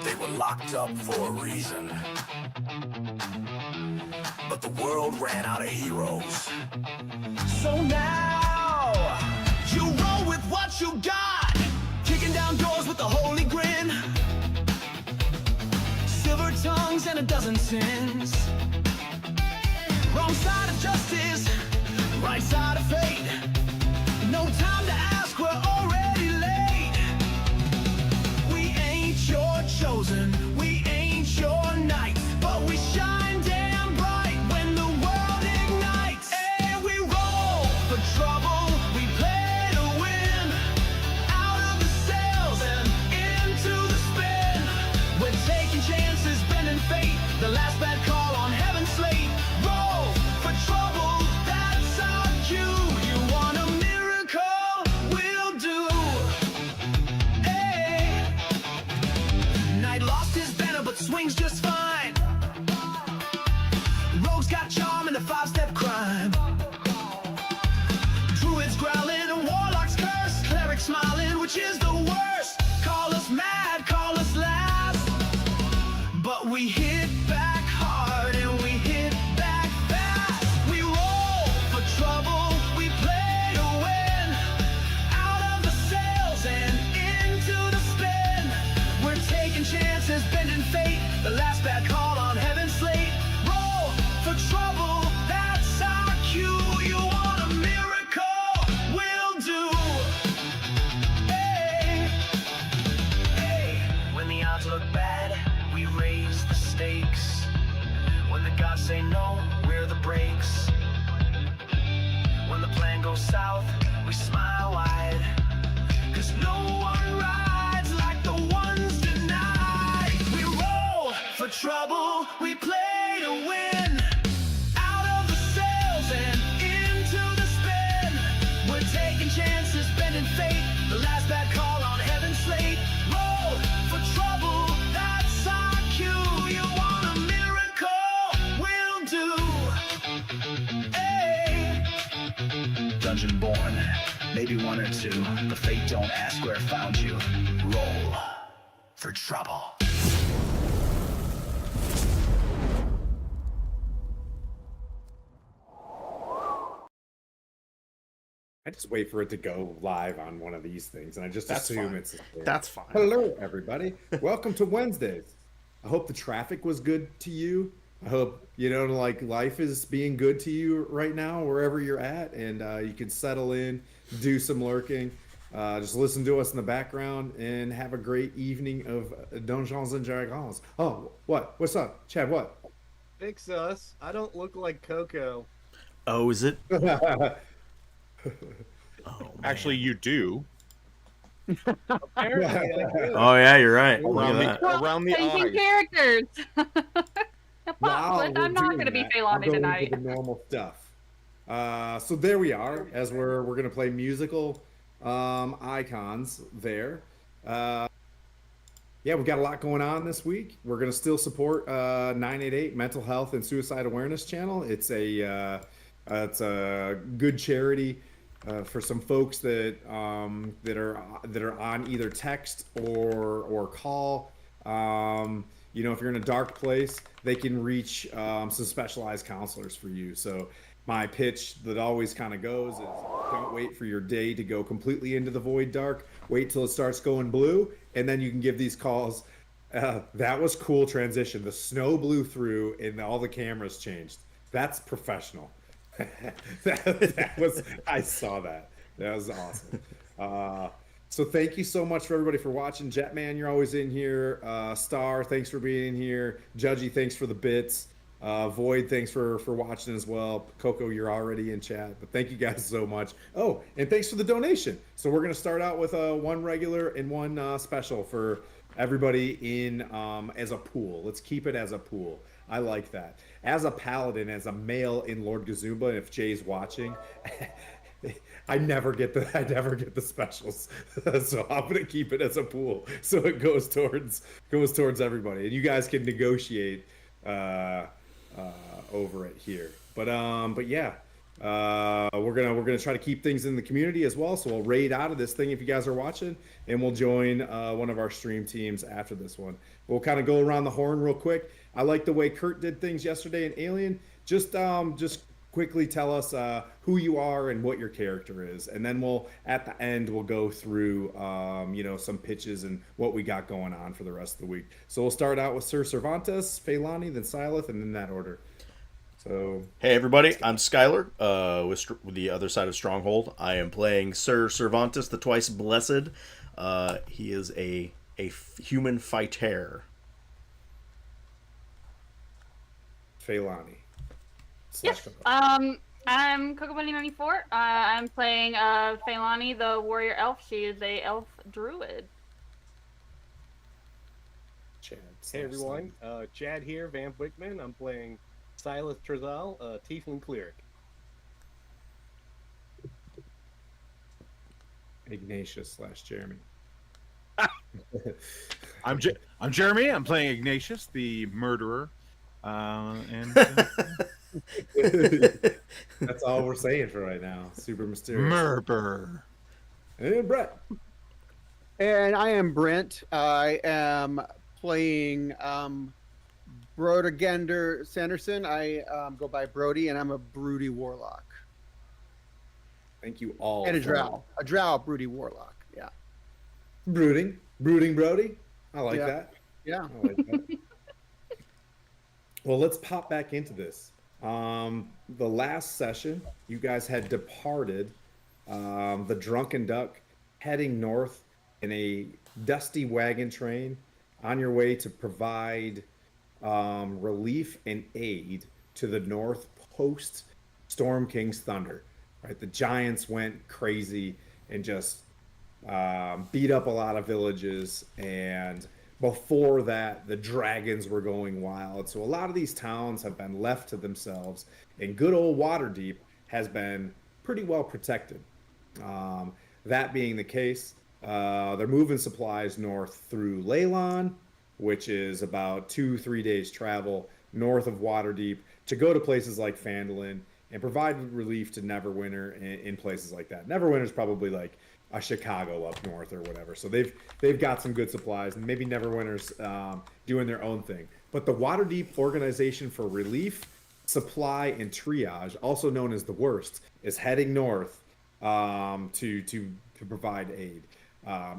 They were locked up for a reason. But the world ran out of heroes. So now, you roll with what you got. Kicking down doors with a holy grin. Silver tongues and a dozen sins. Wrong side of justice, right side of fate. No time to ask, we're already late. We ain't your chosen, we ain't your knight, but we shine damn bright when the world ignites. And we roll for trouble, we play to win. Out of the sails and into the spin. We're taking chances, bending fate. The last bad call on heaven's slate. Roll for trouble, that's our cue. You want a miracle? We'll do. Hey. Knight lost his banner, but swings just fine. Rogue's got charm and a five-step crime. Druids growling and warlocks curse. Clerics smiling, which is the worst. Call us mad, call us last. But we hit back hard and we hit back fast. We roll for trouble, we play to win. Out of the sails and into the spin. We're taking chances, bending fate. The last bad call on heaven's slate. Roll for trouble, that's our cue. You want a miracle? We'll do. Hey, hey. When the odds look bad, we raise the stakes. When the gods say no, we're the brakes. When the plan goes south, we smile wide. Cause no one rides like the ones denied. We roll for trouble, we play to win. Out of the sails and into the spin. We're taking chances, bending fate. The last bad call on heaven's slate. Roll for trouble, that's our cue. You want a miracle? We'll do. Hey. Dungeon born, maybe one or two, but fate don't ask where it found you. Roll for trouble. I just wait for it to go live on one of these things, and I just assume it's. That's fine. Hello, everybody. Welcome to Wednesdays. I hope the traffic was good to you. I hope like life is being good to you right now, wherever you're at, and you can settle in, do some lurking, just listen to us in the background, and have a great evening of Dungeons and Dragons. Oh, what? What's up, Chad? What? Fix us. I don't look like Coco. Oh, is it? Oh, actually, you do. Apparently, I do. Oh yeah, you're right. Around the Changing eyes. characters. While I'm we're not doing going to be that, Faylani I'll go tonight. into the normal stuff. So there we are, as we're gonna play musical icons there. Yeah, we've got a lot going on this week. We're gonna still support 988 Mental Health and Suicide Awareness Channel. It's a good charity for some folks that are on either text or call. If you're in a dark place, they can reach some specialized counselors for you. So my pitch that always kind of goes is, don't wait for your day to go completely into the void dark. Wait till it starts going blue, and then you can give these calls. That was cool transition. The snow blew through and all the cameras changed. That's professional. that was, I saw that. That was awesome. So thank you so much for everybody for watching. Jetman, you're always in here. Star, thanks for being in here. Judgy, thanks for the bits. Void, thanks for watching as well. Coco, you're already in chat, but thank you guys so much. Oh, and thanks for the donation. So we're gonna start out with one regular and one special for everybody in as a pool. Let's keep it as a pool. I like that. As a paladin, as a male in Lord Gazumba, and if Jay's watching, I never get the specials. So I'm gonna keep it as a pool. So it goes towards everybody. And you guys can negotiate over it here. But yeah. We're gonna try to keep things in the community as well. So we'll raid out of this thing if you guys are watching, and we'll join one of our stream teams after this one. We'll kind of go around the horn real quick. I like the way Kurt did things yesterday in Alien. Just quickly tell us who you are and what your character is, and then at the end we'll go through some pitches and what we got going on for the rest of the week. So we'll start out with Sir Cervantes, Feilani, then Silith, and in that order. So, hey everybody, I'm Skylar with the other side of Stronghold. I am playing Sir Cervantes, the twice blessed. He is a human fighter. Feilani. Yes. I'm Cocobelly94. I'm playing Feilani, the warrior elf. She is a elf druid. Chad. Hey everyone, Chad here, Van Wickman. I'm playing Silas Trezal, Tiefling Cleric. Ignatius/Jeremy. I'm Jeremy. I'm playing Ignatius, the murderer. That's all we're saying for right now. Super mysterious. Murder. And Brett. And I am Brent. I am playing Brodegender Sanderson. I go by Brody, and I'm a broody warlock. Thank you all. And a drow broody warlock. Yeah. Brooding Brody. I like that. Yeah. I like that. Well, let's pop back into this. The last session, you guys had departed the Drunken Duck, heading north in a dusty wagon train on your way to provide relief and aid to the north post Storm King's Thunder. Right, the giants went crazy and just beat up a lot of villages, and before that, the dragons were going wild. So a lot of these towns have been left to themselves, and good old Waterdeep has been pretty well protected. That being the case, they're moving supplies north through Leylon, which is about 2-3 days travel north of Waterdeep, to go to places like Phandalin and provide relief to Neverwinter in places like that. Neverwinter's probably like a Chicago up north or whatever. So they've got some good supplies, and maybe Neverwinter's doing their own thing. But the Waterdeep Organization for Relief, Supply, and Triage, also known as the Worst, is heading north to provide aid.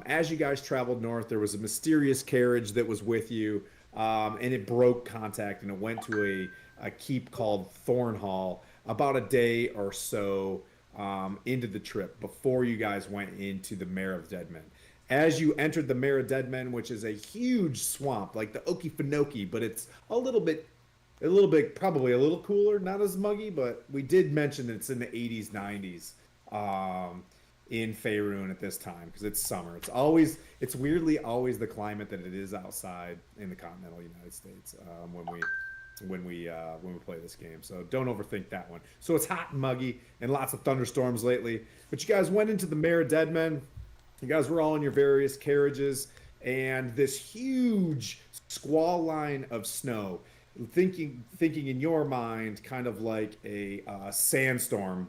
As you guys traveled north, there was a mysterious carriage that was with you, and it broke contact, and it went to a keep called Thornhall about a day or so into the trip before you guys went into the Mare of Dead Men. As you entered the Mare of Dead Men, which is a huge swamp like the Okefenokee, but it's a little bit probably a little cooler, not as muggy, but we did mention it's in the 80s, 90s in Faerun at this time because it's summer. It's weirdly always the climate that it is outside in the continental United States when we play this game. So don't overthink that one. So it's hot and muggy and lots of thunderstorms lately. But you guys went into the Mare of Dead Men. You guys were all in your various carriages, and this huge squall line of snow, thinking in your mind kind of like a sandstorm,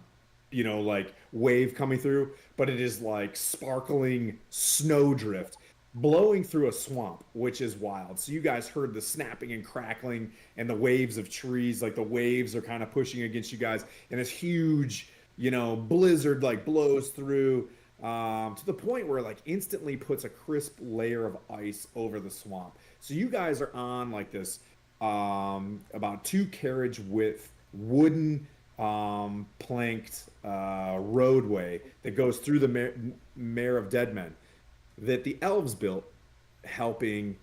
like wave coming through, but it is like sparkling snowdrift blowing through a swamp, which is wild. So you guys heard the snapping and crackling and the waves of trees, like the waves are kind of pushing against you guys, and this huge, blizzard like blows through to the point where it like instantly puts a crisp layer of ice over the swamp. So you guys are on like this about 2 carriage width wooden planked roadway that goes through the Mare of Dead Men that the elves built, helping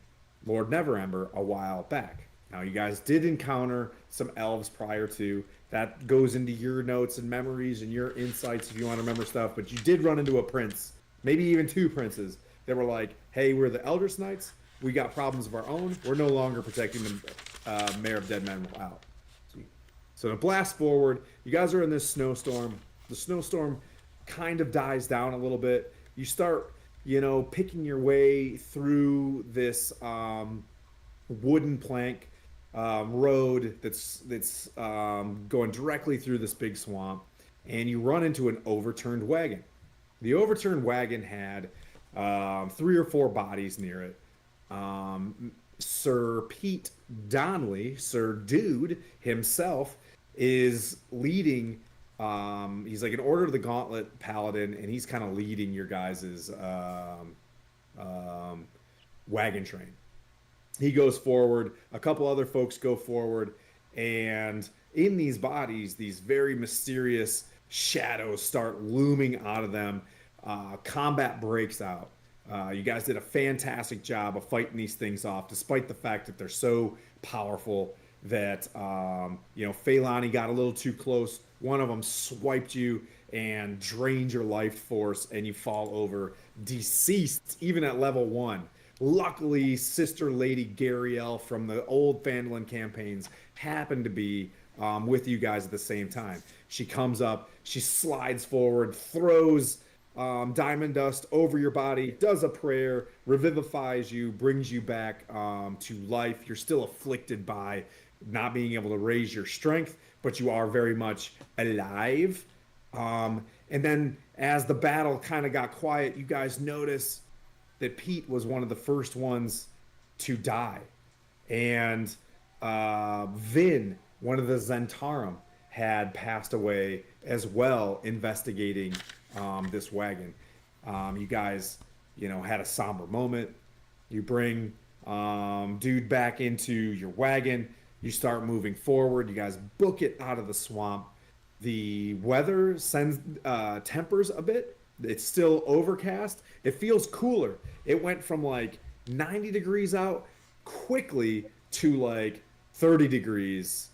Lord Neverember a while back. Now, you guys did encounter some elves prior to. That goes into your notes and memories and your insights if you want to remember stuff. But you did run into a prince, maybe even two princes, that were like, hey, we're the Eldritch Knights. We got problems of our own. We're no longer protecting the Mayor of Dead Men out. So to blast forward, you guys are in this snowstorm. The snowstorm kind of dies down a little bit. You start, picking your way through this wooden plank road that's going directly through this big swamp, and you run into an overturned wagon. The overturned wagon had 3 or 4 bodies near it. Sir Pete Donnelly, Sir Dude himself, is leading. He's like an Order of the Gauntlet paladin, and he's kind of leading your guys' wagon train. He goes forward. A couple other folks go forward, and in these bodies, these very mysterious shadows start looming out of them. Combat breaks out. You guys did a fantastic job of fighting these things off, despite the fact that they're so powerful that Phailani got a little too close. One of them swiped you and drained your life force, and you fall over, deceased, even at level 1. Luckily, Sister Lady Gariel from the old Phandalin campaigns happened to be with you guys at the same time. She comes up, she slides forward, throws diamond dust over your body, does a prayer, revivifies you, brings you back to life. You're still afflicted by not being able to raise your strength, but you are very much alive. And then as the battle kind of got quiet, you guys notice that Pete was one of the first ones to die. And Vin, one of the Zentarum, had passed away as well, investigating this wagon. You guys, had a somber moment. You bring Dude back into your wagon. You start moving forward. You guys book it out of the swamp. The weather tempers a bit. It's still overcast. It feels cooler. It went from like 90 degrees out quickly to like 30 degrees.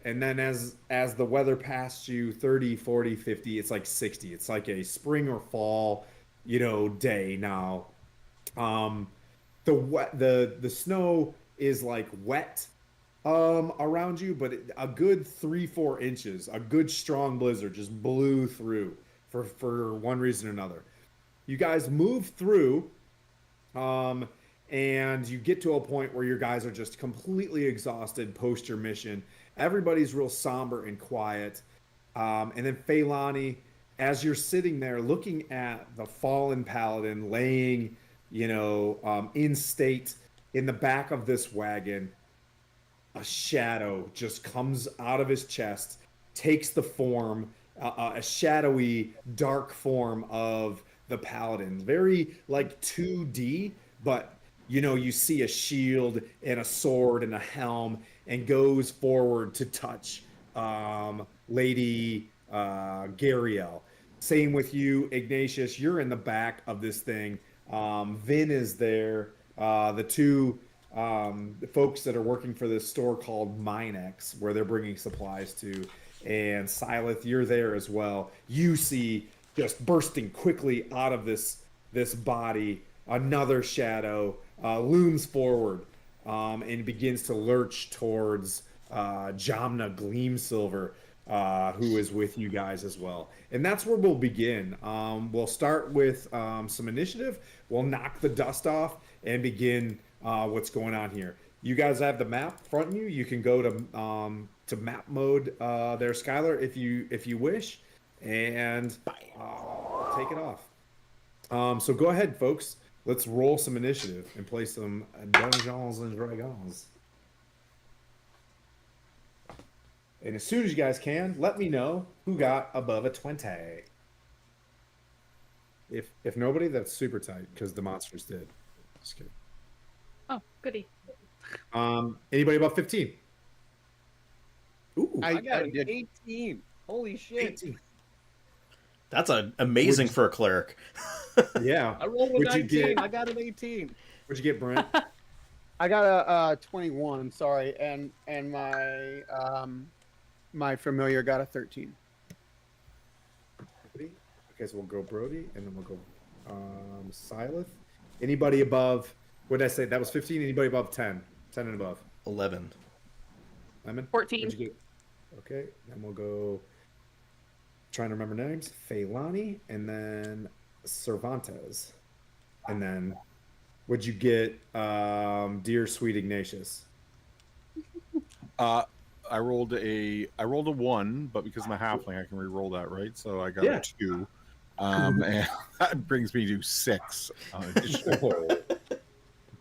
And then as the weather passed you, 30, 40, 50, it's like 60. It's like a spring or fall, day now. The snow is like wet around you, but a good 3-4 inches, a good strong blizzard just blew through for one reason or another. You guys move through, and you get to a point where your guys are just completely exhausted post your mission. Everybody's real somber and quiet. And then Phailani, as you're sitting there looking at the fallen paladin laying, in state in the back of this wagon, a shadow just comes out of his chest, takes the form, a shadowy, dark form of the paladin. Very like 2D, but you see a shield and a sword and a helm, and goes forward to touch Lady Gariel. Same with you, Ignatius. You're in the back of this thing. Vin is there. The two folks that are working for this store called Minex, where they're bringing supplies to, and Silith, you're there as well. You see, just bursting quickly out of this body, another shadow looms forward and begins to lurch towards Jamna Gleamsilver, who is with you guys as well. And that's where we'll begin. We'll start with some initiative. We'll knock the dust off and begin what's going on here. You guys have the map in front of you. You can go to map mode there, Skylar, if you wish, and take it off. So go ahead, folks. Let's roll some initiative and play some Dungeons and Dragons. And as soon as you guys can, let me know who got above a 20. If nobody, that's super tight because the monsters did. Just kidding. Oh, goody. Anybody above 15? Ooh, I got an 18. Holy shit. 18. That's amazing for a cleric. Yeah. I rolled a What'd you 19. get? I got an 18. What'd you get, Brent? I got a 21. Sorry, and my my familiar got a 13. Brody? Okay, so we'll go Brody, and then we'll go Silith. Anybody above? What did I say? That was 15. Anybody above 10? 10 and above. 11. Lemon? 14. What'd you get? Okay, then we'll go. Trying to remember names. Feilani, and then Cervantes, and then what'd you get? Dear sweet Ignatius. I rolled a 1, but because I'm a halfling, I can re-roll that, right? So I got Yeah. a 2, and that brings me to 6. Oh.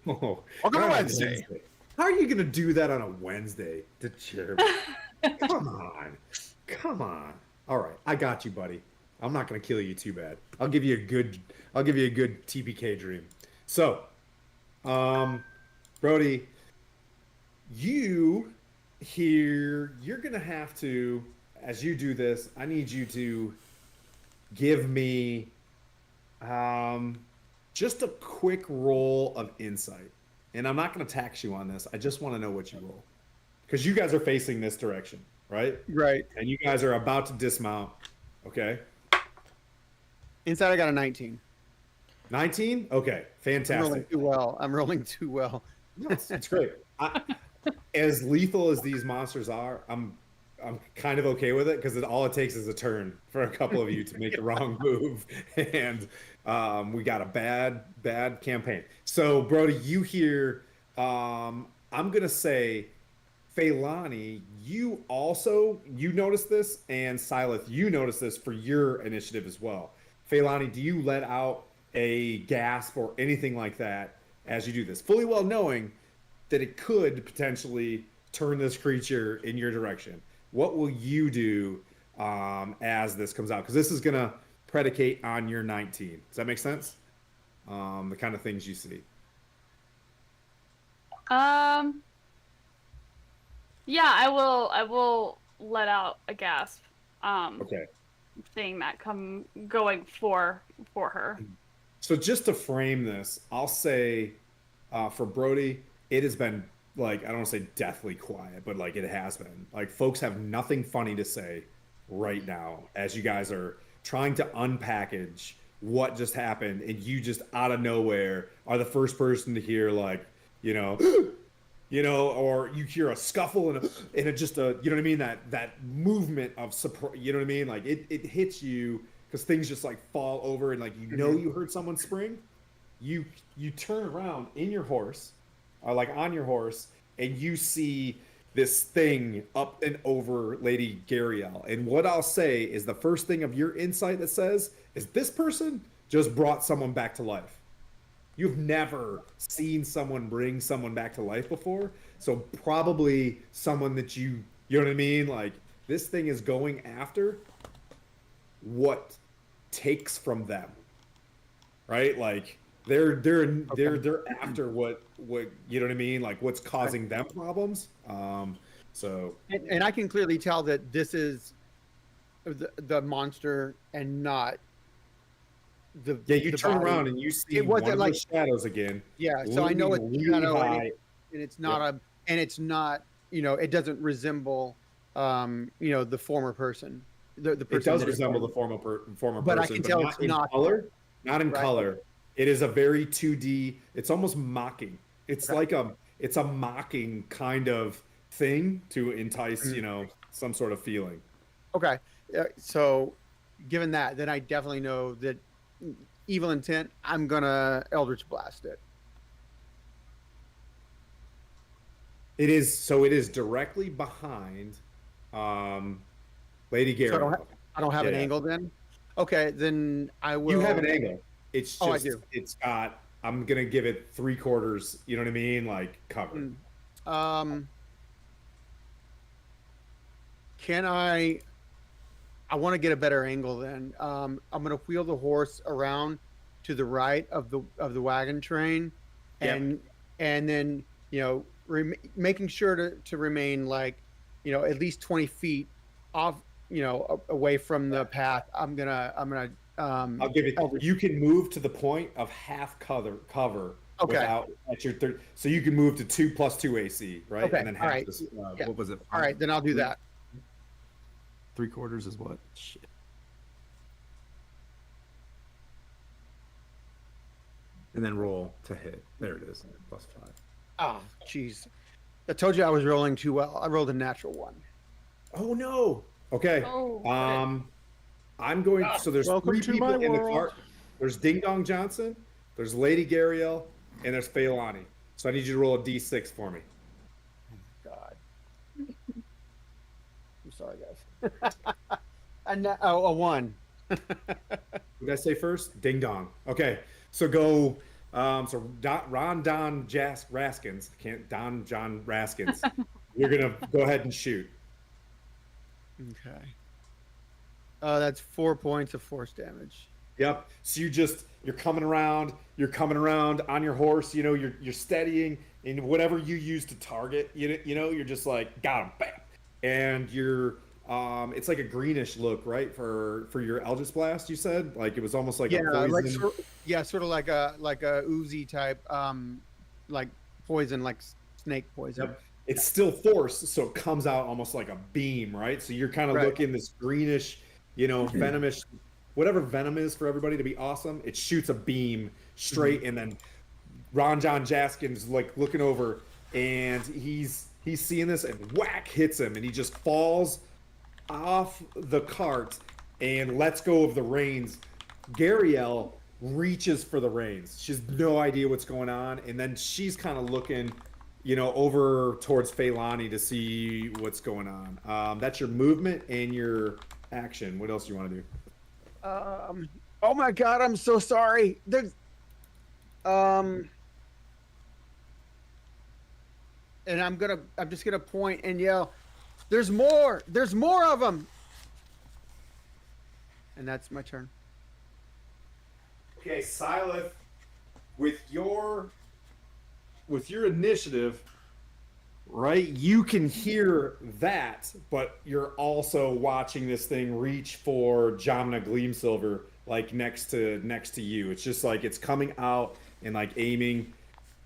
Oh. Welcome to All right, Wednesday. How are you gonna do that on a Wednesday to Jeremy? Come on. Come on. All right, I got you, buddy. I'm not gonna kill you too bad. I'll give you a good TPK dream. So, Brody, you're gonna have to, as you do this, I need you to give me just a quick roll of insight. And I'm not gonna tax you on this. I just want to know what you roll. Because you guys are facing this direction, right? Right. And you guys are about to dismount. Okay. Inside, I got a 19. 19? Okay. I'm rolling Fantastic. too well. I'm rolling too well. No, it's great. As lethal as these monsters are, I'm kind of okay with it because all it takes is a turn for a couple of you to make the wrong move, and we got a bad campaign. So Brody, you hear? I'm gonna say, Feilani, you notice this, and Silith, you notice this for your initiative as well. Feilani, do you let out a gasp or anything like that as you do this, fully well knowing that it could potentially turn this creature in your direction? What will you do as this comes out? Because this is going to predicate on your 19. Does that make sense? The kind of things you see. Yeah, I will let out a gasp. Okay. Seeing that going for her. So just to frame this, I'll say for Brody, it has been like, I don't want to say deathly quiet, but like it has been. Like folks have nothing funny to say right now as you guys are trying to unpackage what just happened, and you just out of nowhere are the first person to hear like, or you hear a scuffle and just a, you know what I mean? That movement of support, you know what I mean? Like it hits you because things just like fall over and like, you heard someone spring. You turn around in your horse, like on your horse, and you see this thing up and over Lady Gariel. And what I'll say is the first thing of your insight that says is this person just brought someone back to life. You've never seen someone bring someone back to life before. So probably someone that you know what I mean? Like this thing is going after what takes from them. Right? Like they're after what you know what I mean? Like what's causing them problems. So And I can clearly tell that this is the monster and not the. you the turn body. around and you see It one wasn't of like the shadows again. Yeah, so I know it's looming shadow, really and, high. it's not it's not, it doesn't resemble, the former person. The person It does that resemble the former But person, I can tell it's in not color. Not in Right. color. It is a very 2D. It's almost mocking. It's like it's a mocking kind of thing to entice, some sort of feeling. Okay, so given that, then I definitely know that evil intent. I'm gonna Eldritch Blast it. It is directly behind Lady Gary. So I don't have an angle then. Okay, then I will. You have an angle. It's just Oh, I do. It's got, I'm gonna give it 3/4, you know what I mean? Like cover. Can I want to get a better angle then. I'm going to wheel the horse around to the right of the wagon train, and then making sure to remain like at least 20 feet off away from the path. I'm gonna I'll give it. You can move to the point of half cover Okay. without at your third. So you can move to 2+2 AC, right? Okay, And then all have right. this. Yeah. What was it? All right, then I'll do that. 3/4 is what? Shit. And then roll to hit. There it is. +5. Oh, jeez. I told you I was rolling too well. I rolled a natural 1. Oh no. Okay. Oh, I'm going. So there's Welcome 3 to people my in the world. cart. There's Ding Dong Johnson. There's Lady Gariel, and there's Feilani. So I need you to roll a D6 for me. God. I'm sorry, guys. A 1. What did I say first? Ding Dong. Okay. So go. Ron Don Raskins. Can't Don John Raskins. You're gonna go ahead and shoot. Okay. That's 4 points of force damage. Yep. So you're coming around on your horse, you're steadying and whatever you use to target, you're just like, got him, bam. And you're it's like a greenish look, right? For your Eldritch Blast, you said? Like it was almost like a poison. Sort of like a oozy type, like poison, like snake poison. Yep. It's still force, so it comes out almost like a beam, right? So you're kind of looking this greenish, venomous, whatever venom is for everybody to be awesome. It shoots a beam straight, and then Ron John Jaskin's like looking over, and he's seeing this, and whack hits him, and he just falls off the cart and lets go of the reins. Gariel reaches for the reins. She has no idea what's going on, and then she's kind of looking, over towards Feilani to see what's going on. That's your movement and your action. What else do you want to do? Oh my God, I'm so sorry. There's, and I'm just gonna point and yell, "There's more! There's more of them!" And that's my turn. Okay, Silith, with your initiative, right? You can hear that, but you're also watching this thing reach for Jamna Gleamsilver, like next to you. It's just like it's coming out and like aiming.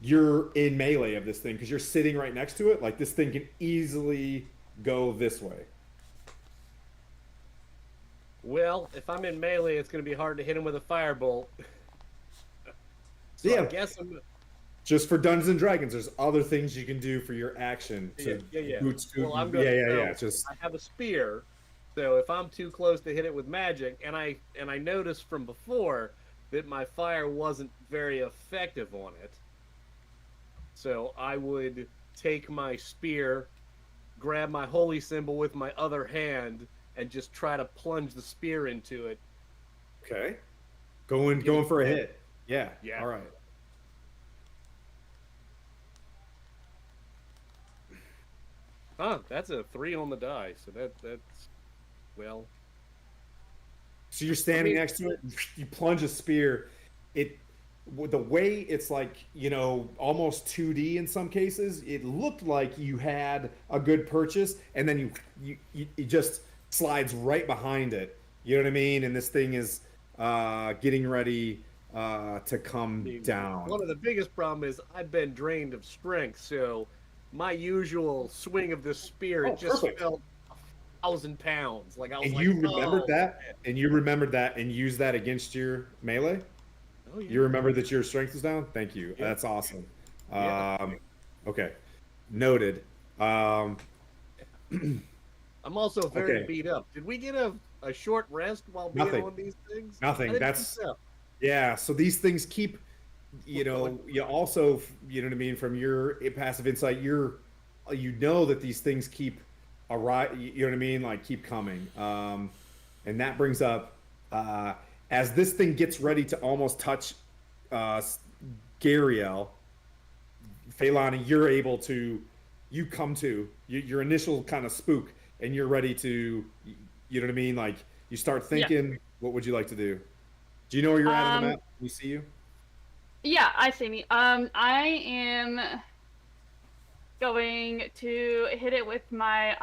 You're in melee of this thing because you're sitting right next to it. Like this thing can easily go this way. Well, if I'm in melee, it's going to be hard to hit him with a firebolt. So Yeah. I guess I'm... Just for Dungeons and Dragons, there's other things you can do for your action. To Yeah. boost- Well, I'm gonna, yeah. Just I have a spear, so if I'm too close to hit it with magic, and I noticed from before that my fire wasn't very effective on it, so I would take my spear, grab my holy symbol with my other hand, and just try to plunge the spear into it. okay. Going for a hit. Yeah. Yeah. All right. Huh, that's a 3 on the die, so that's well. So you're standing next to it, you plunge a spear. The way it's like, almost 2D in some cases, it looked like you had a good purchase, and then it just slides right behind it. You know what I mean? And this thing is getting ready to come down. One of the biggest problems is I've been drained of strength, so my usual swing of this spear, it just perfect. felt 1,000 pounds. Like I was And like, you remembered "Oh, that, man." and you remembered that, and used that against your melee. Oh, yeah. You remember that your strength is down. Thank you. Yeah. That's awesome. Yeah. Okay, noted. I'm also very Okay. beat up. Did we get a short rest while being Nothing. on these things? Nothing. I didn't That's- think so. Yeah. So these things keep. You also, you know what I mean. From your passive insight, you know that these things keep arrive. You know what I mean? Like keep coming. And that brings up as this thing gets ready to almost touch Gariel, Feilani, you're able to, you come to your initial kind of spook, and you're ready to, you know what I mean? Like you start thinking, what would you like to do? Do you know where you're at on the map? We see you. Yeah, I see me. I am going to hit it with my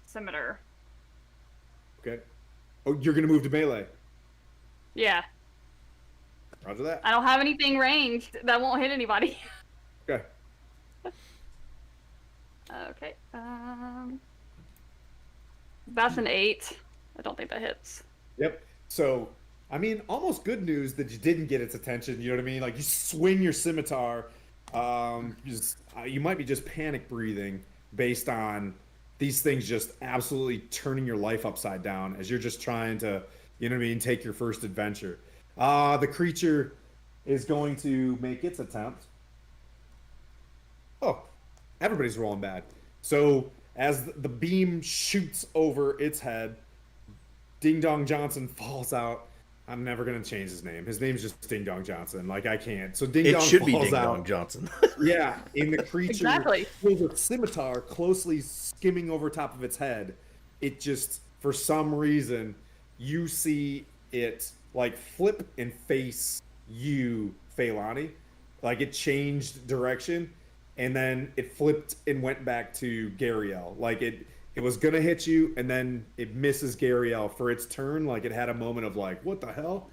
scimitar. Okay. Oh, you're gonna move to melee. Yeah. Roger that. I don't have anything ranged that won't hit anybody. Okay. Okay. That's an 8. I don't think that hits. Yep. So, I mean, almost good news that you didn't get its attention. You know what I mean? Like you swing your scimitar. You might be just panic breathing based on these things just absolutely turning your life upside down as you're just trying to, you know what I mean, take your first adventure. The creature is going to make its attempt. Oh, everybody's rolling bad. So as the beam shoots over its head, Ding Dong Johnson falls out. I'm never gonna change his name. His name's just Ding Dong Johnson. Like I can't. So Ding It Dong should be falls Ding out. Dong Johnson. Yeah, and the creature Exactly. with a scimitar closely skimming over top of its head. It just, for some reason, you see it like flip and face you, Feilani. Like it changed direction, and then it flipped and went back to Gariel. Like it was gonna hit you, and then it misses Gariel for its turn. Like it had a moment of like, what the hell?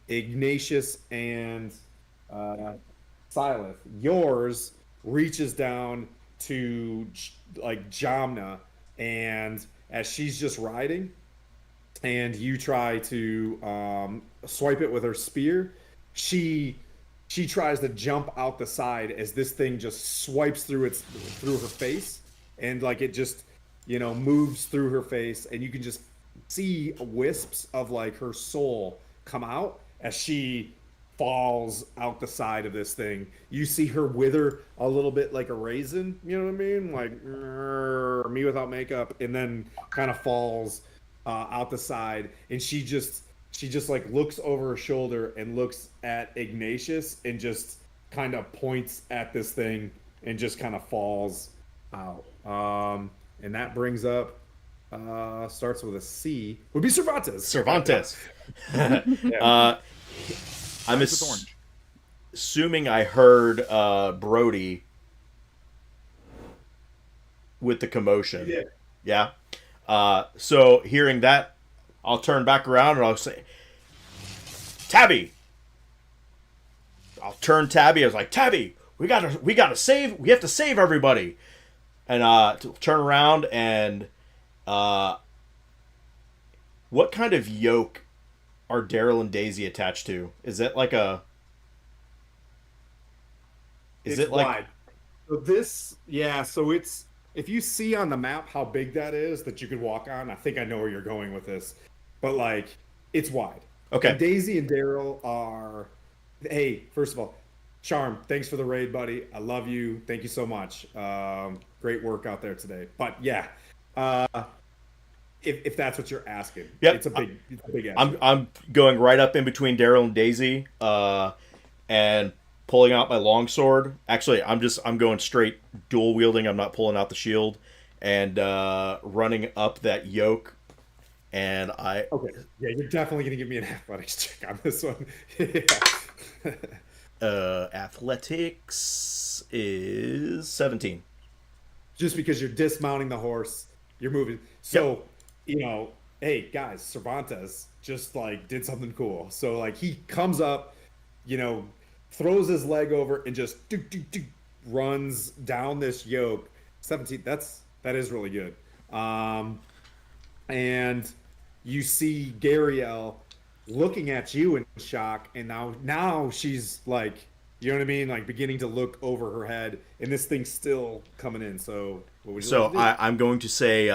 Ignatius and Silas, yours reaches down to like Jamna, and as she's just riding, and you try to swipe it with her spear, she tries to jump out the side as this thing just swipes through her face, and like it just moves through her face, and you can just see wisps of like her soul come out as she falls out the side of this thing. You see her wither a little bit like a raisin, you know what I mean? Like me without makeup, and then kind of falls out the side, and she just like looks over her shoulder and looks at Ignatius and just kind of points at this thing and just kind of falls out. And that brings up starts with a C, would be Cervantes. Cervantes. I'm With orange. assuming I heard Brody with the commotion. Yeah. Yeah. So hearing that, I'll turn back around and I'll say, Tabby. I'll turn Tabby. I was like, Tabby, we have to save everybody. And to turn around and what kind of yoke are Daryl and Daisy attached to? Is it like a? It's wide. So this, yeah. So it's, if you see on the map how big that is that you could walk on, I think I know where you're going with this, but like it's wide. Okay. And Daisy and Daryl are. Hey, first of all, Charm, thanks for the raid, buddy. I love you. Thank you so much. Great work out there today. But yeah, if that's what you're asking, Yep. it's a big answer. I'm going right up in between Daryl and Daisy, and pulling out my longsword. Actually, I'm going straight dual wielding. I'm not pulling out the shield, and running up that yoke. And Okay, yeah, you're definitely gonna give me an athletics check on this one. Yeah. Athletics is 17. Just because you're dismounting the horse, you're moving. So, hey guys, Cervantes just like did something cool. So like he comes up, throws his leg over and just runs down this yoke. 17. That is really good. And you see Gariel looking at you in shock, and now she's like, you know what I mean, like beginning to look over her head, and this thing's still coming in. So what would you like to do? I'm going to say,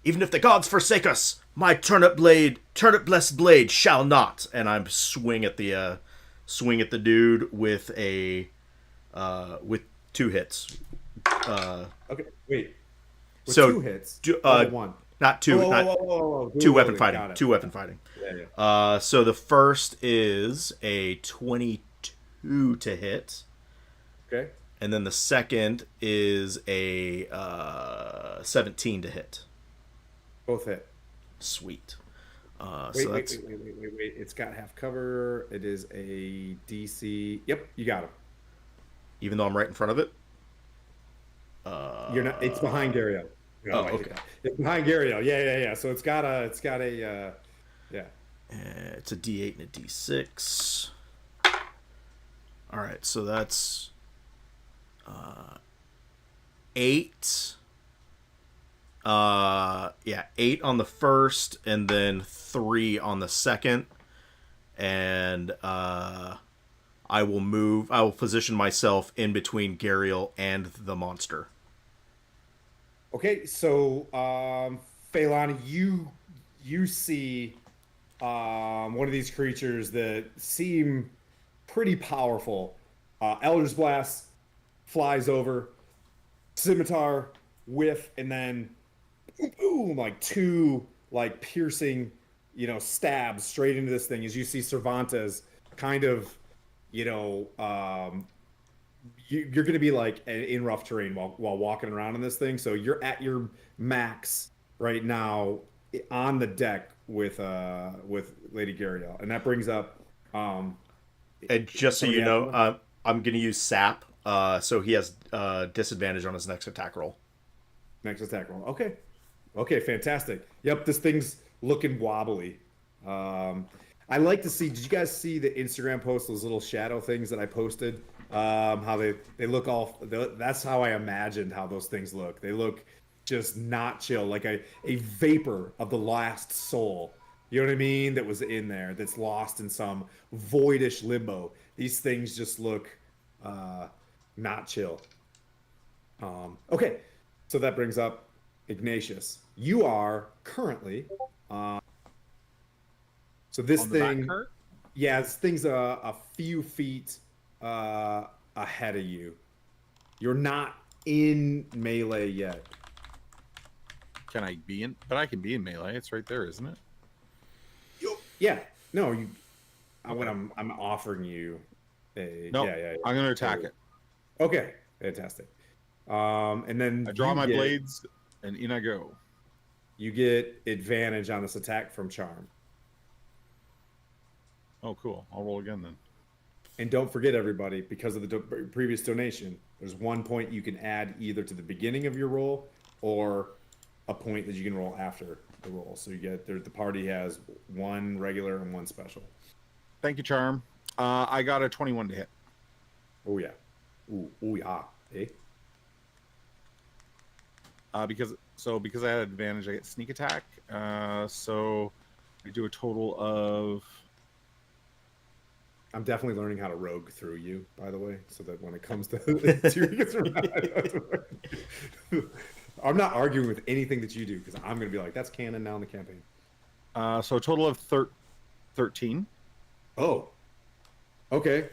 even if the gods forsake us, my turnip blessed blade shall not. And I'm swing at the dude with with 2 hits. Okay, wait. With so 2 hits. One. Not 2. Whoa. 2 weapon fighting. 2 weapon fighting. Yeah. So the first is a 22 to hit. Okay. And then the second is a 17 to hit. Both hit. Sweet. Wait. It's got half cover. It is a DC. Yep, you got him. Even though I'm right in front of it? You're not. It's behind Gariel. Oh, okay. It's behind Gariel. Yeah. So it's got a. Yeah. It's a D8 and a D6. All right, so that's 8. 8 on the first, and then 3 on the second. And I will position myself in between Gariel and the monster. Okay, so Phelan, you see one of these creatures that seem pretty powerful. Elder's Blast flies over, scimitar, whiff, and then boom, like 2 like piercing, stabs straight into this thing. As you see Cervantes kind of, you're going to be like in rough terrain while walking around in this thing. So you're at your max right now on the deck with Lady Gariel, and that brings up. And just so you know, I'm going to use Sap, so he has disadvantage on his next attack roll. Next attack roll. Okay, fantastic. Yep, this thing's looking wobbly. I like to see. Did you guys see the Instagram post? Those little shadow things that I posted. How they look all. That's how I imagined how those things look. They look just not chill, like a vapor of the last soul. You know what I mean? That was in there. That's lost in some voidish limbo. These things just look not chill. Okay, so that brings up Ignatius. You are currently. So this thing, yeah, this thing's a few feet ahead of you. You're not in melee yet. Can I be in? But I can be in melee. It's right there, isn't it? Yeah. No, you. I'm offering you a. No. Yeah. I'm going to attack it. Okay. Fantastic. And then I draw my blades, and in I go. You get advantage on this attack from Charm. Oh, cool. I'll roll again then. And don't forget, everybody, because of the previous donation, there's 1 point you can add either to the beginning of your roll or a point that you can roll after the roll. So you get the party has 1 regular and 1 special. Thank you, Charm. I got a 21 to hit. Oh yeah. Ooh yeah. Eh? Because I had advantage, I get sneak attack. So I do a total of. I'm definitely learning how to rogue through you, by the way, so that when it comes to I'm not arguing with anything that you do, because I'm going to be like, that's canon now in the campaign. So a total of 13. Oh. Okay.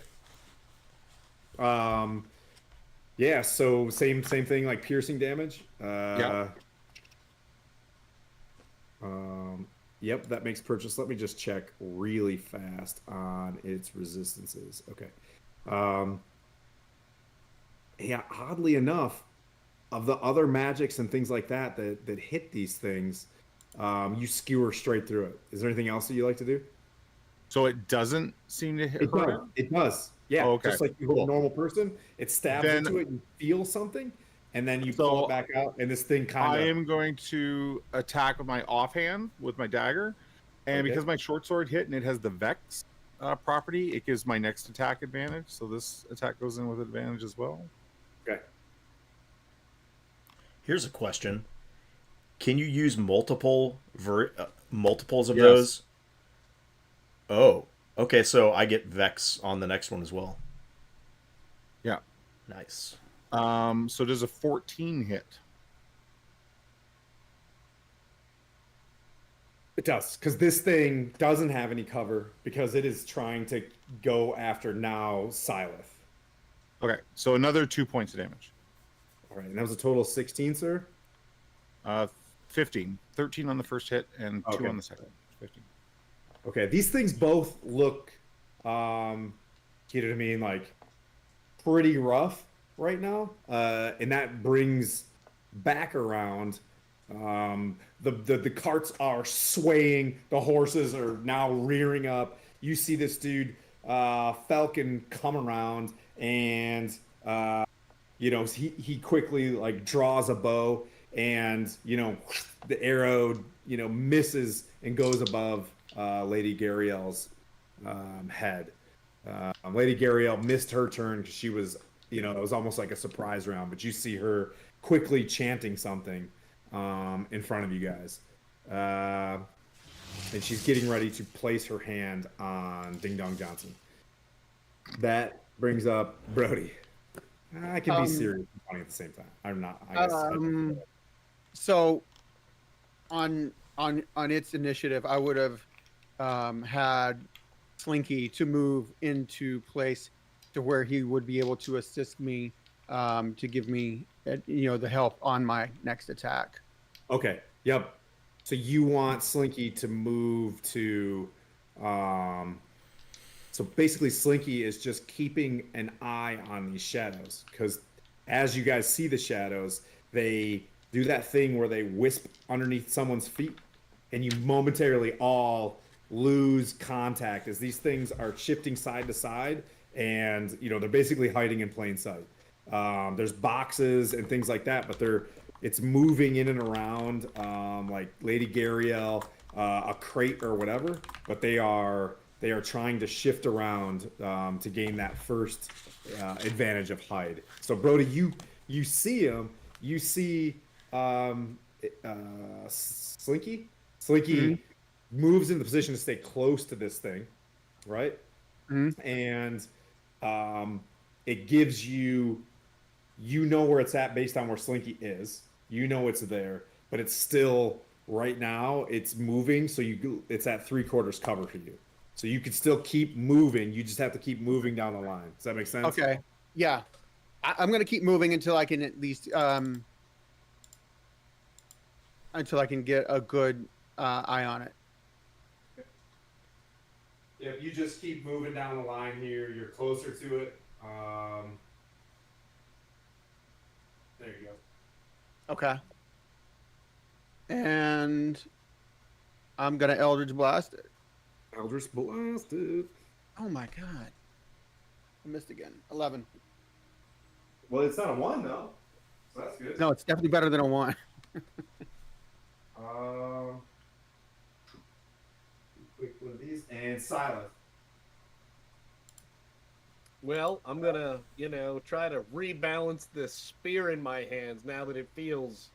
Yeah, so same thing, like piercing damage. Yeah. Yep, that makes purchase. Let me just check really fast on its resistances. Okay. Yeah, oddly enough, of the other magics and things like that hit these things, you skewer straight through it. Is there anything else that you like to do? So it doesn't seem to hit her? It does. Yeah, okay. Just like you hit a normal person, it stabs into it, you feel something, and then you pull it back out, and this thing kind of... I am going to attack with my offhand with my dagger, and because my short sword hit and it has the Vex property, it gives my next attack advantage, so this attack goes in with advantage as well. Okay. Here's a question. Can you use multiples of those? Oh, okay, so I get Vex on the next one as well. Yeah. Nice. So does a 14 hit? It does, because this thing doesn't have any cover, because it is trying to go after now Silith. Okay, so another 2 points of damage. All right, and that was a total of 16, sir? 15. 13 on the first hit and 2 on the second. 15. Okay, these things both look, you know what I mean, like pretty rough right now, and that brings back around. The carts are swaying, the horses are now rearing up. You see this dude Falcon come around, and he quickly like draws a bow, and the arrow misses and goes above Lady Gariel's head. Lady Gariel missed her turn because she was, it was almost like a surprise round. But you see her quickly chanting something in front of you guys. And she's getting ready to place her hand on Ding Dong Johnson. That brings up Brody. I can be serious and funny at the same time. I'm not. I guess. So, on its initiative, I would have had Slinky to move into place to where he would be able to assist me to give me the help on my next attack. Okay. Yep. So you want Slinky to move to. So basically, Slinky is just keeping an eye on these shadows because as you guys see the shadows, they do that thing where they wisp underneath someone's feet, and you momentarily all lose contact as these things are shifting side to side, and they're basically hiding in plain sight. There's boxes and things like that, but it's moving in and around like Lady Gariel, a crate or whatever, but they are trying to shift around to gain that first advantage of hide. So Brody, you see him, you see Slinky. Slinky moves in the position to stay close to this thing, right? And it gives you where it's at based on where Slinky is. It's there, but it's still right now. It's moving, so it's at 3/4 cover for you. So you can still keep moving. You just have to keep moving down the line. Does that make sense? Okay. Yeah. I'm going to keep moving until I can at least until I can get a good eye on it. Yeah, you just keep moving down the line here. You're closer to it. There you go. Okay. And I'm going to Eldritch Blast it. Eldritch blasted. Oh my god. I missed again. 11. Well, it's not a 1 though, so that's good. No, it's definitely better than a 1. Quick one of these and Silas. Well, I'm gonna, try to rebalance this spear in my hands now that it feels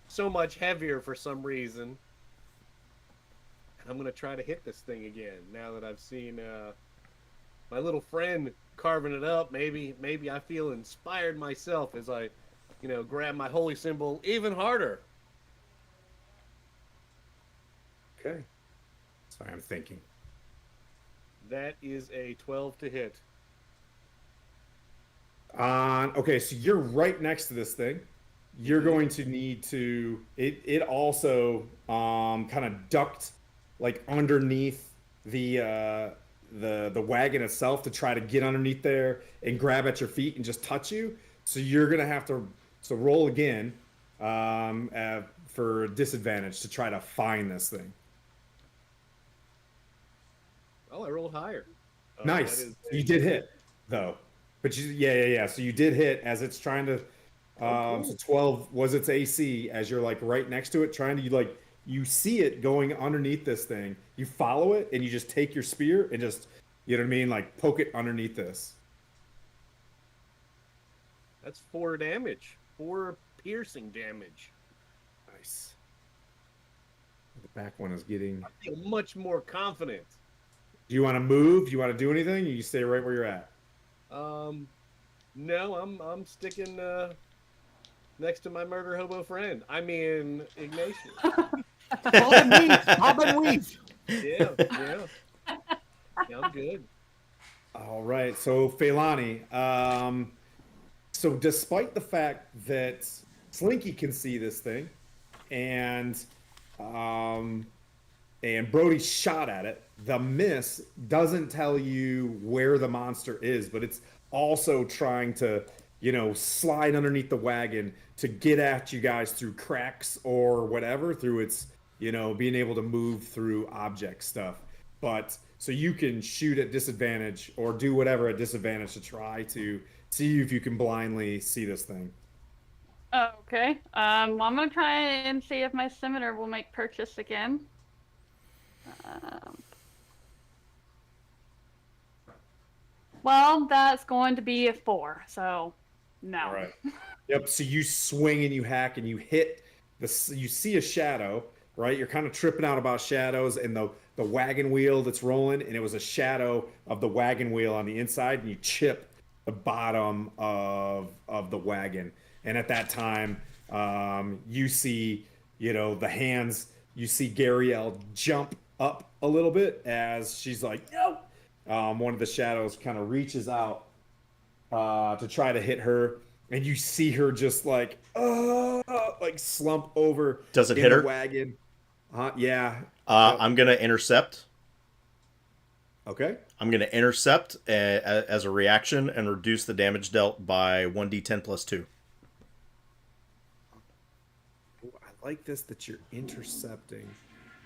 so much heavier for some reason. And I'm gonna try to hit this thing again now that I've seen my little friend carving it up. Maybe I feel inspired myself as I, grab my holy symbol even harder. Okay. Sorry, I'm thinking. That is a 12 to hit. Okay, so you're right next to this thing. You're going to need to. It also kind of ducked like underneath the wagon itself to try to get underneath there and grab at your feet and just touch you. So you're gonna have to roll again for disadvantage to try to find this thing. Oh, I rolled higher. Nice. You did hit though, but yeah. So you did hit as it's trying to. Cool. So 12 was its AC as you're like right next to it, trying to you see it going underneath this thing. You follow it and you just take your spear and just, you know what I mean? Like poke it underneath this. That's 4 damage. 4 piercing damage. Nice. The back one is getting. I feel much more confident. Do you want to move? Do you want to do anything? Or you stay right where you're at? No, I'm sticking next to my murder hobo friend. I mean Ignatius. Bob and weave. Yeah. Yeah, I'm good. All right. So Feilani, so despite the fact that Slinky can see this thing, and Brody shot at it, the miss doesn't tell you where the monster is, but it's also trying to, slide underneath the wagon to get at you guys through cracks or whatever, through its, being able to move through object stuff. But so you can shoot at disadvantage or do whatever at disadvantage to try to see if you can blindly see this thing. Okay. Well, I'm gonna try and see if my scimitar will make purchase again. Well, that's going to be a 4. So, no. All right. Yep. So you swing and you hack and you hit you see a shadow, right? You're kind of tripping out about shadows and the wagon wheel that's rolling, and it was a shadow of the wagon wheel on the inside, and you chip the bottom of the wagon. And at that time, you see, the hands. You see Gariel jump up a little bit as she's like, no. One of the shadows kind of reaches out to try to hit her, and you see her just like slump over. Does it in hit the her? wagon? Yeah. I'm gonna intercept. Okay. I'm gonna intercept as a reaction and reduce the damage dealt by 1d10 plus 2. Ooh, I like this that you're intercepting.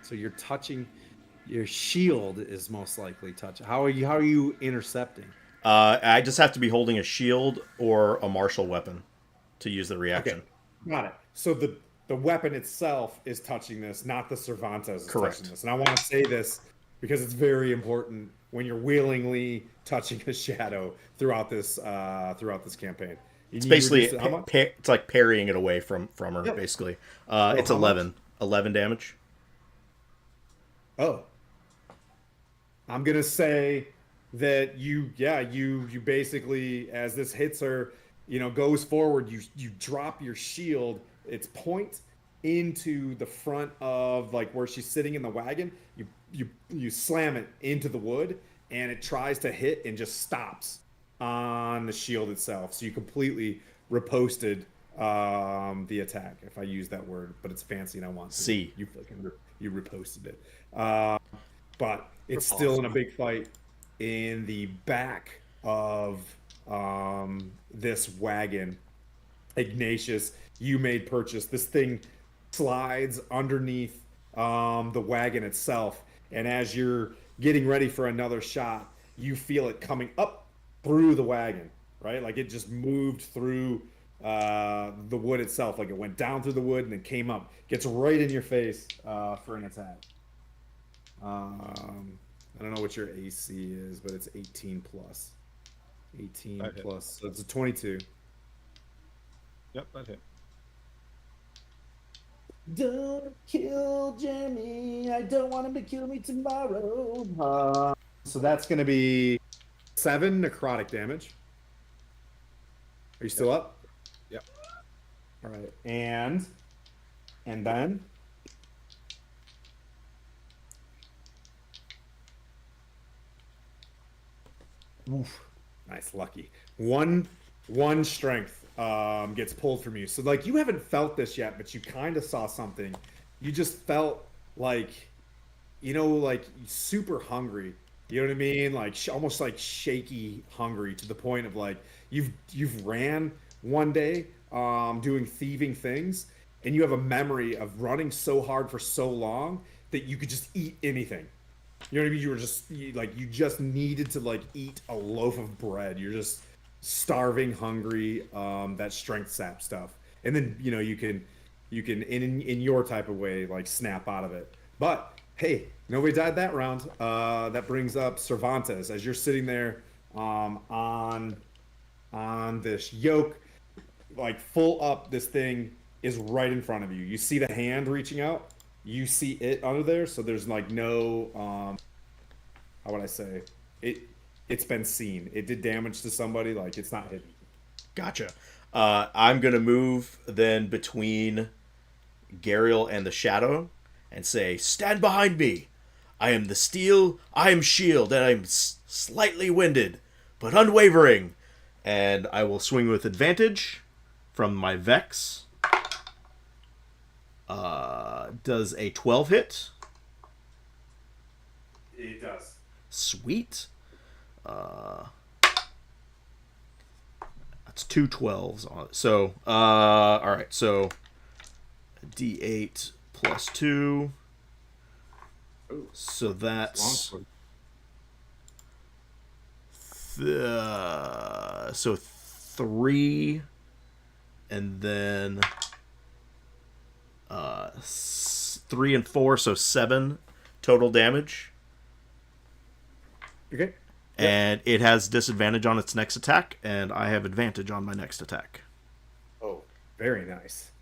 So you're touching. Your shield is most likely touching. How are you intercepting? I just have to be holding a shield or a martial weapon to use the reaction. Okay. Got it. So the weapon itself is touching this, not the Cervantes is Correct. touching this. And I want to say this because it's very important when you're willingly touching a shadow throughout this campaign. It's basically it's like parrying it away from her. Yep. Basically. So It's how 11. 11 damage. Oh. I'm gonna say that you basically, as this hits her, goes forward, you drop your shield, its point into the front of like where she's sitting in the wagon. You slam it into the wood, and it tries to hit and just stops on the shield itself. So you completely riposted the attack, if I use that word, but it's fancy and I want to. See. You riposted it. But it's still in a big fight in the back of this wagon. Ignatius, you made purchase. This thing slides underneath the wagon itself, and as you're getting ready for another shot, you feel it coming up through the wagon, right? Like it just moved through the wood itself, like it went down through the wood and then came up, gets right in your face for an attack. I don't know what your AC is, but it's 18 plus. 18 That hit. plus. So it's a 22. Yep, that hit. Don't kill Jeremy. I don't want him to kill me tomorrow. So that's going to be 7 necrotic damage. Are you still up? Yep. All right. And then oof, nice, lucky. One strength gets pulled from you. So like you haven't felt this yet, but you kind of saw something. You just felt like, like super hungry. You know what I mean? Like almost like shaky hungry to the point of like you've ran one day doing thieving things, and you have a memory of running so hard for so long that you could just eat anything. You know what I mean? You just needed to like eat a loaf of bread. You're just starving, hungry, that strength sap stuff. And then, you can in your type of way, like snap out of it. But hey, nobody died that round. That brings up Cervantes as you're sitting there on this yoke, like full up. This thing is right in front of you. You see the hand reaching out. You see it under there, so there's like no how would I say it's been seen. It did damage to somebody, like it's not hidden. Gotcha. I'm gonna move then between Gariel and the shadow and say, stand behind me. I am the steel, I am shield, and I'm slightly winded, but unwavering. And I will swing with advantage from my Vex. Does a 12 hit? It does. Sweet. That's 2 12s on it. So, all right. So, D8 plus 2. So that's so 3, and then 3 and 4, so 7 total damage. Okay. And it has disadvantage on its next attack, and I have advantage on my next attack. Oh, very nice.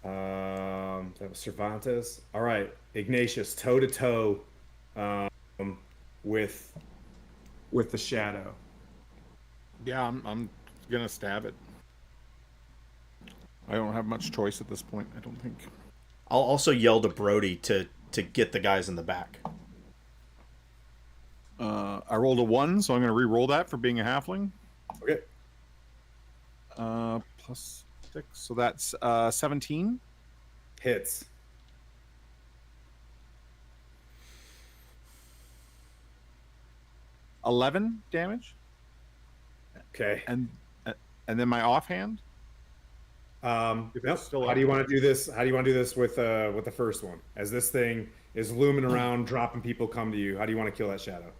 That was Cervantes. All right, Ignatius, toe to toe, with the shadow. Yeah, I'm gonna stab it. I don't have much choice at this point, I don't think. I'll also yell to Brody to get the guys in the back. I rolled a 1, so I'm gonna re-roll that for being a halfling. Okay. Plus 6, so that's 17. Hits. $11 damage, Okay. and then my offhand. Nope. still How do you want to do this? How do you want to do this with the first one? As this thing is looming around, dropping people come to you. How do you want to kill that shadow?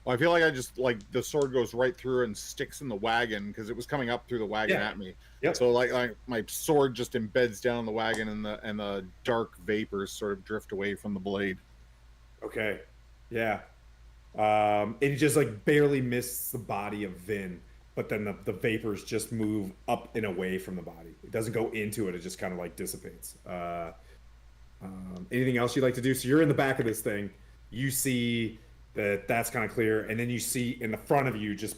Well, I feel like I just the sword goes right through and sticks in the wagon because it was coming up through the wagon Yeah. at me. Yep. So like my sword just embeds down the wagon, and the dark vapors sort of drift away from the blade. Okay. Yeah. It just like barely misses the body of Vin, but then the vapors just move up and away from the body. It doesn't go into it. It just kind of like dissipates. Anything else you'd like to do? So you're in the back of this thing. You see that's kind of clear, and then you see in the front of you just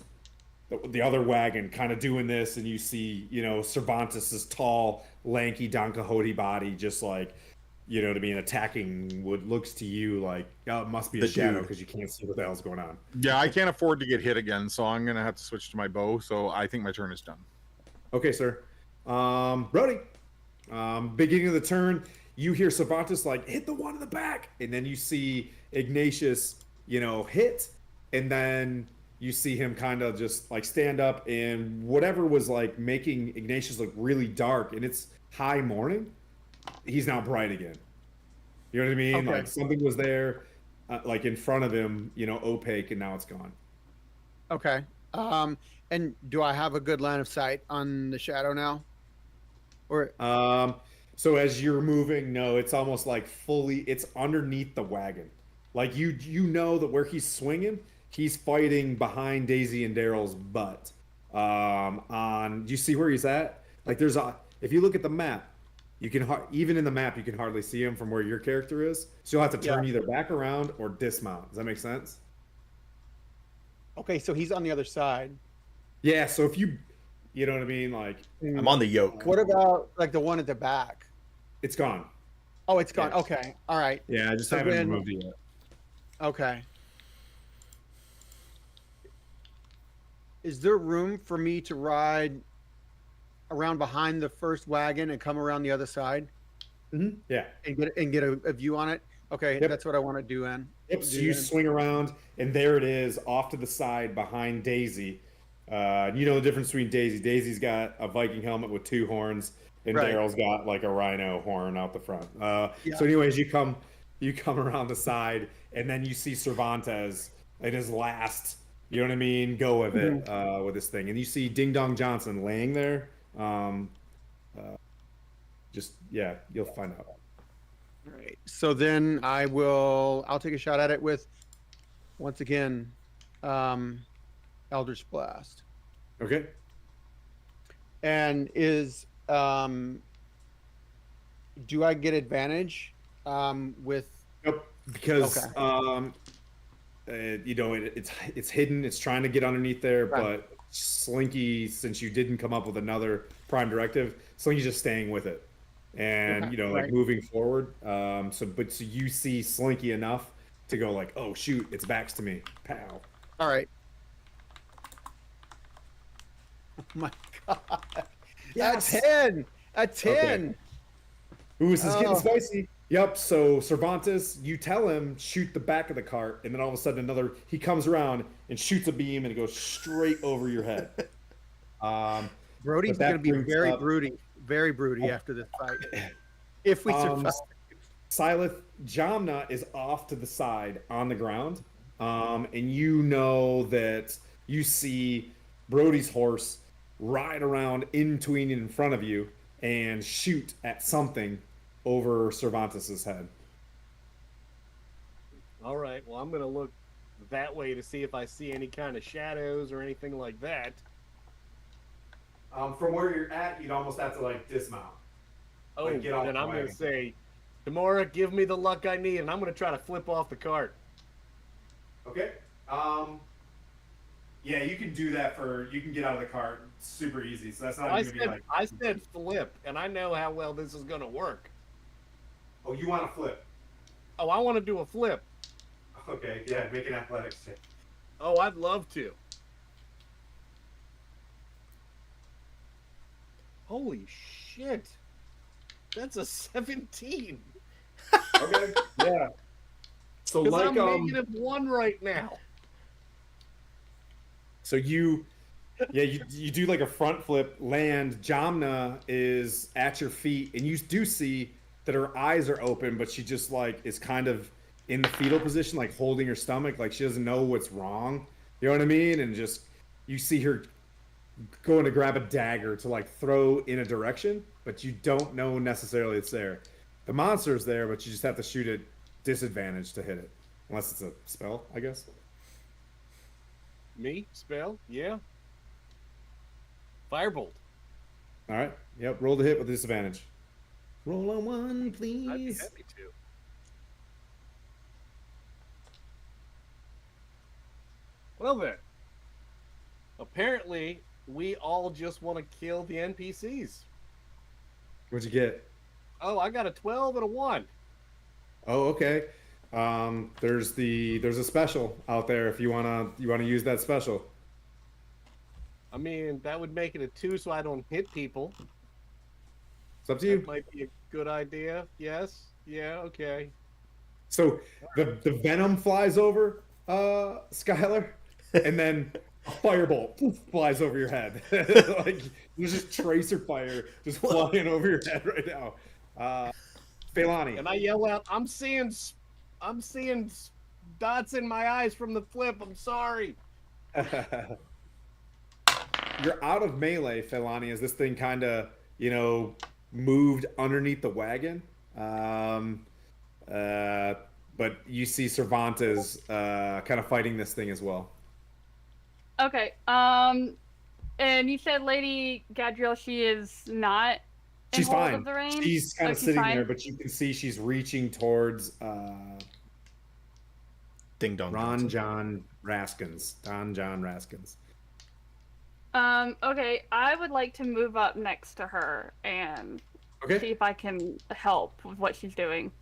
the other wagon kind of doing this, and you see Cervantes's tall, lanky Don Quixote body just like to be attacking what looks to you like it must be a The shadow dude. because you can't see what the hell's going on. Yeah, I can't afford to get hit again, so I'm gonna have to switch to my bow. So I think my turn is done. Okay, sir. Brody, beginning of the turn, you hear Cervantes like hit the one in the back, and then you see Ignatius, hit, and then you see him kind of just like stand up, and whatever was like making Ignatius look really dark, and it's high morning, he's now bright again. You know what I mean? Okay. Like something was there, like in front of him, opaque, and now it's gone. Okay. And do I have a good line of sight on the shadow now? Or So as you're moving, no, it's almost like it's underneath the wagon. Like you know that where he's swinging, he's fighting behind Daisy and Daryl's butt. Do you see where he's at? Like if you look at the map, you can even in the map you can hardly see him from where your character is. So you'll have to turn either back around or dismount. Does that make sense? okay, so he's on the other side. Yeah. So if you know what I mean, like I'm on the yoke. What about like the one at the back? it's gone. Oh, it's gone. Yeah. Okay. All right. Yeah, I just So haven't then- removed it yet. Okay. Is there room for me to ride around behind the first wagon and come around the other side Mm-hmm. Yeah. and get a view on it? Okay, Yep. that's what I want to do then. Yep. So you swing around, and there it is, off to the side behind Daisy. You know the difference between Daisy. Daisy's got a Viking helmet with 2 horns, and Right. Daryl's got like a rhino horn out the front. Yeah. So, anyways, you come around the side, and then you see Cervantes in his last, you know what I mean, go with it with this thing, and you see Ding Dong Johnson laying there. You'll find out. All right. So then I'll take a shot at it with, once again, Eldritch Blast. Okay. And do I get advantage with? Nope. Because Okay. it's hidden. It's trying to get underneath there, Right. but Slinky, since you didn't come up with another prime directive, Slinky's just staying with it, and Okay, like right. moving forward. So you see Slinky enough to go like, oh shoot, its back's to me. Pow. All right. Oh my god. Yes. A 10. A 10. Okay. Ooh, this is getting Oh. spicy. Yep. So Cervantes, you tell him shoot the back of the cart, and then all of a sudden he comes around and shoots a beam, and it goes straight over your head. Brody's but that going to be brings very up- very broody after this fight. If we survive. Silith Jamna is off to the side on the ground, and you know that you see Brody's horse ride around in between and in front of you and shoot at something over Cervantes's head. All right. Well, I'm gonna look that way to see if I see any kind of shadows or anything like that. From where you're at, you'd almost have to like dismount. Oh, Like, get off then the I'm gonna wagon. say, Tamora, give me the luck I need, and I'm gonna try to flip off the cart. Okay. Yeah, you can do that you can get out of the cart super easy. So that's not I even gonna be said, like. I said flip, and I know how well this is gonna work. Oh, you want to flip? Oh, I want to do a flip. Okay, yeah, make an athletics check. Oh, I'd love to. Holy shit. That's a 17. Okay. Yeah. So Because like I'm -1 right now. So you do like a front flip, land. Jamna is at your feet, and you do see that her eyes are open, but she just like is kind of in the fetal position, like holding her stomach, like she doesn't know what's wrong. You know what I mean? And just you see her going to grab a dagger to like throw in a direction, but you don't know necessarily it's there. The monster's there, but you just have to shoot at disadvantage to hit it, unless it's a spell, I guess. Me? Spell? Yeah. Firebolt. All right. Yep. Roll the hit with disadvantage. Roll a 1, I'd be please. happy to. Well then. Apparently, we all just want to kill the NPCs. What'd you get? Oh, I got a 12 and a 1. Oh, okay. There's a special out there if you wanna use that special. I mean, that would make it a 2 so I don't hit people. It's up to That you. might be a good idea. Yes. Yeah, okay. So the venom flies over, Skylar, and then a firebolt poof, flies over your head. Like there's just tracer fire just flying over your head right now. Felani. And I yell out, I'm seeing dots in my eyes from the flip. I'm sorry. You're out of melee, Felani, as this thing kind of, moved underneath the wagon. But you see Cervantes kind of fighting this thing as well. Okay. And you said Lady Gadriel, she is not in She's hold fine. of the reins? She's kind of she's sitting fine? there, but you can see she's reaching towards Ding dong. Don Johnson. John Raskins. Okay, I would like to move up next to her and see Okay. if I can help with what she's doing.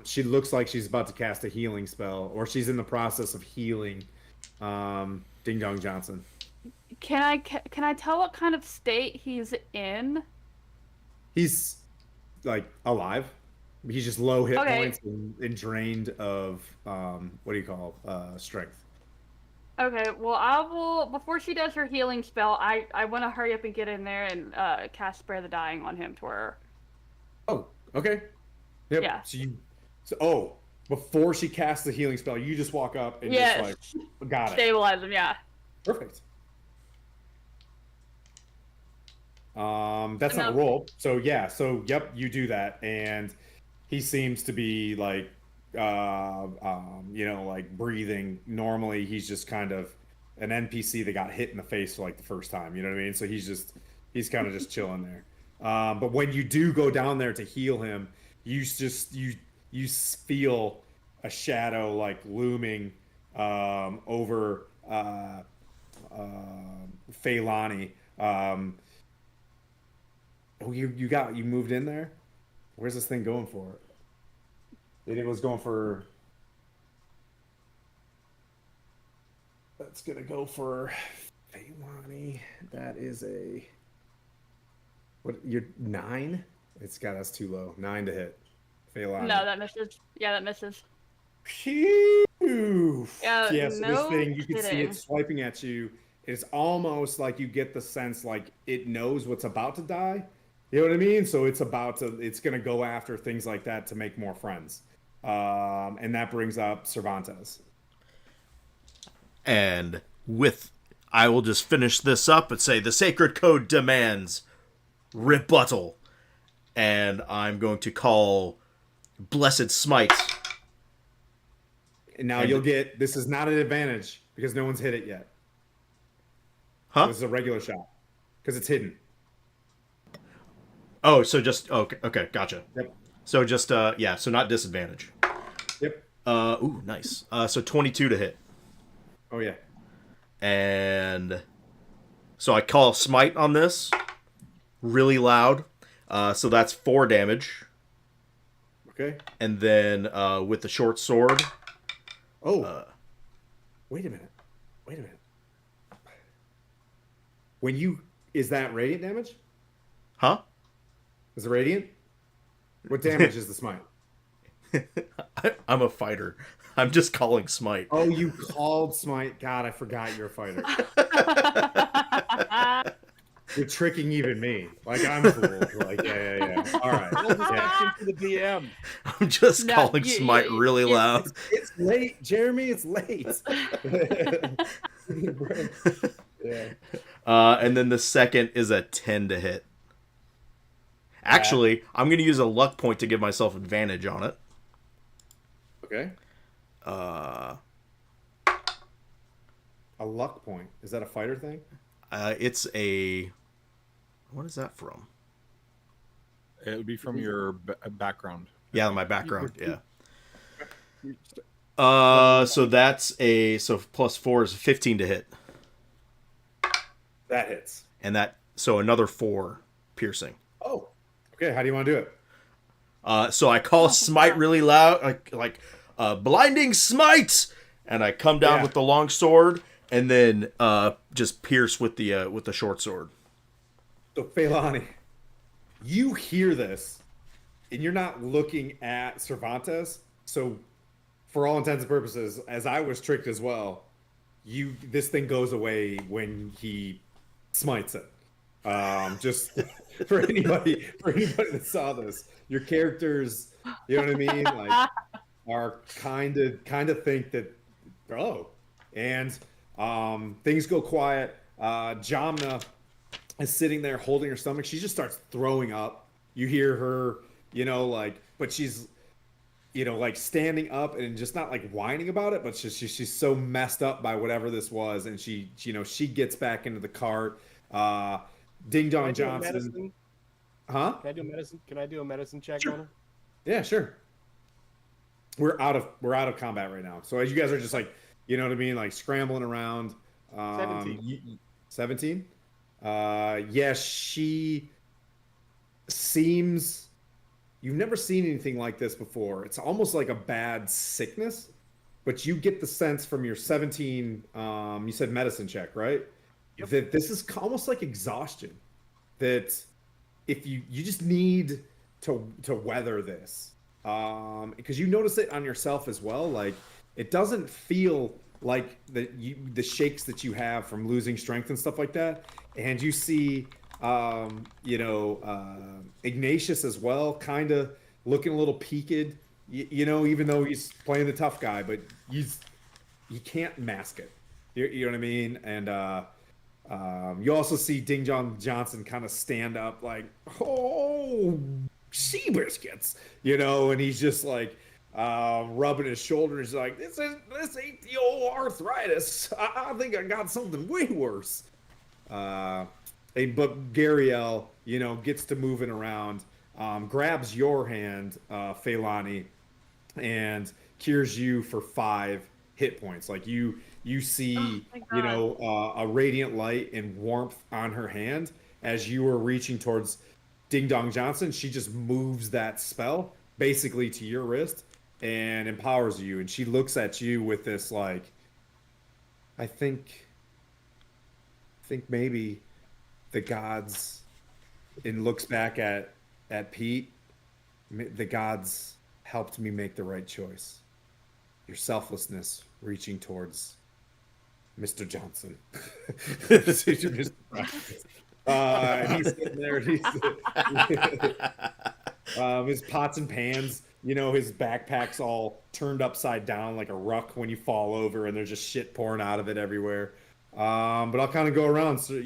She looks like she's about to cast a healing spell, or she's in the process of healing Ding Dong Johnson. Can I tell what kind of state he's in? He's like alive. He's just low hit Okay. points and drained of strength. Okay, well I will, before she does her healing spell, I want to hurry up and get in there and cast Spare the Dying on him to her. Oh, okay. Yep. Yeah. Before she casts the healing spell, you just walk up and Yes. just like got it. Stabilize him, yeah. Perfect. That's not a Enough. roll. So yeah, yep, you do that, and he seems to be like, like breathing normally. He's just kind of an NPC that got hit in the face for like the first time. You know what I mean? So he's kind of just chilling there. But when you do go down there to heal him, you feel a shadow like looming over Feilani. You moved in there? Where's this thing going for? It was going for. That's gonna go for Feilani. That is a. What? You're 9? That's too low. 9 to hit. Feilani. No, that misses. Yeah, that misses. Phew. Yeah, So this no thing, you can see kidding. it swiping at you. It's almost like you get the sense like it knows what's about to die. You know what I mean? So it's going to go after things like that to make more friends. And that brings up Cervantes. And I will just finish this up and say the sacred code demands rebuttal. And I'm going to call Blessed Smite. And now you'll get, this is not an advantage because no one's hit it yet. Huh? So this is a regular shot because it's hidden. Oh, so just okay, gotcha. Yep. So just yeah, so not disadvantage. Yep. Ooh, nice. So 22 to hit. Oh yeah. And so I call smite on this really loud. So that's 4 damage. Okay. And then with the short sword. Oh. Wait a minute. When you, is that radiant damage? Huh? Is it radiant? What damage is the smite? I'm a fighter. I'm just calling smite. Oh, you called smite. God, I forgot you're a fighter. You're tricking even me. Like I'm fooled. Like yeah. All right. Yeah. To the DM. I'm just No, calling smite really loud. It's late, Jeremy. It's late. Yeah. And then the second is a 10 to hit. Actually, I'm going to use a luck point to give myself advantage on it. Okay. A luck point. Is that a fighter thing? It's a... What is that from? It would be from your background. Yeah, my background, yeah. So that's a... So plus 4 is 15 to hit. That hits. And that... So another 4 piercing. Oh. Okay, how do you want to do it? So I call smite really loud, like blinding smite, and I come down with the long sword, and then just pierce with the short sword. So Feilani, you hear this, and you're not looking at Cervantes. So, for all intents and purposes, as I was tricked as well, this thing goes away when he smites it. Just for anybody that saw this, your characters, you know what I mean, like, are kind of think that, and things go quiet. Jamna is sitting there holding her stomach. She just starts throwing up. You hear her, but she's, like standing up and just not like whining about it, but she's so messed up by whatever this was, and she gets back into the cart. Ding Dong Johnson. Huh? Can I do medicine? Can I do a medicine check on her? Yeah, sure. We're out of combat right now. So as you guys are just like, you know what I mean, like scrambling around. 17. 17? Yeah, she seems. You've never seen anything like this before. It's almost like a bad sickness, but you get the sense from your 17. You said medicine check, right? Yep. That this is almost like exhaustion. That if you just need to weather this, because you notice it on yourself as well. Like it doesn't feel like the shakes that you have from losing strength and stuff like that. And you see, Ignatius as well, kind of looking a little peaked. Even though he's playing the tough guy, but he can't mask it. You know what I mean? And you also see Ding Dong Johnson kind of stand up like, oh, sea biscuits, and he's just like rubbing his shoulder. He's like, this ain't the old arthritis. I think I got something way worse. But Gariel, gets to moving around, grabs your hand, Feilani, and cures you for 5 hit points. Like you see, a radiant light and warmth on her hand as you were reaching towards Ding Dong Johnson. She just moves that spell basically to your wrist and empowers you. And she looks at you with this like, I think maybe the gods, and looks back at Pete. The gods helped me make the right choice. Your selflessness reaching towards Mr. Johnson. He's sitting there. His pots and pans, his backpack's all turned upside down like a ruck when you fall over, and there's just shit pouring out of it everywhere. But I'll kind of go around. So,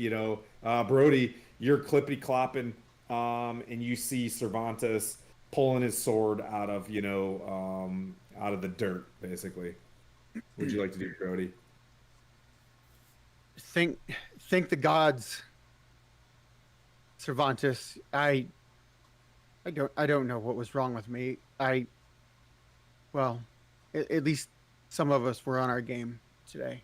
Brody, you're clippity clopping, and you see Cervantes pulling his sword out of the dirt, basically. would you like to do, Brody? Thank the gods, Cervantes. I don't know what was wrong with me. Well, at least some of us were on our game today.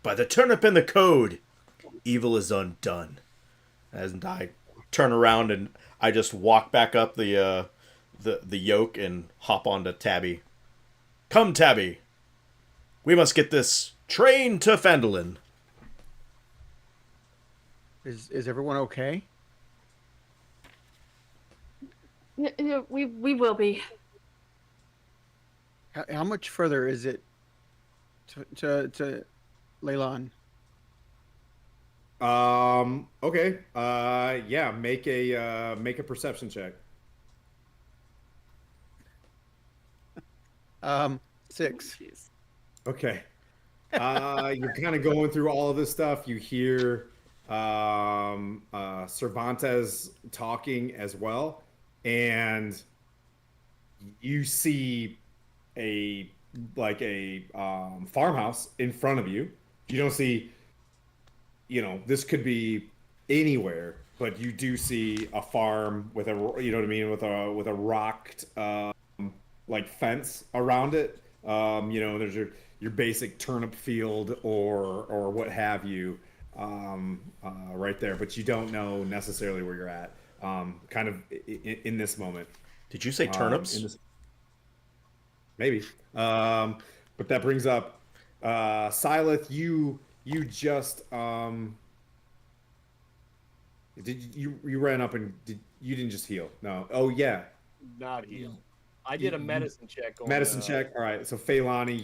By the turnip in the code, evil is undone. And I turn around and I just walk back up the yoke and hop onto Tabby. Come, Tabby. We must get this train to Phandalin. Is everyone okay? Yeah, we will be. How much further is it to Leylon? Okay. Yeah. Make a perception check. 6. Jeez. Okay. You're kind of going through all of this stuff. You hear Cervantes talking as well, and you see a farmhouse in front of you. You don't see, this could be anywhere, but you do see a farm with with a rocked like fence around it. There's your basic turnip field or what have you, right there, but you don't know necessarily where you're at. Kind of in this moment. Did you say turnips? Maybe. But that brings up Silith. You just did you ran up and you didn't just heal? No. Oh yeah. Not heal. I did a medicine check. Medicine check. All right. So Phailani,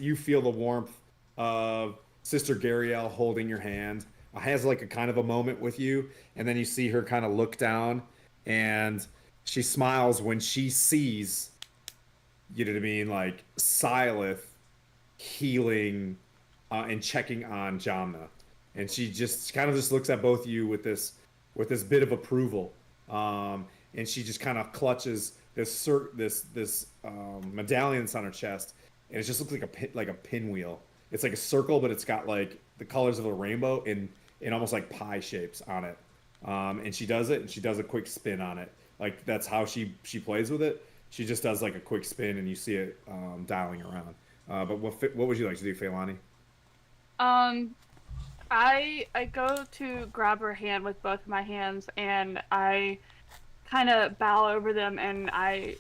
you feel the warmth of Sister Gariel holding your hand. Has like a kind of a moment with you, and then you see her kind of look down, and she smiles when she sees, you know what I mean, like Silith healing and checking on Jamna, and she just kind of just looks at both of you with this bit of approval, and she just kind of clutches this medallion that's on her chest, and it just looks like a pinwheel. It's like a circle, but it's got like the colors of a rainbow in almost like pie shapes on it. And she does it, and she does a quick spin on it. Like that's how she plays with it. She just does like a quick spin, and you see it dialing around. But what would you like to do, Phailani? I go to grab her hand with both my hands, and I kind of bow over them, and I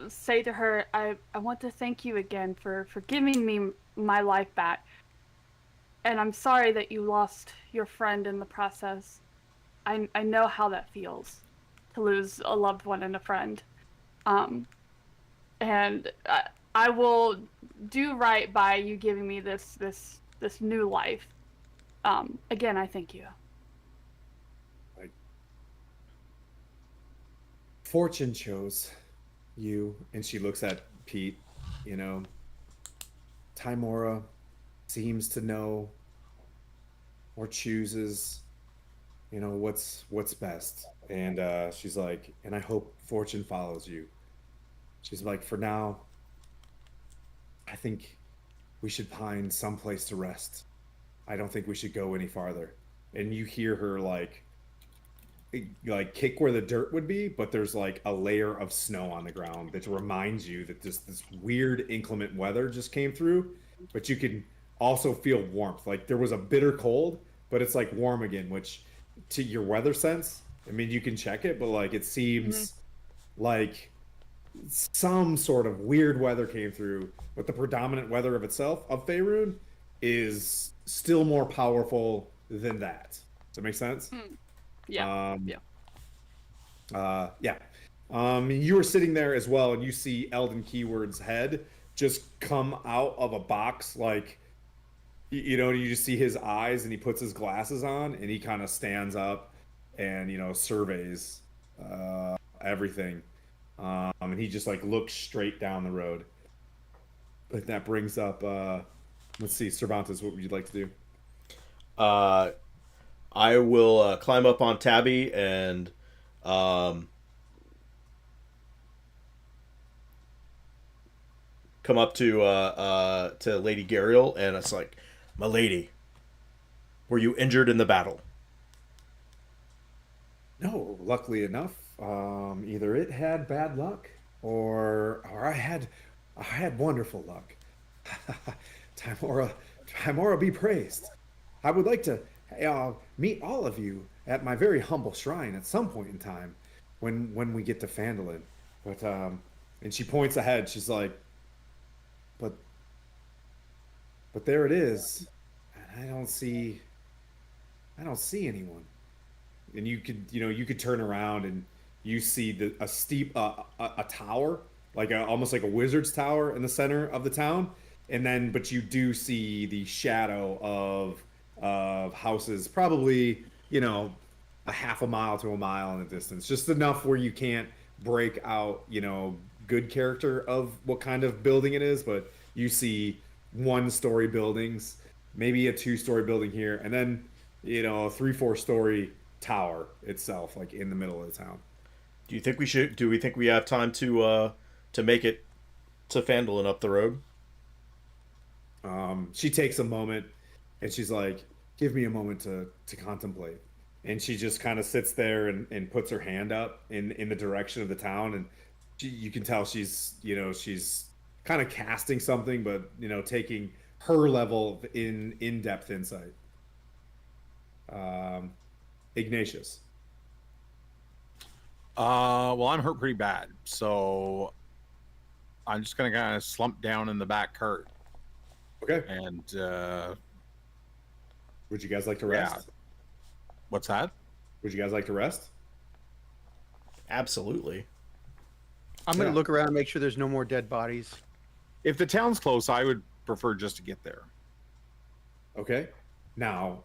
say to her, I want to thank you again for giving me my life back. And I'm sorry that you lost your friend in the process. I know how that feels, to lose a loved one and a friend. And I will do right by you giving me this new life. Again, I thank you. Fortune chose you, and she looks at Pete. Timora seems to know or chooses, what's best. And she's like, and I hope fortune follows you. She's like, for now, I think we should find some place to rest. I don't think we should go any farther. And you hear her like kick where the dirt would be, but there's like a layer of snow on the ground that reminds you that this weird inclement weather just came through, but you can also feel warmth. Like there was a bitter cold, but it's like warm again, which to your weather sense, I mean, you can check it, but like it seems like some sort of weird weather came through, but the predominant weather of itself of Faerun is still more powerful than that. Does that make sense? Yeah. Yeah. You were sitting there as well, and you see Eldon Keyword's head just come out of a box, like, you just see his eyes, and he puts his glasses on, and he kind of stands up and, surveys everything. And he just, like, looks straight down the road. But that brings up, let's see, Cervantes, what would you like to do? I will climb up on Tabby and come up to Lady Gariel, and it's like, my lady, were you injured in the battle? No, luckily enough, either it had bad luck or I had wonderful luck. Timora, Timora be praised. I would like to meet all of you at my very humble shrine at some point in time when we get to Phandalin. But and she points ahead. She's like, but there it is. And I don't see anyone. And you could turn around and you see a steep a tower, like almost like a wizard's tower in the center of the town, and then but you do see the shadow of houses, probably a half a mile to a mile in the distance, just enough where you can't break out good character of what kind of building it is, but you see one-story buildings, maybe a two-story building here, and then a 3-4 story tower itself, like in the middle of the town. Do we think we have time to make it to Phandalin up the road? She takes a moment and she's like, give me a moment to contemplate. And she just kind of sits there and puts her hand up in the direction of the town. And you can tell she's kind of casting something, but taking her level of in-depth insight. Ignatius. Well, I'm hurt pretty bad, so I'm just gonna kind of slump down in the back cart. Okay. And would you guys like to rest? Yeah. What's that? Would you guys like to rest? Absolutely. I'm going to look around and make sure there's no more dead bodies. If the town's close, I would prefer just to get there. Okay. Now,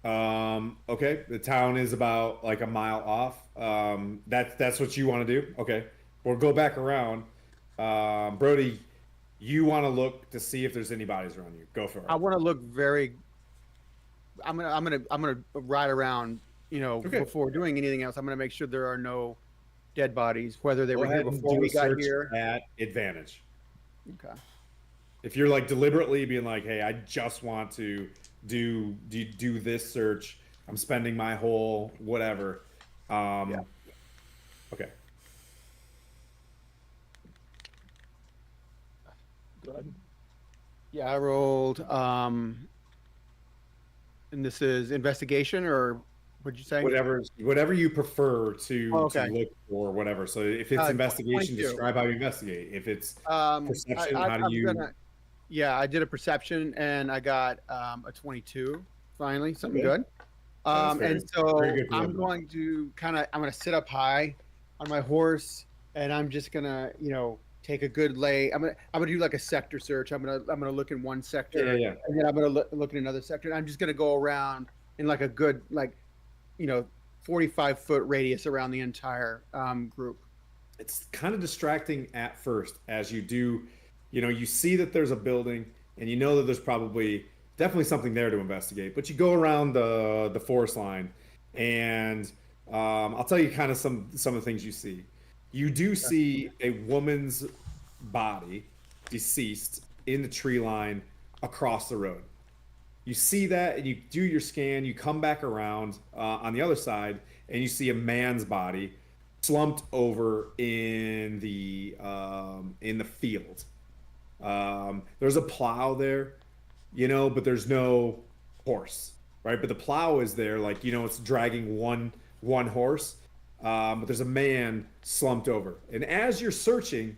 okay, the town is about like a mile off. That's what you want to do. Okay, we'll go back around. Brody, you want to look to see if there's any bodies around you. Go for it. I want to look very. I'm gonna ride around. Okay. Before doing anything else, I'm gonna make sure there are no dead bodies, whether they Go were here ahead and before do we a got search here. at advantage. Okay. If you're like deliberately being like, hey, I just want to do this search. I'm spending my whole whatever. Yeah. Okay. Good. Yeah, I rolled. And this is investigation, or what'd you say? Whatever you prefer to okay. look for, whatever. So if it's investigation, 22. describe how you investigate. If it's perception, how do I'm you? Yeah, I did a perception and I got a 22. Finally, something Okay. good. Very So good for I'm them. going to I'm going to sit up high on my horse, and I'm just gonna take a good lay. I'm gonna do like a sector search. I'm gonna look in one sector, Yeah. and then I'm gonna look in another sector. And I'm just gonna go around in like a good 45-foot radius around the entire group. It's kind of distracting at first as you do. You see that there's a building, and you know that there's definitely something there to investigate. But you go around the forest line, and I'll tell you kind of some of the things you see. You do see a woman's body, deceased, in the tree line across the road. You see that, and you do your scan. You come back around on the other side, and you see a man's body slumped over in the field. There's a plow there, but there's no horse, right? But the plow is there, like it's dragging one horse. But there's a man slumped over, and as you're searching,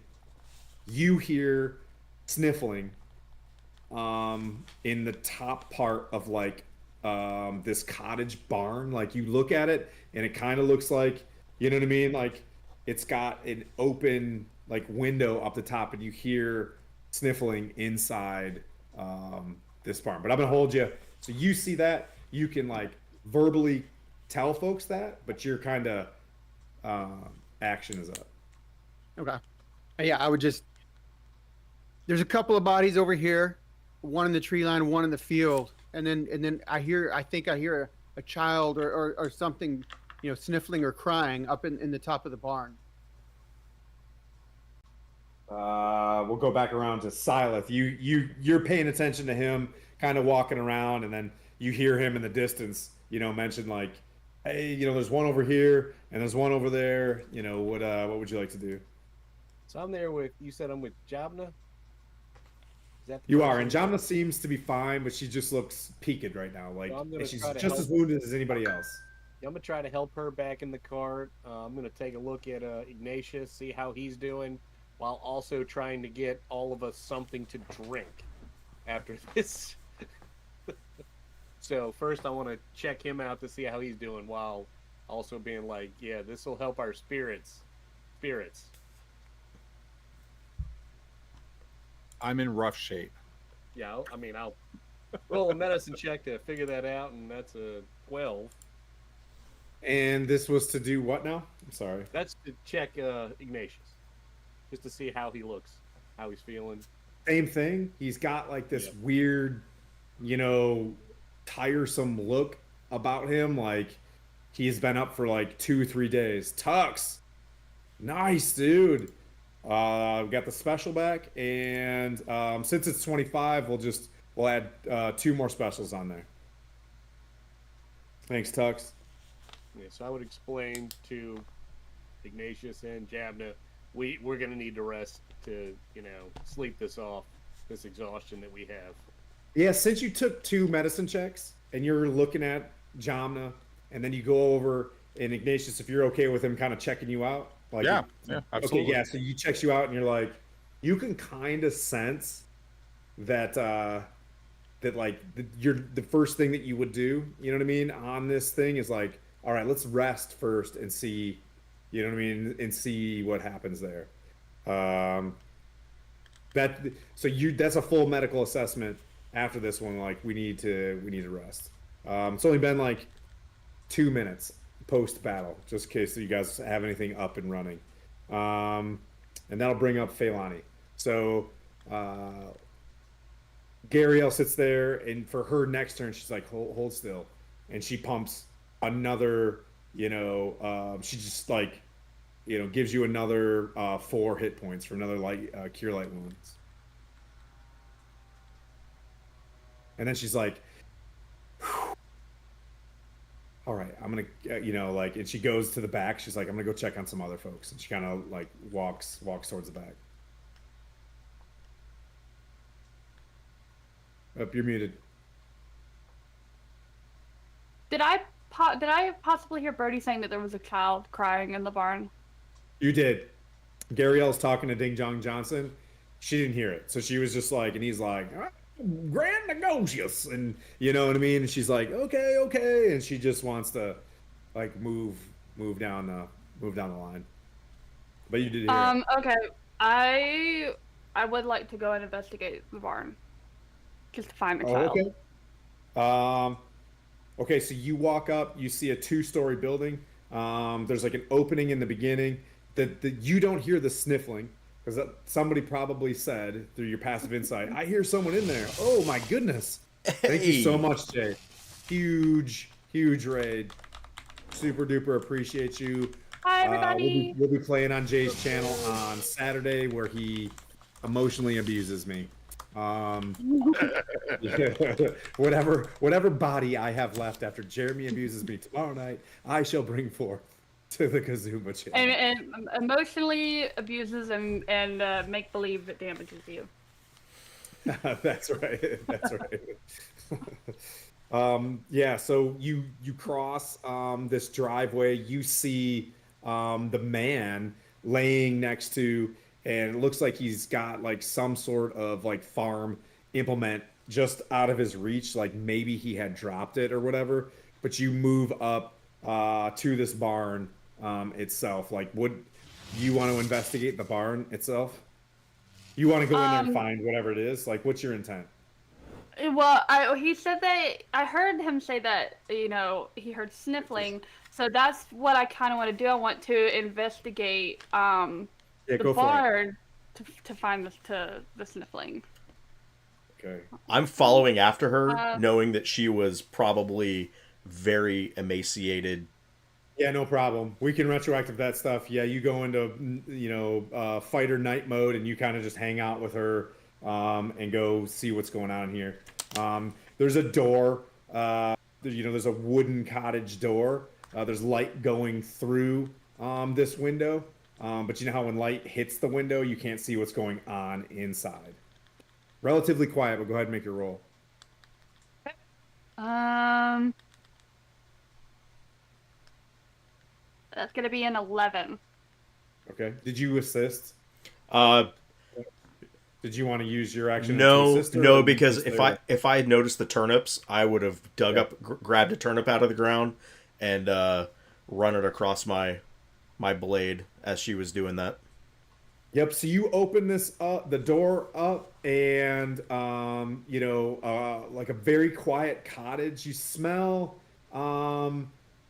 you hear sniffling in the top part of this cottage barn. Like you look at it, and it kind of looks like, you know what I mean? Like it's got an open window up the top, and you hear sniffling inside this barn. But I'm gonna hold you, so you see that. You can verbally tell folks that, but you're kind of action is up. Okay. Yeah, I would just. There's a couple of bodies over here, one in the tree line, one in the field, and then I think I hear a child or something, sniffling or crying up in the top of the barn. We'll we'll go back around to Silith. You're paying attention to him, kind of walking around, and then you hear him in the distance, mention like, hey, there's one over here and there's one over there. What would you like to do? So I'm there with, you said I'm with Jabna? Is that the You are, and person? Jamna seems to be fine, but she just looks peaked right now. Like, So I'm gonna and she's try to just help. as wounded as anybody else. I'm gonna try to help her back in the cart. I'm gonna take a look at Ignatius, see how he's doing, while also trying to get all of us something to drink after this. So first, I want to check him out to see how he's doing, while also being like, "Yeah, this will help our spirits." Spirits. I'm in rough shape. Yeah, I'll roll a medicine check to figure that out, and that's a 12. And this was to do what now? I'm sorry. That's to check Ignatius, just to see how he looks, how he's feeling. Same thing. He's got like this weird, tiresome look about him. Like he's been up for like 2-3 days. Tux, nice dude. We got the special back, and since it's 25, we'll add 2 more specials on there. Thanks, Tux. Yeah, so I would explain to Ignatius and Jabna, we're gonna need to rest to sleep this off, this exhaustion that we have. Yeah, since you took 2 medicine checks and you're looking at Jamna, and then you go over and Ignatius, if you're okay with him kind of checking you out, like Yeah, absolutely. Okay, yeah. So he checks you out, and you're like, you can kind of sense that you're the first thing that you would do. You know what I mean? On this thing is like, all right, let's rest first and see, you know what I mean, and see what happens there. That's a full medical assessment after this one. Like we need to rest. It's only been like 2 minutes post battle, just in case you guys have anything up and running. And that'll bring up Feilani. So Gariel sits there, and for her next turn, she's like, hold still. And she pumps another, she just like, gives you another 4 hit points for another cure light wounds. And then she's like, all right, I'm gonna, and she goes to the back. She's like, I'm gonna go check on some other folks, and she kind of like walks towards the back. Oh, you're muted. Did I possibly hear Brody saying that there was a child crying in the barn? You did. Gariel's talking to Ding Jong Johnson. She didn't hear it, so she was just like, and he's like, grand negotious, and you know what I mean. And she's like, okay, and she just wants to like move down the line. But you did hear it. Okay. I would like to go and investigate the barn, just to find the child. Okay. Okay, so you walk up, you see a 2-story building. There's like an opening in the beginning. That you don't hear the sniffling, because somebody probably said through your passive insight, I hear someone in there. Oh my goodness. Thank you so much, Jay. Huge raid. Super duper appreciate you. Hi, everybody. We'll be playing on Jay's channel on Saturday, where he emotionally abuses me. Whatever body I have left after Jeremy abuses me tomorrow night, I shall bring forth to the Kazuma channel. And emotionally abuses and make believe that damages you. That's right. Yeah, so you cross this driveway. You see the man laying next to, and it looks like he's got like some sort of like farm implement just out of his reach. Like maybe he had dropped it or whatever. But you move up to this barn itself. Like, would you want to investigate the barn itself? You want to go in there and find whatever it is? Like, what's your intent? Well, he said that I heard him say that he heard sniffling, so that's what I kind of want to do. I want to investigate the barn to find the sniffling. Okay. I'm following after her, knowing that she was probably very emaciated Yeah, no problem. We can retroactive that stuff. Yeah, you go into fighter night mode, and you kind of just hang out with her, and go see what's going on here. There's a door. There's a wooden cottage door. There's light going through this window, but you know how when light hits the window, you can't see what's going on inside. Relatively quiet, but go ahead and make your roll. That's gonna be an 11. Okay. Did you assist? Uh, Did you want to use your action to no, assist her, or no, you because just if I had noticed the turnips, I would have dug up, grabbed a turnip out of the ground, and run it across my blade as she was doing that. Yep. So you open the door up, and like a very quiet cottage. You smell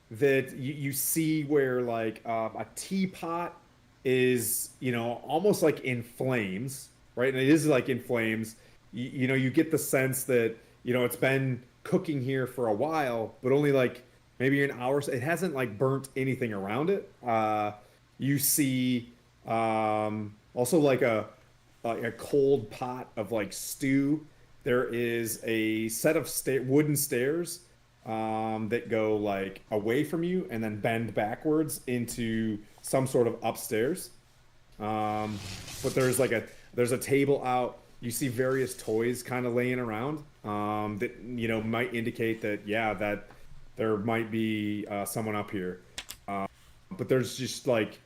that you see where like a teapot is, almost like in flames, right? And it is like in flames. You get the sense that it's been cooking here for a while, but only like maybe an hour. So it hasn't like burnt anything around it. You see also like a cold pot of like stew. There is a set of wooden stairs that go like away from you and then bend backwards into some sort of upstairs. But there's a table out. You see various toys kind of laying around that might indicate that that there might be someone up here. But there's just like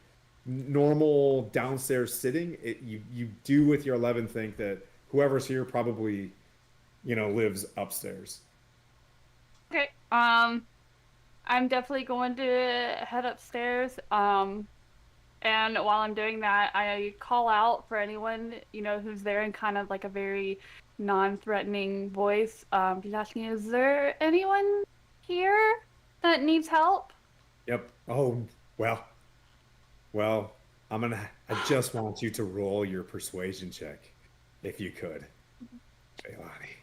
normal downstairs sitting. You do with your 11 think that whoever's here probably lives upstairs. Okay. I'm definitely going to head upstairs. And while I'm doing that, I call out for anyone, who's there in kind of like a very non-threatening voice. Just asking, is there anyone here that needs help? Yep. Oh, well, I just want you to roll your persuasion check, if you could, Jaylani.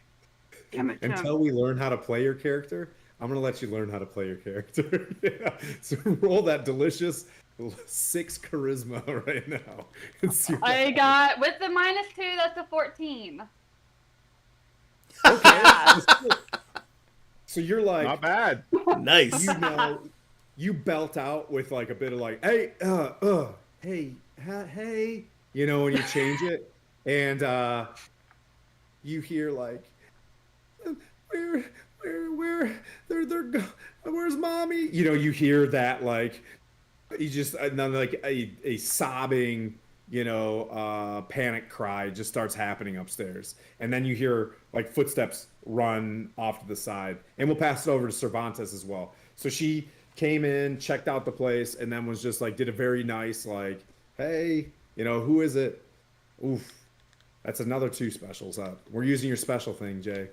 Damn it, Jim. Until we learn how to play your character, I'm gonna let you learn how to play your character. Yeah. So roll that delicious 6 charisma right now. And see what I got, with the -2, that's a 14. Okay. So you're like, Not bad. Nice. You belt out with like a bit of like, hey, hey, hey, and you change it, and you hear like, where's mommy? You hear that like, you just and then like a sobbing, panic cry just starts happening upstairs, and then you hear like footsteps run off to the side, and we'll pass it over to Cervantes as well. So she came in, checked out the place, and then was just like did a very nice like, hey, who is it? Oof, that's another 2 specials up. We're using your special thing, Jay.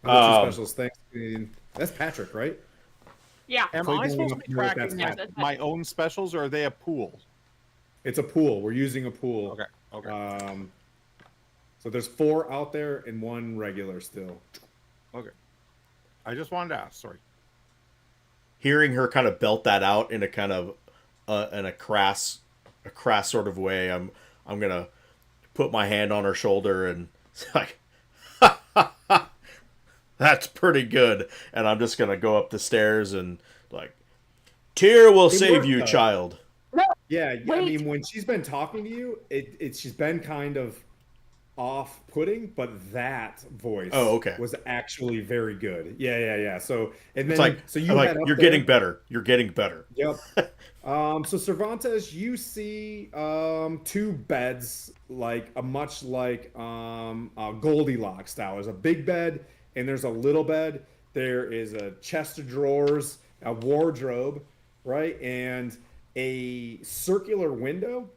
Another 2 specials. Thanks. That's Patrick, right? Yeah. Am So I you supposed don't to be know if tracking that's my own specials, or are they a pool? It's a pool. We're using a pool. Okay. So there's 4 out there and 1 regular still. Okay. I just wanted to ask. Sorry. Hearing her kind of belt that out in a kind of in a crass sort of way, I'm gonna put my hand on her shoulder and it's like, that's pretty good. And I'm just gonna go up the stairs and like, Tyr will save worked, you, though. child. Yeah, I Wait. mean, when she's been talking to you, she's been kind of off-putting, but that voice was actually very good. Yeah. So and then It's like, so I'm you like, head up you're there. getting better. You're getting better. Yep. So Cervantes, you see 2 beds, like a much like Goldilocks style. There's a big bed and there's a little bed. There is a chest of drawers, a wardrobe, right, and a circular window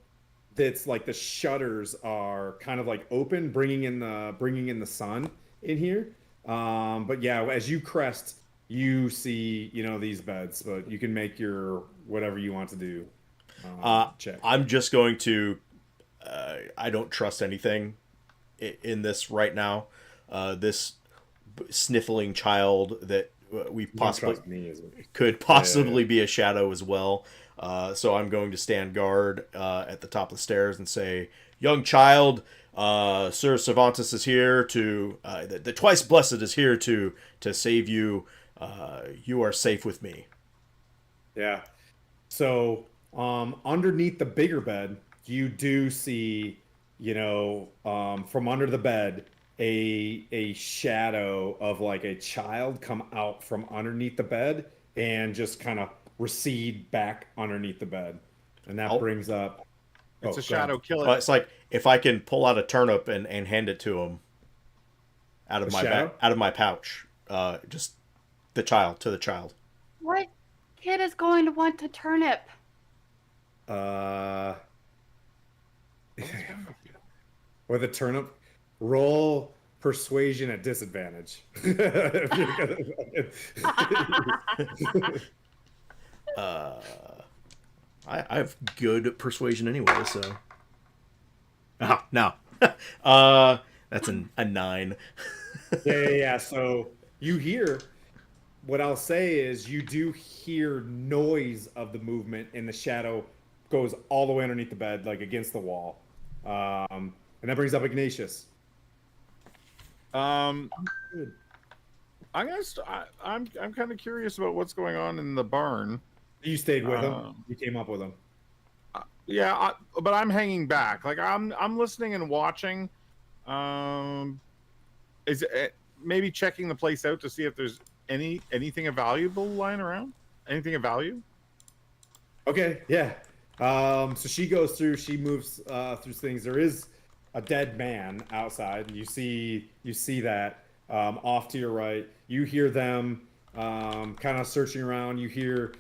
that's like the shutters are kind of like open, bringing in the sun in here. But yeah, as you crest, you see these beds, but you can make your whatever you want to do. Check. I'm just going to. I don't trust anything in this right now. This sniffling child that we You don't possibly trust me, is it? could possibly be a shadow as well. So I'm going to stand guard at the top of the stairs and say, "Young child, Sir Cervantes is here to the twice blessed is here to save you. You are safe with me." Yeah. So, underneath the bigger bed, you do see, from under the bed, a shadow of like a child come out from underneath the bed and just kind of recede back underneath the bed, and that Oh. brings up. It's a Go ahead. shadow killer. It's like if I can pull out a turnip and hand it to him out of A my shadow? out of my pouch. Just the child to the child. What kid is going to want a turnip? Uh, with a turnip, roll persuasion at disadvantage. If you're I have good persuasion anyway, so. Oh, no. That's a 9. Yeah. So you hear, what I'll say is you do hear noise of the movement, and the shadow goes all the way underneath the bed, like against the wall. And that brings up Ignatius. I'm kind of curious about what's going on in the barn. You stayed with him. You came up with him. Yeah, but I'm hanging back. Like I'm listening and watching. Is it maybe checking the place out to see if there's anything of valuable lying around? Anything of value? Okay, yeah. So she goes through. She moves through things. There is a dead man outside, and you see that off to your right. You hear them kind of searching around. You hear,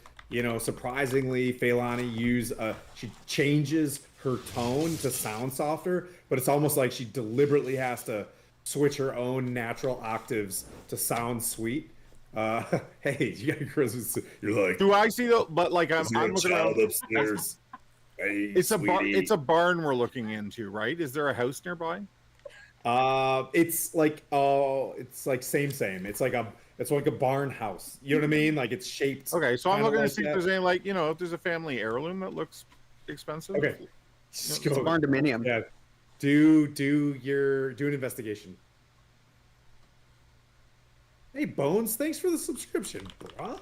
surprisingly, Feilani she changes her tone to sound softer, but it's almost like she deliberately has to switch her own natural octaves to sound sweet. Hey, you got Christmas. You're like, Do I see the? But like I'm "Is looking there a around. child upstairs. Hey, It's a sweetie." it's a barn we're looking into, right? Is there a house nearby? It's like same. It's like a barn house. You know what I mean? Like it's shaped. Okay, so I'm kinda looking to like see if that. there's any if there's a family heirloom that looks expensive. Okay. It's a barndominium. Yeah. Do an investigation. Hey Bones, thanks for the subscription, bruh.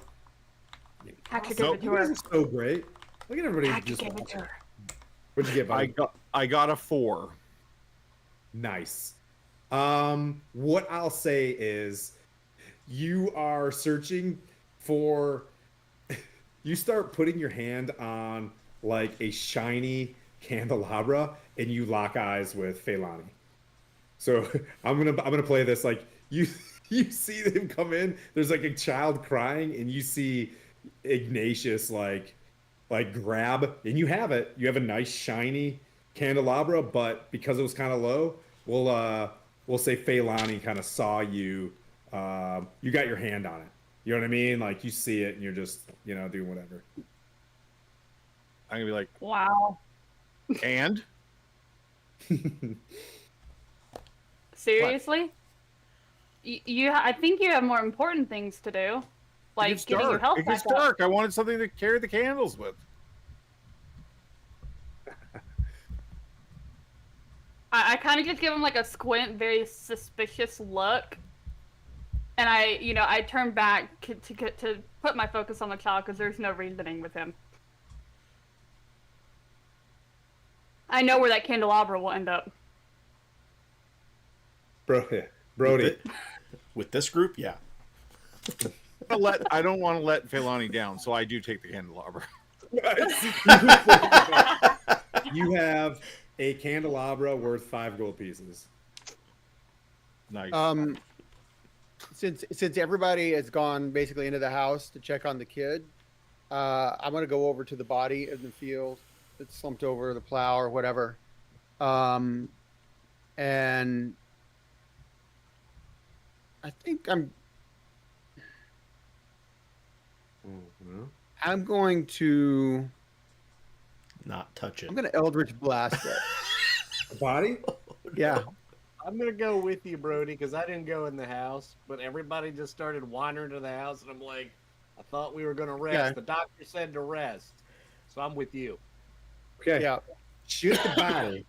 Had to So, give it to you guys her. are so great. Look at everybody Had to just give it to watching. her. What'd you get, buddy? I got a 4. Nice. What I'll say is you are searching for you start putting your hand on like a shiny candelabra and you lock eyes with Feilani. So I'm gonna play this like you see them come in, there's like a child crying, and you see Ignatius like grab, and you have it. You have a nice shiny candelabra, but because it was kind of low, we'll say Feilani kind of saw you. You got your hand on it. You know what I mean? Like you see it, and you're just doing whatever. I'm gonna be like, Wow. and Seriously? I think you have more important things to do, like it's getting your dark. health It gets back up. dark. I wanted something to carry the candles with. I kind of just give him like a squint, very suspicious look, and I turn back to put my focus on the child because there's no reasoning with him. I know where that candelabra will end up. Brody. With this group, yeah. I don't want to let Feilani down, so I do take the candelabra. You have a candelabra worth 5 gold pieces. Nice. Since everybody has gone basically into the house to check on the kid, I'm gonna go over to the body in the field that's slumped over the plow or whatever, and I think I'm going to Not touch it. I'm gonna Eldritch Blast it. The body? Yeah. I'm gonna go with you, Brody, because I didn't go in the house, but everybody just started wandering to the house, and I'm like, I thought we were gonna rest. Okay. The doctor said to rest, so I'm with you. Okay. Yeah. Shoot the body.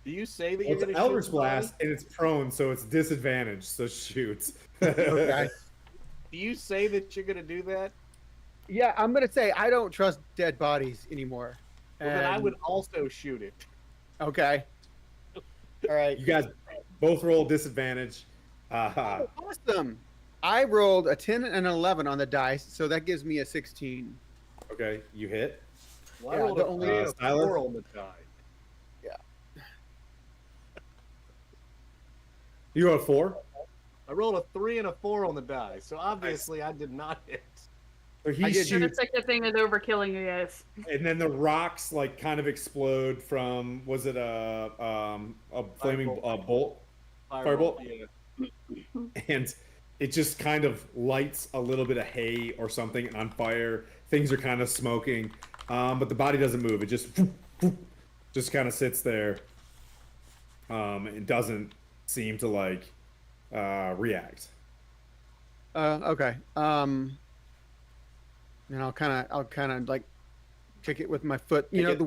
Do you say that Well, you're it's gonna Elder's shoot the body? Blast and it's prone, so it's disadvantaged. So shoot. Okay. Do you say that you're gonna do that? Yeah, I'm gonna say I don't trust dead bodies anymore. Well, then I And- would also shoot it. Okay. All right. You guys both roll disadvantage. Awesome. I rolled a 10 and an 11 on the dice, so that gives me a 16. Okay, you hit. Well, I Yeah, rolled the a only- 3 and a Tyler? 4 on the die. You rolled a 4. I rolled a 3 and a 4 on the die, so obviously I did not hit. So he I did- The shoots, second thing is overkilling you guys. and then the rocks like kind of explode from. Was it a flaming Firebolt. bolt? Firebolt? Yeah. And it just kind of lights a little bit of hay or something on fire. Things are kind of smoking, but the body doesn't move. It just kind of sits there. It doesn't seem to like react. Okay. And I'll kind of like kick it with my foot. You Kick know it.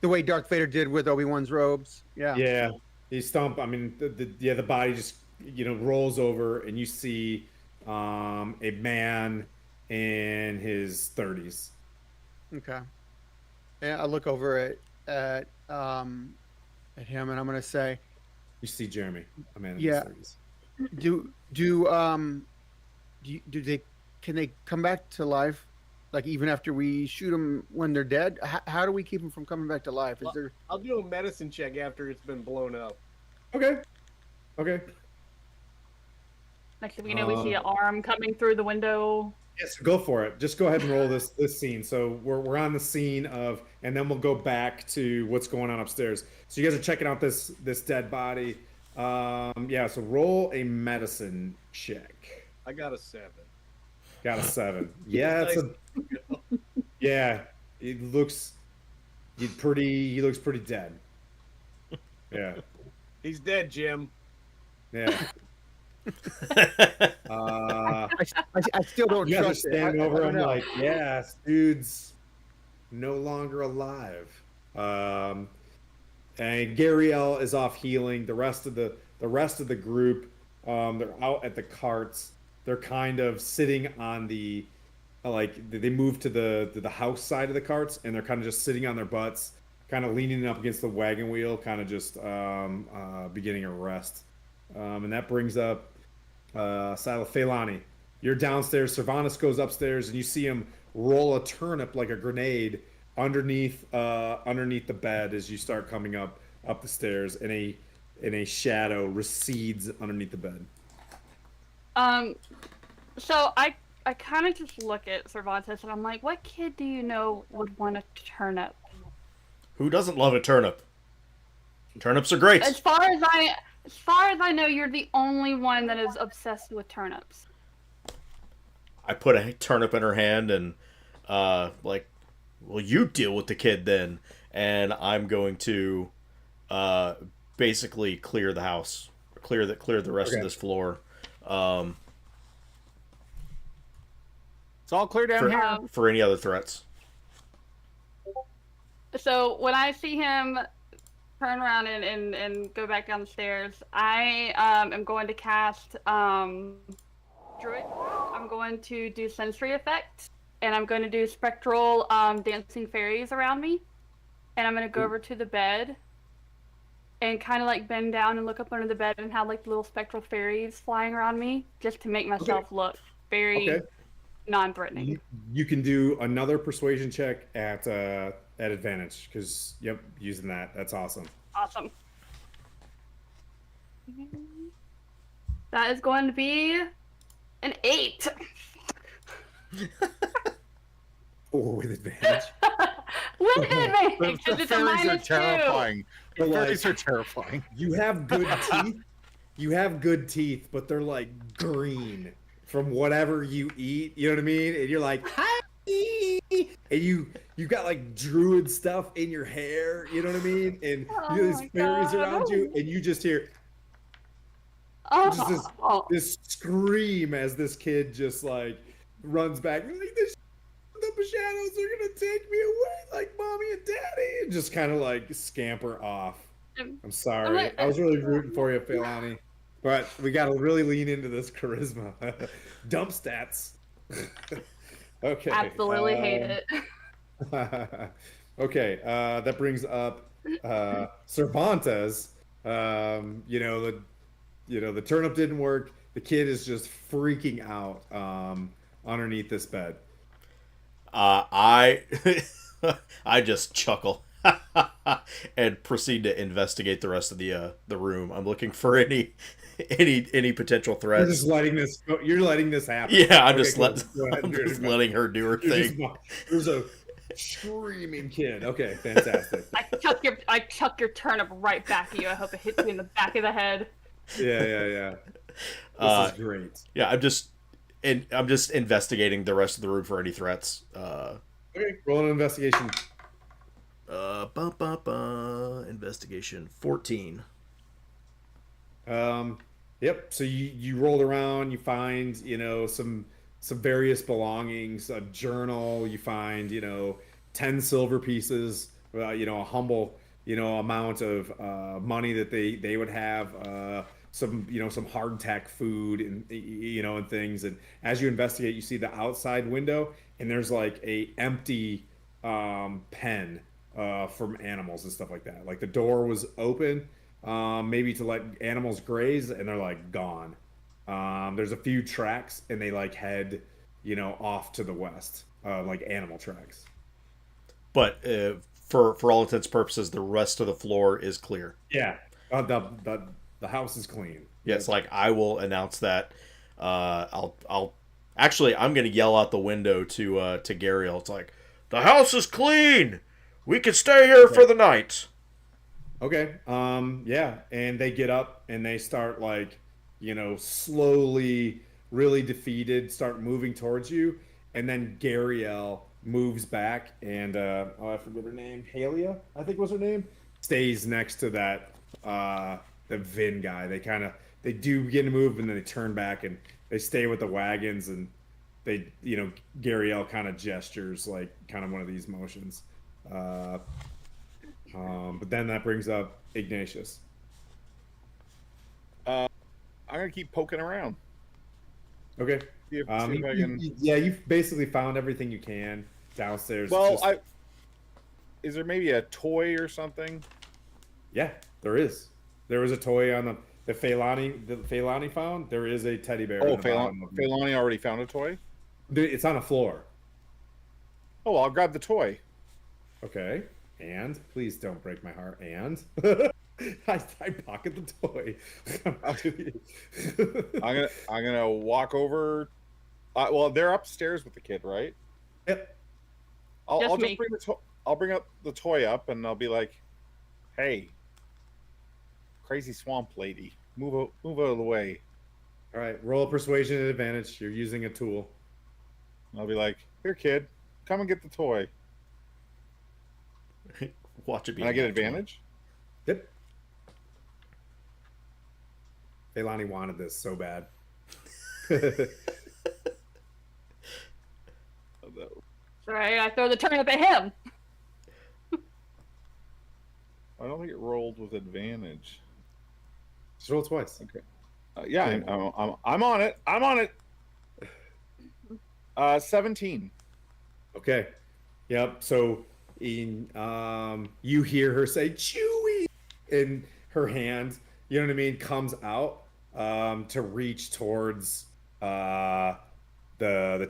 the way Darth Vader did with Obi-Wan's robes. Yeah. Yeah, you stomp. I mean, the body just rolls over, and you see a man in his 30s. Okay. Yeah, I look over at him, and I'm gonna say, You see Jeremy, a man in Yeah. his 30s. do they can they come back to life? Like even after we shoot them when they're dead, how do we keep them from coming back to life? Is there? I'll do a medicine check after it's been blown up. Okay. Next thing we know, we see an arm coming through the window. Yes, go for it. Just go ahead and roll this scene. So we're on the scene of, and then we'll go back to what's going on upstairs. So you guys are checking out this dead body. Yeah. So roll a medicine check. I got a 7. Got a 7. Yeah, it's yeah. He looks pretty dead. Yeah. He's dead, Jim. Yeah. I still don't You guys are trust it. standing I over don't him know. like, yes, dude's no longer alive. And Gariel is off healing. The rest of the group, they're out at the carts. They're kind of sitting on the they move to the house side of the carts, and they're kind of just sitting on their butts, kind of leaning up against the wagon wheel, kind of just beginning a rest. And that brings up Silo Phelani. You're downstairs. Cervantes goes upstairs, and you see him roll a turnip like a grenade underneath the bed as you start coming up the stairs, and a shadow recedes underneath the bed. So I kind of just look at Cervantes and I'm like, what kid do you know would want a turnip? Who doesn't love a turnip? Turnips are great. As far as I know, you're the only one that is obsessed with turnips. I put a turnip in her hand and like, well, you deal with the kid then, and I'm going to basically clear the house, clear the rest of this floor. It's all clear down here. For any other threats. So when I see him turn around and go back down the stairs, I am going to cast Druid. I'm going to do sensory effect, and I'm going to do spectral dancing fairies around me. And I'm going to go over to the bed and kind of like bend down and look up under the bed and have like little spectral fairies flying around me just to make myself look very non-threatening. You can do another persuasion check at advantage because using that's awesome. Awesome. That is going to be an 8. Oh, with advantage. With advantage, The 'cause it's a fairies are -2. terrifying. The But, like- fairies are terrifying. You have good teeth. You have good teeth, but they're like green from whatever you eat. You know what I mean? And you're like, hi. and you got like druid stuff in your hair, you know what I mean? And Oh you these my fairies God. around you, and you just hear just Oh, this scream as this kid just like runs back. Like the shadows are gonna take me away, like mommy and daddy, and just kind of like scamper off. I'm sorry. I was really rooting for you, Feilani. But we got to really lean into this charisma. Dump stats. Okay. absolutely hate it. Okay. That brings up Cervantes. The turnip didn't work. The kid is just freaking out underneath this bed. I I just chuckle and proceed to investigate the rest of the room. I'm looking for any potential You're threats. just letting this go. You're letting this happen. Yeah, I'm Okay, just cool. let Go ahead I'm and do just it. letting her do her You're just, thing. there's a screaming kid. Okay, fantastic. I chuck your turnip right back at you. I hope it hits you in the back of the head. Yeah. This is great. Yeah, I'm just investigating the rest of the room for any threats. Okay, roll an investigation. Investigation 14. Yep. So you rolled around. You find some various belongings, a journal. You find 10 silver pieces. A humble amount of money that they would have. Some hardtack food and things. And as you investigate, you see the outside window, and there's like a empty pen from animals and stuff like that. Like the door was open, maybe to let animals graze, and they're like gone. There's a few tracks, and they like head off to the west, like animal tracks. But for all intents and purposes, the rest of the floor is clear. Yeah, the house is clean. Yes, like I will announce that. I'll actually I'm gonna yell out the window to Gariel. It's like the house is clean. We can stay here for the night. Okay. Yeah, and they get up and they start like, slowly, really defeated, start moving towards you, and then Gariel moves back and I forget her name, Halia, I think was her name, stays next to that the Vin guy. They do begin to move and then they turn back and they stay with the wagons and they Gariel kind of gestures like kind of one of these motions. But then that brings up Ignatius. I'm gonna keep poking around. Okay. See if I can... You've basically found everything you can downstairs. Well, is there maybe a toy or something? Yeah, there is. There was a toy on the Feilani found. There is a teddy bear. Oh, Feilani already found a toy? It's on a floor. Oh, I'll grab the toy. Okay. And please don't break my heart. And I pocket the toy. I'm gonna walk over. Well, they're upstairs with the kid, right? Yep. I'll just bring I'll bring up the toy up, and I'll be like, "Hey, crazy swamp lady, move out of the way." All right. Roll a persuasion at advantage. You're using a tool. And I'll be like, "Here, kid, come and get the toy." Watch it be. Can I get advantage? Yep. Feilani wanted this so bad. Right, I throw the turnip at him. I don't think it rolled with advantage. Just roll twice. Okay. Yeah, I'm on it. I'm on it. 17. Okay. Yep. So you hear her say "Chewy" in her hand. You know what I mean? Comes out to reach towards the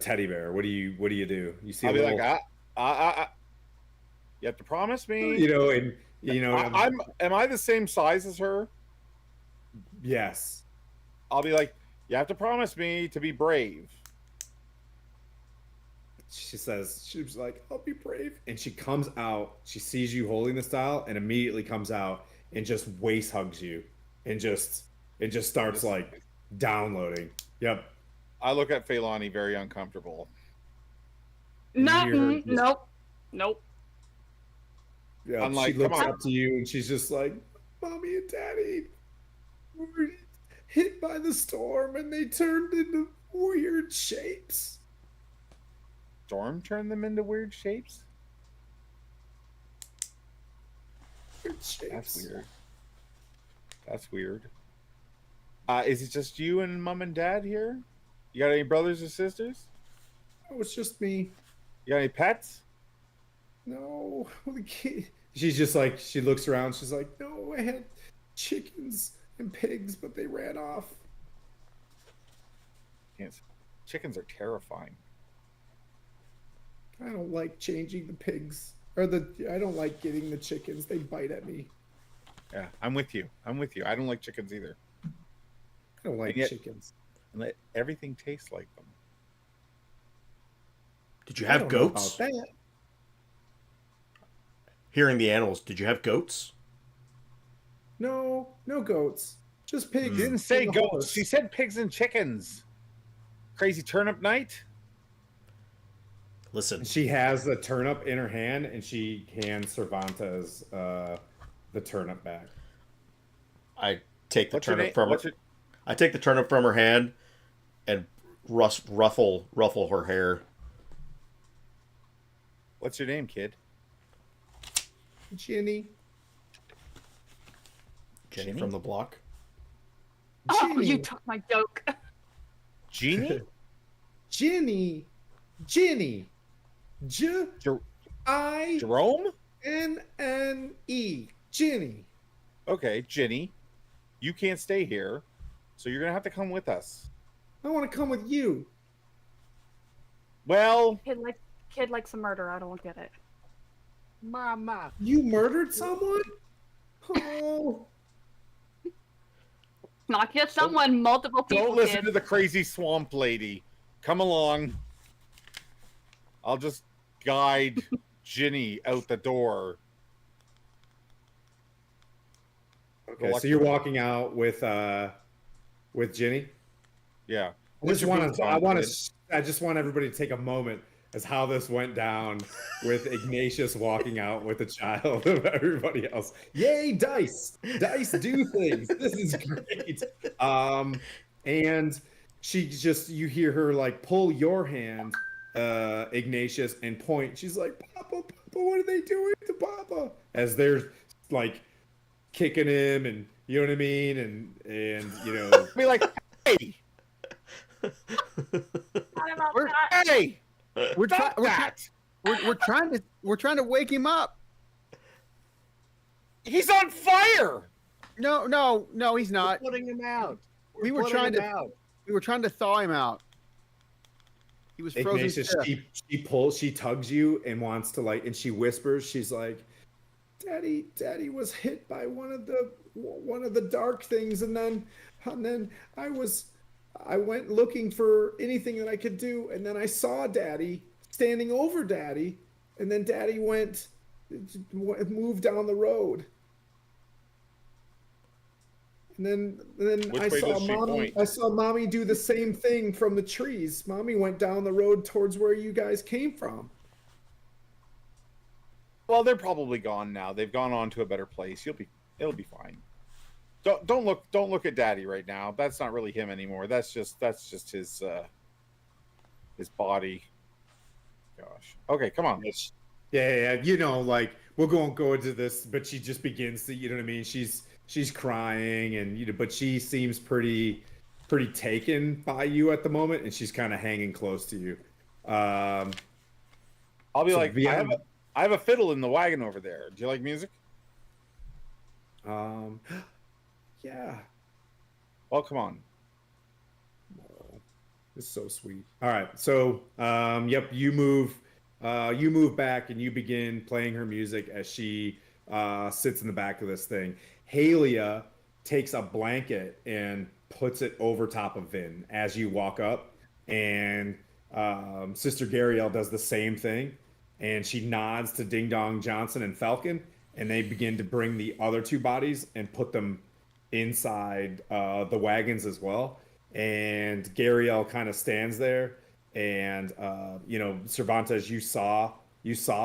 teddy bear. What do you do? You see? I'll a be little, like, you have to promise me. Am I the same size as her? Yes. I'll be like, you have to promise me to be brave. She was like, I'll be brave. And she comes out, she sees you holding the style and immediately comes out and just waist hugs you and just starts like downloading. Yep. I look at Feilani very uncomfortable. And you No, hear her just- nope, nope. Yeah, I'm she like, looks come on. up to you and she's just like, "Mommy and Daddy were hit by the storm and they turned into weird shapes." Storm turned them into weird shapes. Weird shapes. That's weird. That's weird. Is it just you and mom and dad here? You got any brothers or sisters? Oh, it's just me. You got any pets? No, we can't. She's just like, she looks around. She's like, "No, I had chickens and pigs, but they ran off." Yes. Chickens are terrifying. I don't like changing the pigs. I don't like getting the chickens. They bite at me. Yeah, I'm with you. I'm with you. I don't like chickens either. I don't like And yet- chickens. And everything tastes like them. Did you I have don't know goats? about that. Hearing the animals, did you have goats? No, no goats. Just pigs. Didn't say and a goats. horse. She said pigs and chickens. Crazy turnip night. Listen, And she has the turnip in her hand, and she hands Cervantes the turnip back. I take the What's your turnip name? from her. What's your... I take the turnip from her hand and ruffle her hair. What's your name, kid? Ginny. Jenny Jenny? from the block. Oh, Ginny. you took my joke. Genie? Ginny. Ginny. J Jer- I Jerome? N N E. Ginny. Okay, Ginny. You can't stay here, so you're gonna have to come with us. I want to come with you. Well, Kid likes a murder. I don't get it. Mama. You murdered someone? Oh. Not just someone, multiple people. don't listen kid. to the crazy swamp lady. Come along. I'll just guide Ginny out the door. Okay, so you're walking out with Ginny. Yeah. I just want to. kid? I just want everybody to take a moment as how this went down with Ignatius walking out with a child of everybody else. Yay, dice! Dice do things. This is great. And she just, you hear her like pull your hand, Ignatius, and point. She's like, "Papa, Papa, what are they doing to Papa?" As they're like kicking him, and you know what I mean, and you know. Be like, hey, Sorry about We're- that. hey, We're, try- stop we're, that! we're trying to wake him up. He's on fire! No, he's not. Putting him out. We were putting trying him to- out. We were trying to thaw him out. He was frozen Ignatius, stiff. she tugs you and wants to like, and she whispers, she's like, Daddy was hit by one of the dark things, and then I went looking for anything that I could do, and then I saw Daddy standing over Daddy, and then Daddy moved down the road. And then Which I way saw does she Mommy. point? I saw Mommy do the same thing from the trees. Mommy went down the road towards where you guys came from. Well, they're probably gone now. They've gone on to a better place. It'll be fine. Don't look at Daddy right now. That's not really him anymore. That's just his body. Gosh. Okay, come on. Yeah. You know, like we'll go into this, but she just begins to, you know what I mean? She's crying, and but she seems pretty taken by you at the moment, and she's kind of hanging close to you. I'll be So like, beyond- I have a fiddle in the wagon over there. Do you like music? Yeah. Well, come on. It's so sweet. All right, so yep, you move back and you begin playing her music as she sits in the back of this thing. Halia takes a blanket and puts it over top of Vin as you walk up, and Sister Gariel does the same thing, and she nods to Ding Dong Johnson and Falcon, and they begin to bring the other two bodies and put them inside the wagons as well. And Gariel kind of stands there, and Cervantes, you saw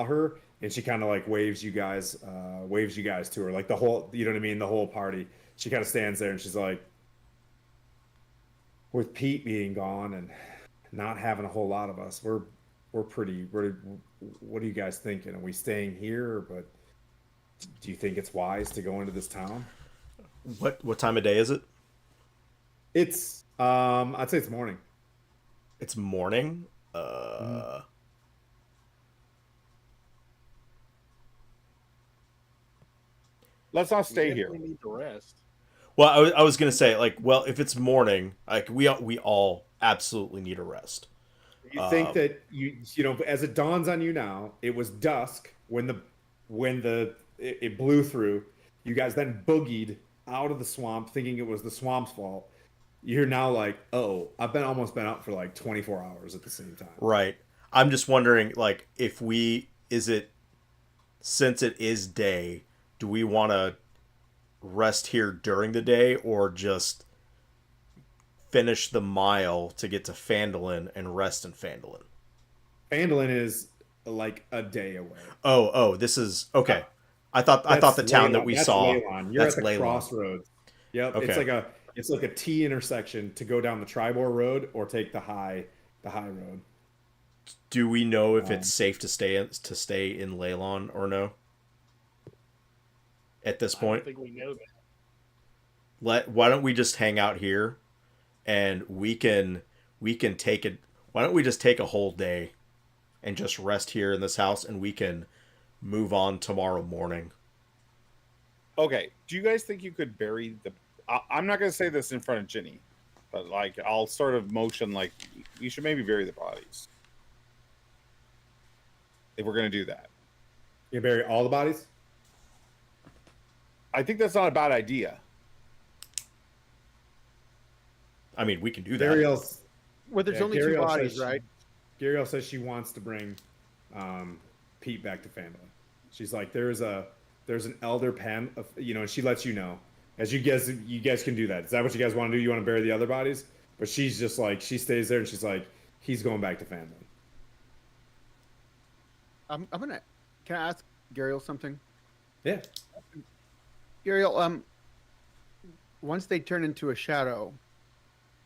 her, and she kind of like waves you guys to her, like the whole, you know what I mean, the whole party. She kind of stands there and she's like, with Pete being gone and not having a whole lot of us, we're what are you guys thinking? Are we staying here? But do you think it's wise to go into this town? What time of day is it? It's I'd say it's morning. It's morning. Let's not stay We here. definitely need to rest. Well, I was gonna say, like, well, if it's morning, like we all absolutely need a rest. You think that as it dawns on you now, it was dusk when it blew through. You guys then boogied out of the swamp, thinking it was the swamp's fault. You're now like, oh, I've been almost been out for like 24 hours at the same time. Right. I'm just wondering, like, if since it is day, do we want to rest here during the day or just finish the mile to get to Phandalin and rest in Phandalin? Phandalin is like a day away. Oh, this is okay. I thought the town that we That's saw. Leylon. You're That's at the Leylon. crossroads. Yep. Okay. It's like a T intersection to go down the Tribor Road or take the high road. Do we know if it's safe to stay in Leylon or no? At this I point, don't think we know that. why don't we just hang out here, and we can take it. Why don't we just take a whole day, and just rest here in this house, and we can move on tomorrow morning. Okay. Do you guys think you could bury the? I'm not going to say this in front of Ginny, but like I'll sort of motion like you should maybe bury the bodies if we're going to do that. You bury all the bodies? I think that's not a bad idea. I mean, we can do that. Gariel's Well, there's Yeah, only two Gariel bodies, says right? Gariel says she wants to bring Pete back to family. She's like, there's an elder pen of, and she lets you know. As you guys can do that. Is that what you guys want to do? You want to bury the other bodies? But she's just like, she stays there and she's like, he's going back to family. I'm gonna. Can I ask Gariel something? Yeah. Gariel, once they turn into a shadow,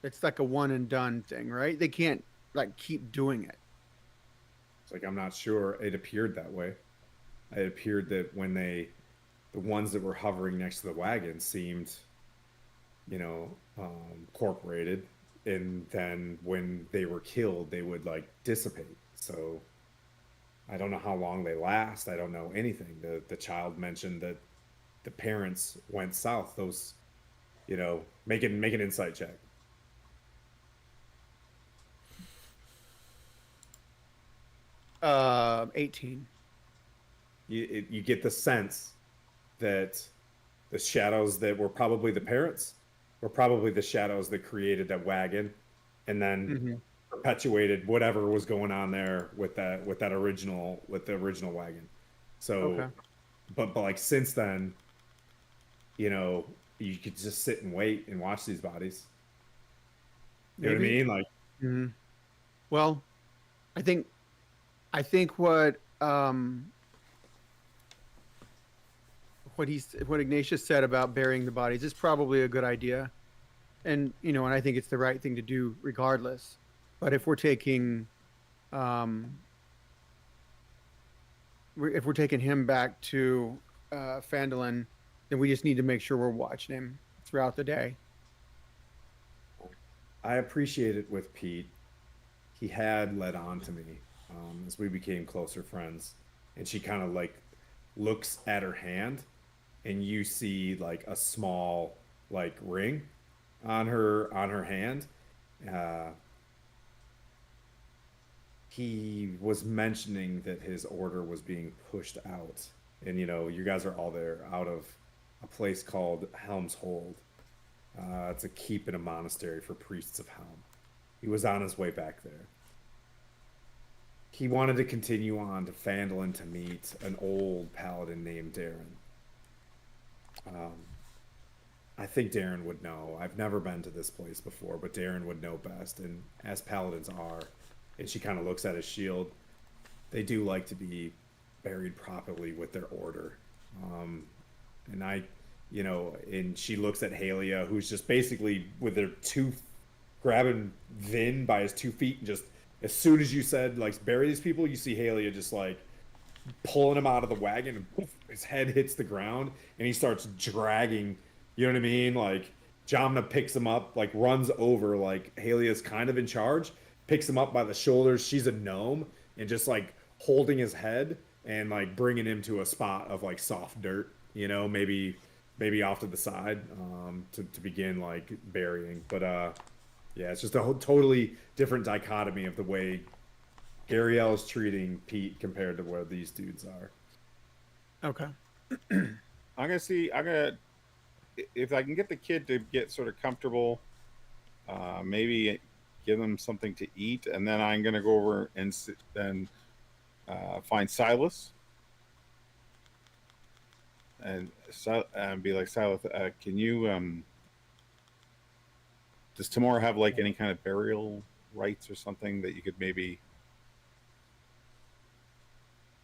it's like a one and done thing, right? They can't like keep doing it. It's like, I'm not sure. It appeared that way. It appeared that when the ones that were hovering next to the wagon seemed, corporated, and then when they were killed, they would like dissipate. So I don't know how long they last. I don't know anything. The child mentioned that the parents went south. Those, make an insight check. 18. You get the sense that the shadows that were probably the parents were probably the shadows that created that wagon, and then perpetuated whatever was going on there with the original wagon. So, Okay. but like since then, you could just sit and wait and watch these bodies. You know what I Maybe. mean? Like, Mhm. Well, I think what Ignatius said about burying the bodies is probably a good idea, and and I think it's the right thing to do regardless. But if we're taking him back to Phandalin, then we just need to make sure we're watching him throughout the day. I appreciate it with Pete. He had led on to me as we became closer friends, and she kind of like looks at her hand, and you see like a small like ring on her hand. He was mentioning that his order was being pushed out, and you guys are all there out of a place called Helm's Hold. It's a keep in a monastery for priests of Helm. He was on his way back there. He wanted to continue on to Phandalin to meet an old paladin named Darren. I think Darren would know. I've never been to this place before, but Darren would know best. And as paladins are, and she kind of looks at his shield. They do like to be buried properly with their order. And I, and she looks at Halia, who's just basically with her grabbing Vin by his 2 feet, and just as soon as you said like bury these people, you see Halia just like pulling him out of the wagon, and poof, his head hits the ground, and he starts dragging. You know what I mean? Like Jamna picks him up, like runs over, like Halia's kind of in charge, picks him up by the shoulders. She's a gnome, and just like holding his head and like bringing him to a spot of like soft dirt. Maybe off to the side, to begin like burying. But yeah, it's just a totally different dichotomy of the way Gariel's treating Pete compared to where these dudes are. Okay. I'm gonna if I can get the kid to get sort of comfortable, maybe give them something to eat, and then I'm gonna go over and find Silas and be like, Silas, can you does Tamora have like any kind of burial rites or something that you could maybe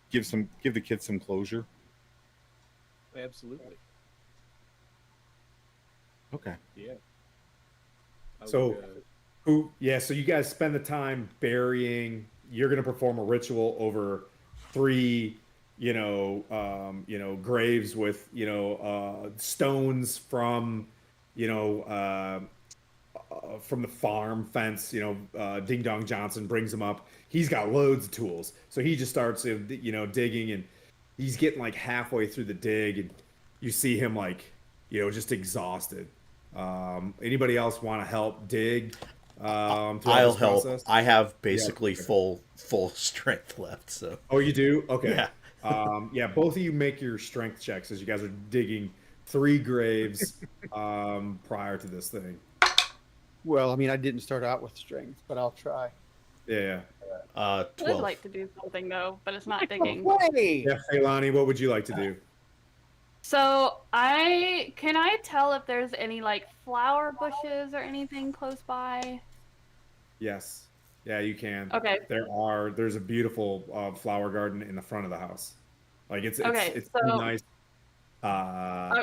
give the kids some closure? Absolutely. Okay. Yeah. So so you guys spend the time burying. You're going to perform a ritual over 3 graves with stones from from the farm fence. Ding Dong Johnson brings him up. He's got loads of tools, so he just starts digging, and he's getting like halfway through the dig, and you see him like just exhausted. Anybody else want to help dig? I'll this help. process? I have basically okay. full strength left. So. Oh, you do? Okay. Yeah. Both of you make your strength checks as you guys are digging 3 graves prior to this thing. Well, I mean, I didn't start out with strength, but I'll try. Yeah. 12. I'd like to do something though, but it's not digging. Yeah, Feilani, what would you like to do? So can I tell if there's any like flower bushes or anything close by? Yes. Yeah, you can. Okay. There's a beautiful flower garden in the front of the house. Like it's really nice.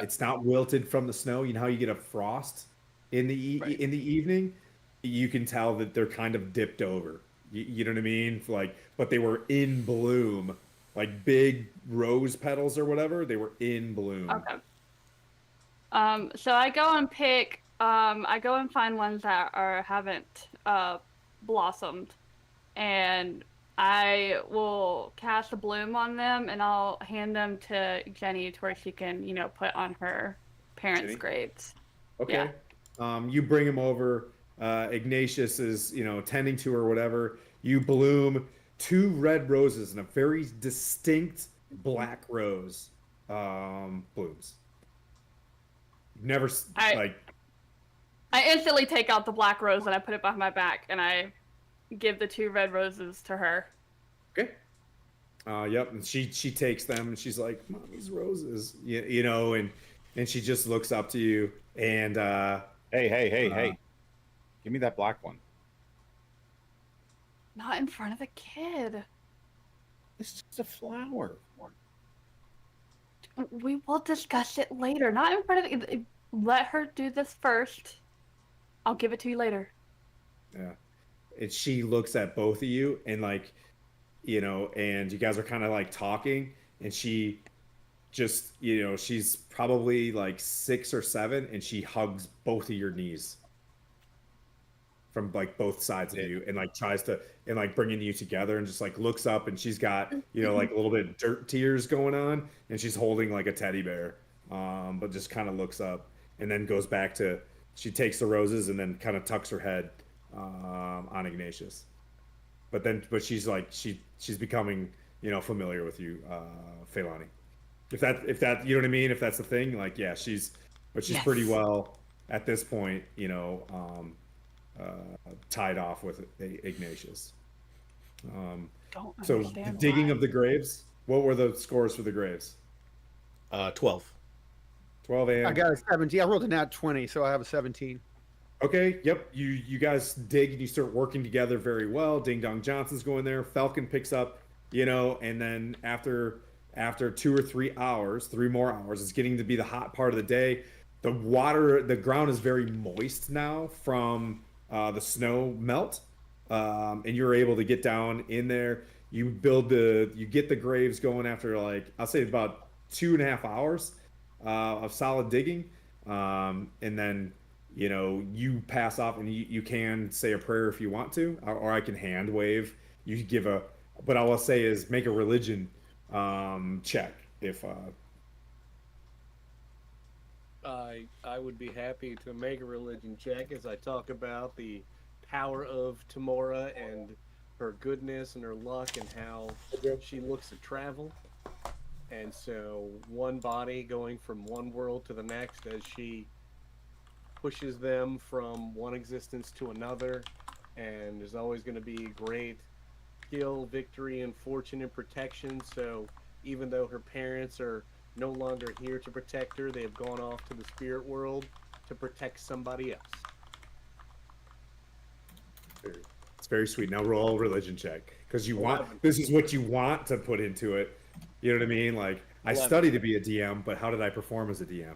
It's not wilted from the snow. You know how you get a frost in the in the evening? You can tell that they're kind of dipped over. You know what I mean? But they were in bloom, like big rose petals or whatever. They were in bloom. Okay. So I go and find ones that haven't blossomed, and I will cast a bloom on them, and I'll hand them to Jenny to where she can, put on her parents' Jenny? graves. Okay. Yeah. You bring him over. Ignatius is, tending to her or whatever. You bloom 2 red roses and a very distinct black rose blooms. Never I instantly take out the black rose and I put it behind my back, and I give the 2 red roses to her. Okay. Yep. And she takes them and she's like, "Mommy's roses," and she just looks up to you and Hey. Give me that black one. Not in front of the kid. It's just a flower. We will discuss it later. Not in front of the... Let her do this first. I'll give it to you later. Yeah. And she looks at both of you and and you guys are kind of like talking, and she just, she's probably like 6 or 7, and she hugs both of your knees from like both sides of you, and like tries to, and like bringing you together, and just like looks up, and she's got, like a little bit of dirt tears going on, and she's holding like a teddy bear, but just kind of looks up, and then goes back to, she takes the roses and then kind of tucks her head on Ignatius. But she's like, she's becoming, familiar with you, Feilani. If that, you know what I mean? If that's the thing, like, yeah, she's pretty well at this point, tied off with Ignatius. So the digging of the graves, what were the scores for the graves? 12. 12 and I got a 17. I rolled a nat 20, so I have a 17. Okay, yep. You guys dig and you start working together very well. Ding Dong Johnson's going there. Falcon picks up, and then after 2 or 3 hours, 3 more hours, it's getting to be the hot part of the day. The ground is very moist now from the snow melt, and you're able to get down in there. You get the graves going after like I'll say about 2.5 hours of solid digging, and then you pass off and you can say a prayer if you want to, or I can hand wave. You give a, but all I'll say is make a religion check if I would be happy to make a religion check as I talk about the power of Tamora and her goodness and her luck and how she looks at travel. And so one body going from one world to the next as she pushes them from one existence to another, and there's always going to be great skill, victory, and fortune and protection. So even though her parents are no longer here to protect her, they have gone off to the spirit world to protect somebody else. it's very sweet. Now roll a religion check because you 11. want this is what you want to put into it. You know what I mean? Like I 11. studied to be a DM, but how did I perform as a DM?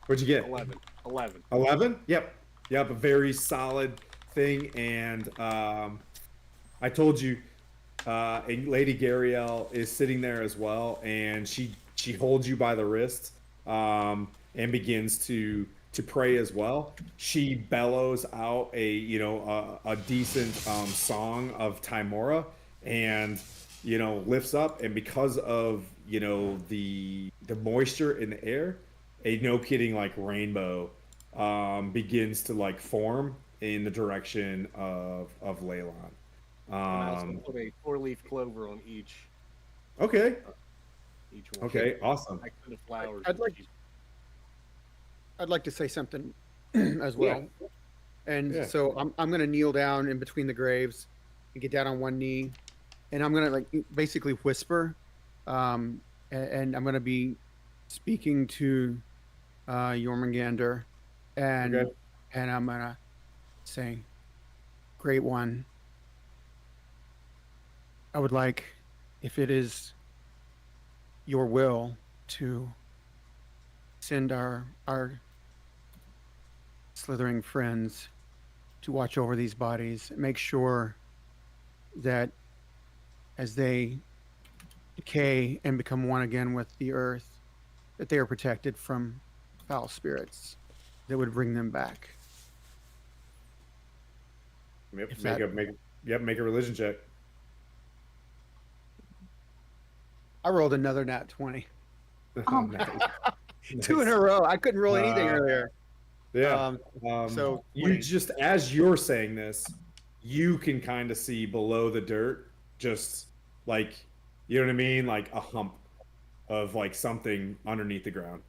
What'd you get? 11. 11. 11? Yep. Yep. A very solid thing. And I told you, and Lady Gariel is sitting there as well, and she holds you by the wrist, and begins to pray as well. She bellows out a decent song of Timora, and lifts up, and because of the moisture in the air, a no kidding like rainbow begins to like form in the direction of Leylon. And I also put a 4-leaf clover on each Okay. one. Okay. Awesome. I could have flowers. I'd like to say something as well. And Yeah. so I'm going to kneel down in between the graves and get down on one knee, and I'm going to like basically whisper, and I'm going to be speaking to Jormungandr, and Okay. and I'm going to say, "Great One, I would like, if it is your will, to send our slithering friends to watch over these bodies, make sure that as they decay and become one again with the earth, that they are protected from foul spirits that would bring them back." Yep. If Make that- a make a religion check. I rolled another nat 20. Nice. 2 in a row. I couldn't roll anything Uh, earlier. Yeah. So you 20. just as you're saying this, you can kind of see below the dirt, just like you know what I mean, like a hump of like something underneath the ground.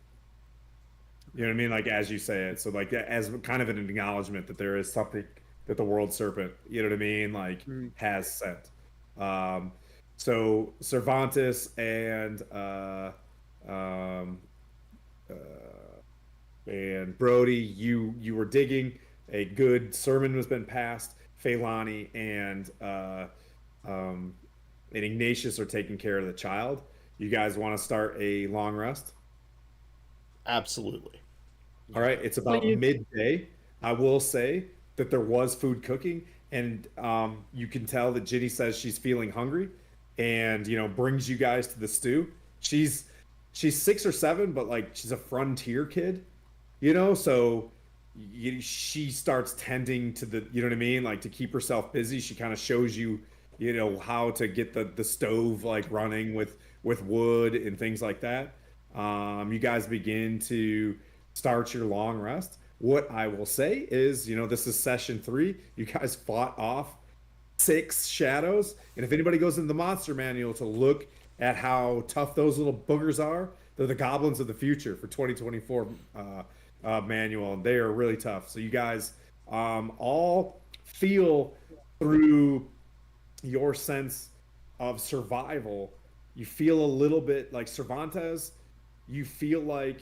You know what I mean, like as you say it. So like as kind of an acknowledgement that there is something that the world serpent, you know what I mean, like has sent. So Cervantes um, uh, and Brody, you were digging. A good sermon has been passed. Feilani and Ignatius are taking care of the child. You guys want to start a long rest? Absolutely. All right, it's about Please. midday. I will say that there was food cooking, and you can tell that Ginny says she's feeling hungry, and brings you guys to the stew. She's 6 or 7, but like she's a frontier kid, so she starts tending to the, you know what I mean, like to keep herself busy. She kind of shows you, how to get the stove like running with wood and things like that. You guys begin to start your long rest. What I will say is, this is session 3. You guys fought off 6 shadows, and if anybody goes into the monster manual to look at how tough those little boogers are, they're the goblins of the future for 2024 manual, and they are really tough. So you guys all feel through your sense of survival. You feel a little bit like Cervantes. You feel like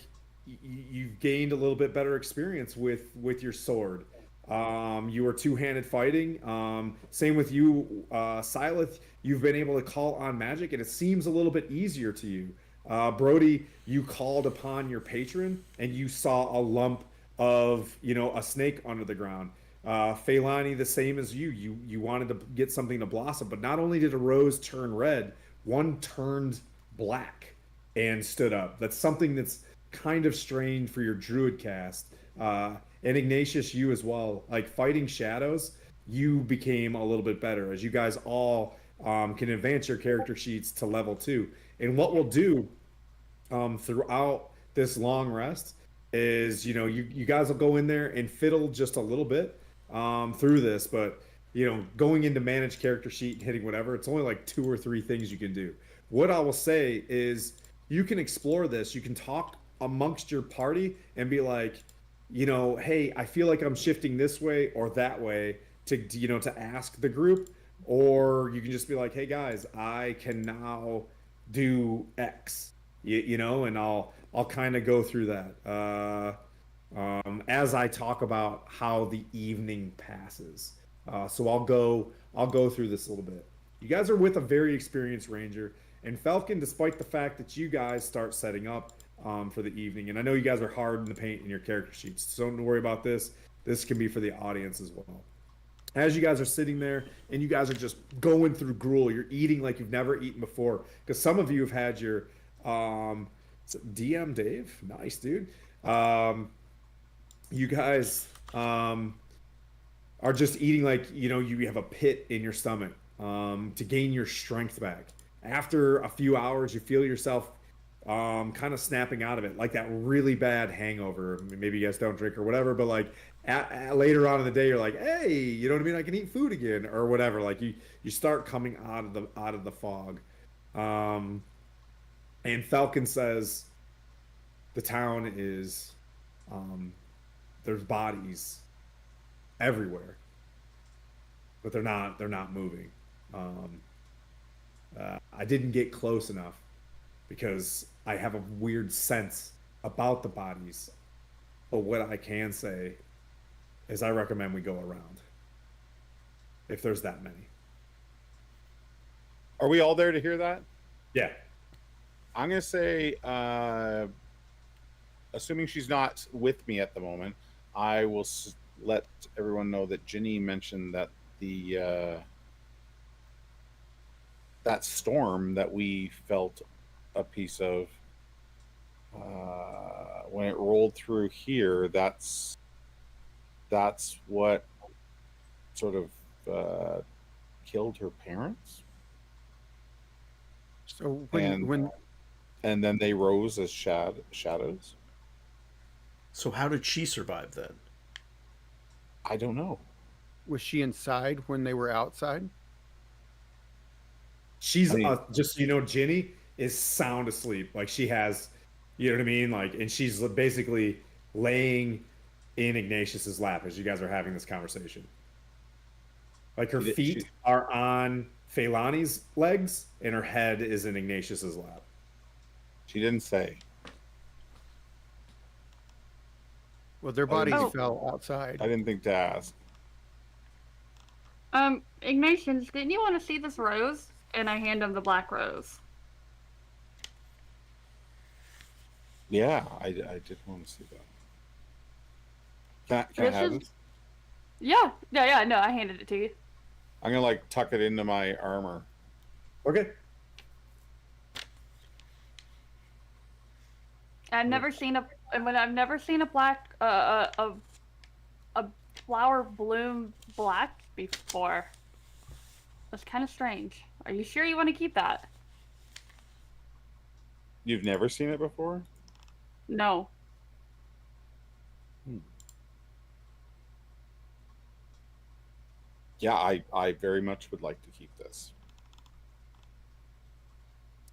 you've gained a little bit better experience with your sword. You are two-handed fighting. Same with you, Silith. You've been able to call on magic, and it seems a little bit easier to you. Brody, you called upon your patron, and you saw a lump of, a snake under the ground. Phailani, the same as you. You wanted to get something to blossom, but not only did a rose turn red, one turned black and stood up. That's something that's kind of strange for your druid cast. And Ignatius, you as well. Like fighting shadows, you became a little bit better as you guys all can advance your character sheets to level 2. And what we'll do throughout this long rest is, you guys will go in there and fiddle just a little bit through this, but going into manage character sheet and hitting whatever, it's only like 2 or 3 things you can do. What I will say is you can explore this. You can talk amongst your party and be like, hey, I feel like I'm shifting this way or that way to ask the group, or you can just be like, hey guys, I can now do X, and I'll kind of go through that as I talk about how the evening passes. So I'll go through this a little bit. You guys are with a very experienced ranger, and Falcon, despite the fact that you guys start setting up for the evening, and I know you guys are hard in the paint in your character sheets, so don't worry about this. This can be for the audience as well. As you guys are sitting there and you guys are just going through gruel, you're eating like you've never eaten before, because some of you have had your DM Dave, nice dude. You guys are just eating like you have a pit in your stomach to gain your strength back. After a few hours, you feel yourself kind of snapping out of it, like that really bad hangover. I mean, maybe you guys don't drink or whatever, but like later on in the day, you're like, hey, you know what I mean? I can eat food again or whatever. Like you start coming out of the fog. And Falcon says the town is there's bodies everywhere, but they're not moving. I didn't get close enough because I have a weird sense about the bodies. But what I can say is I recommend we go around if there's that many. Are we all there to hear that? Yeah. I'm going to say, assuming she's not with me at the moment, I will let everyone know that Ginny mentioned that that storm that we felt a piece of when it rolled through here, that's what sort of killed her parents. So and then they rose as shadows. So how did she survive then? I don't know. was she inside when they were outside? She's just Ginny is sound asleep. Like she has, you know what I mean? Like, and she's basically laying in Ignatius's lap as you guys are having this conversation. Like her feet are on Phailani's legs, and her head is in Ignatius's lap. She didn't say. Well, their bodies fell outside. I didn't think to ask. Ignatius, didn't you want to see this rose? And I hand him the black rose. Yeah, I did want to see that. Can I have it? Yeah. No, I handed it to you. I'm gonna tuck it into my armor. Okay. I've never seen a black a flower bloom black before. That's kind of strange. Are you sure you want to keep that? You've never seen it before? No. Yeah, I very much would like to keep this.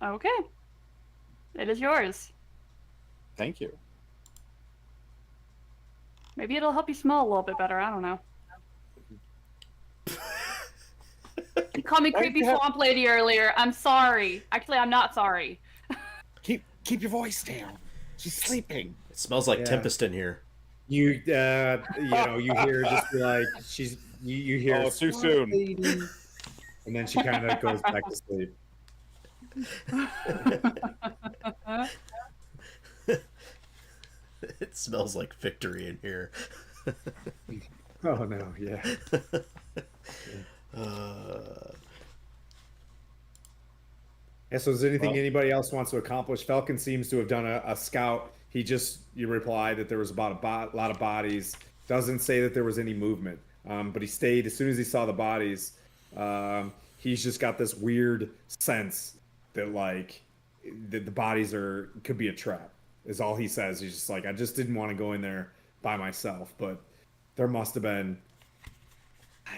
Okay. It is yours. Thank you. Maybe it'll help you smell a little bit better. I don't know. You called me creepy swamp lady earlier. I'm sorry. Actually, I'm not sorry. Keep your voice down. She's sleeping. It smells like Yeah. Tempest in here. You you hear her just be like you hear Oh, too "Smart soon." lady," and then she kind of goes back to sleep. It smells like victory in here. Oh no, yeah. Yeah, so is there anything Well- anybody else wants to accomplish? Falcon seems to have done a scout. You replied that there was about a lot of bodies. Doesn't say that there was any movement, but he stayed as soon as he saw the bodies. He's just got this weird sense that like that the bodies could be a trap. Is all he says. He's just like, I just didn't want to go in there by myself, but there must have been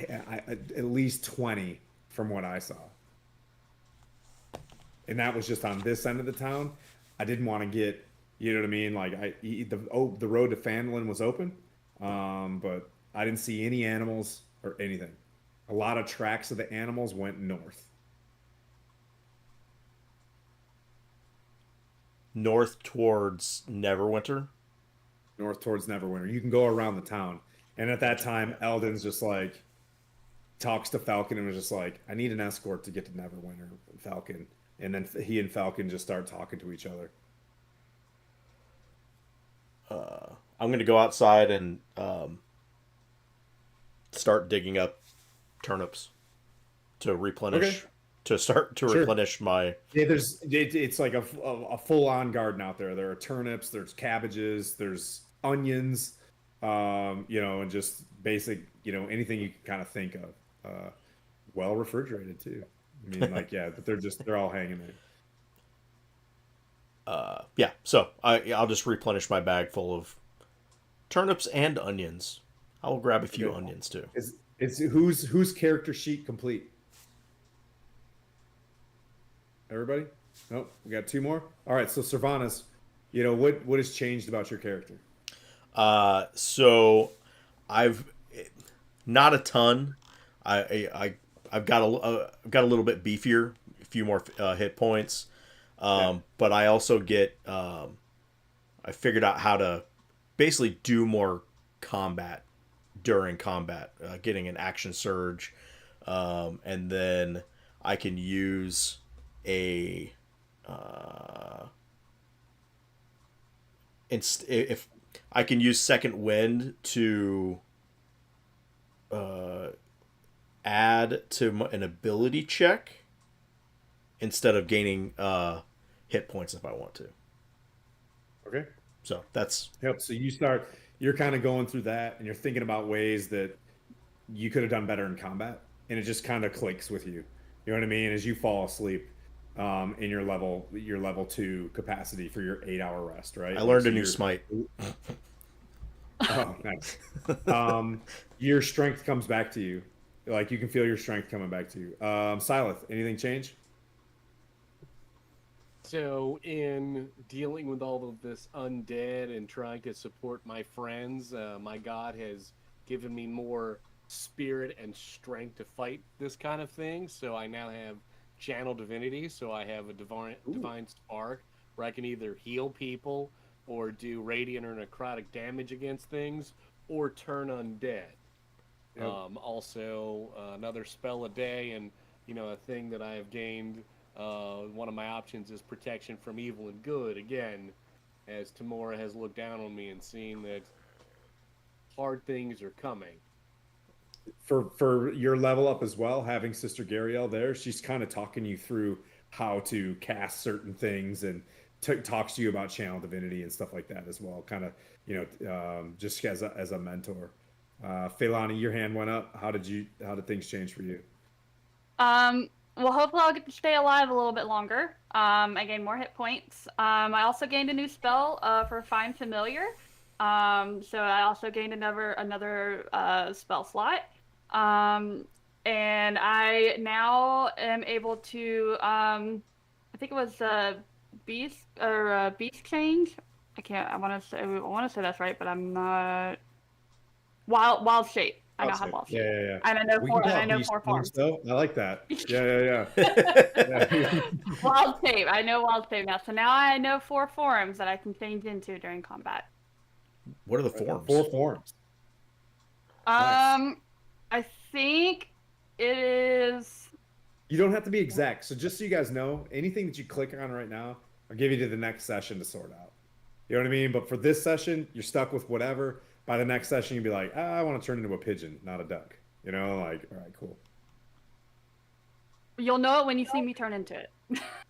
at least 20 from what I saw. And that was just on this end of the town. I didn't want to get, you know what I mean? Like the road to Fandolin was open, but I didn't see any animals or anything. A lot of tracks of the animals went north. North towards Neverwinter. North towards Neverwinter. You can go around the town. And at that time, Eldon's just like talks to Falcon and was just like, I need an escort to get to Neverwinter, Falcon. And then he and Falcon just start talking to each other. I'm going to go outside and start digging up turnips to replenish. Okay. To start to Sure. replenish my. Yeah, it's like a full on garden out there. There are turnips, there's cabbages, there's onions, and just basic, anything you can kind of think of. Well refrigerated too. I mean, like, yeah, but they're all hanging there. Yeah, so I'll just replenish my bag full of turnips and onions. I will grab a few Okay. onions too. Is whose character sheet complete? Everybody? Nope. We got two more. All right. So Servanas, what has changed about your character? So I've not a ton. I've got a little bit beefier, a few more hit points. But I also get I figured out how to basically do more combat during combat, getting an action surge, and then I can use a if I can use second wind to add to an ability check instead of gaining hit points if I want to. Okay. So that's Yep. So you're kind of going through that and you're thinking about ways that you could have done better in combat. And it just kind of clicks with you. You know what I mean? As you fall asleep in your level 2 capacity for your 8-hour rest, right? I learned So a new you're- smite. Oh, nice. Your strength comes back to you. Like you can feel your strength coming back to you. Silith, anything change? So, in dealing with all of this undead and trying to support my friends, my god has given me more spirit and strength to fight this kind of thing. So, I now have channel divinity. So, I have a divine spark where I can either heal people or do radiant or necrotic damage against things or turn undead. Yep. Also, another spell a day, and a thing that I have gained. One of my options is protection from evil and good. Again, as Tamora has looked down on me and seen that hard things are coming. For your level up as well, having Sister Gariel there, she's kind of talking you through how to cast certain things and talks to you about channel divinity and stuff like that as well. Kind of, just as a mentor. Feilani, your hand went up. How did things change for you? Well, hopefully I'll get to stay alive a little bit longer. I gained more hit points. I also gained a new spell for Find Familiar. So I also gained another spell slot. And I now am able to, I think it was beast change. I want to say that's right, but I'm not. Wild shape. I know I'll how say. wild Yeah, shape. yeah, yeah. And I know We four. can And call I it know beast four forms, forms. though. I like that. Yeah, yeah, yeah. Wild shape. I know wild shape now. So now I know 4 forms that I can change into during combat. What are the forms? 4 forms. Nice. I think it is. You don't have to be exact. So just so you guys know, anything that you click on right now, I'll give you to the next session to sort out. You know what I mean? But for this session, you're stuck with whatever. By the next session, you'll be like, I want to turn into a pigeon, not a duck. You know, like, all right, cool. You'll know it when you see me turn into it.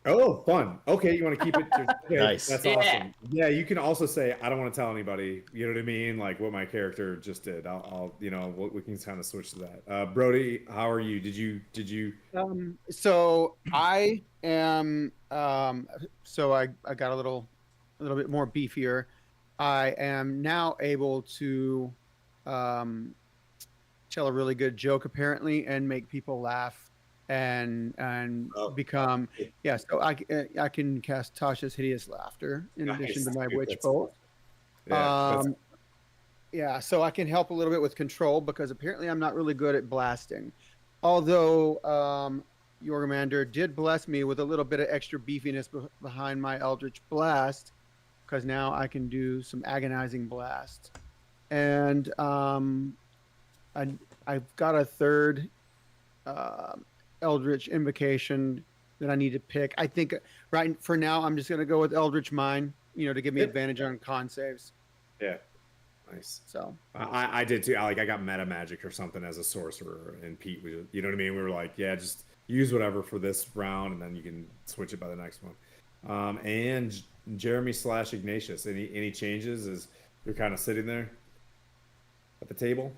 Oh, fun. Okay, you want to keep it to, okay, Nice. That's Yeah. awesome. Yeah, you can also say, I don't want to tell anybody, you know what I mean? Like what my character just did. I'll you know, we can kind of switch to that. Brody, how are you? Did you, So I am. So I got a little bit more beefier. I am now able to um, tell a really good joke apparently and make people laugh and Oh, become So I can cast Tasha's hideous laughter in addition to nice, my dude, witch that's bolt. yeah, that's, Yeah, so I can help a little bit with control because apparently I'm not really good at blasting. Although Yorgamander did bless me with a little bit of extra beefiness behind my Eldritch Blast because now I can do some agonizing blast. And I've got a third Eldritch Invocation that I need to pick. I think right for now I'm just going to go with Eldritch Mine, to give me Yep. advantage on con saves. yeah, nice. So I did too. I got meta magic or something as a sorcerer, and Pete, you know what I mean? We were like, yeah, just use whatever for this round, and then you can switch it by the next one. And Jeremy / Ignatius, any changes as you're kind of sitting there at the table?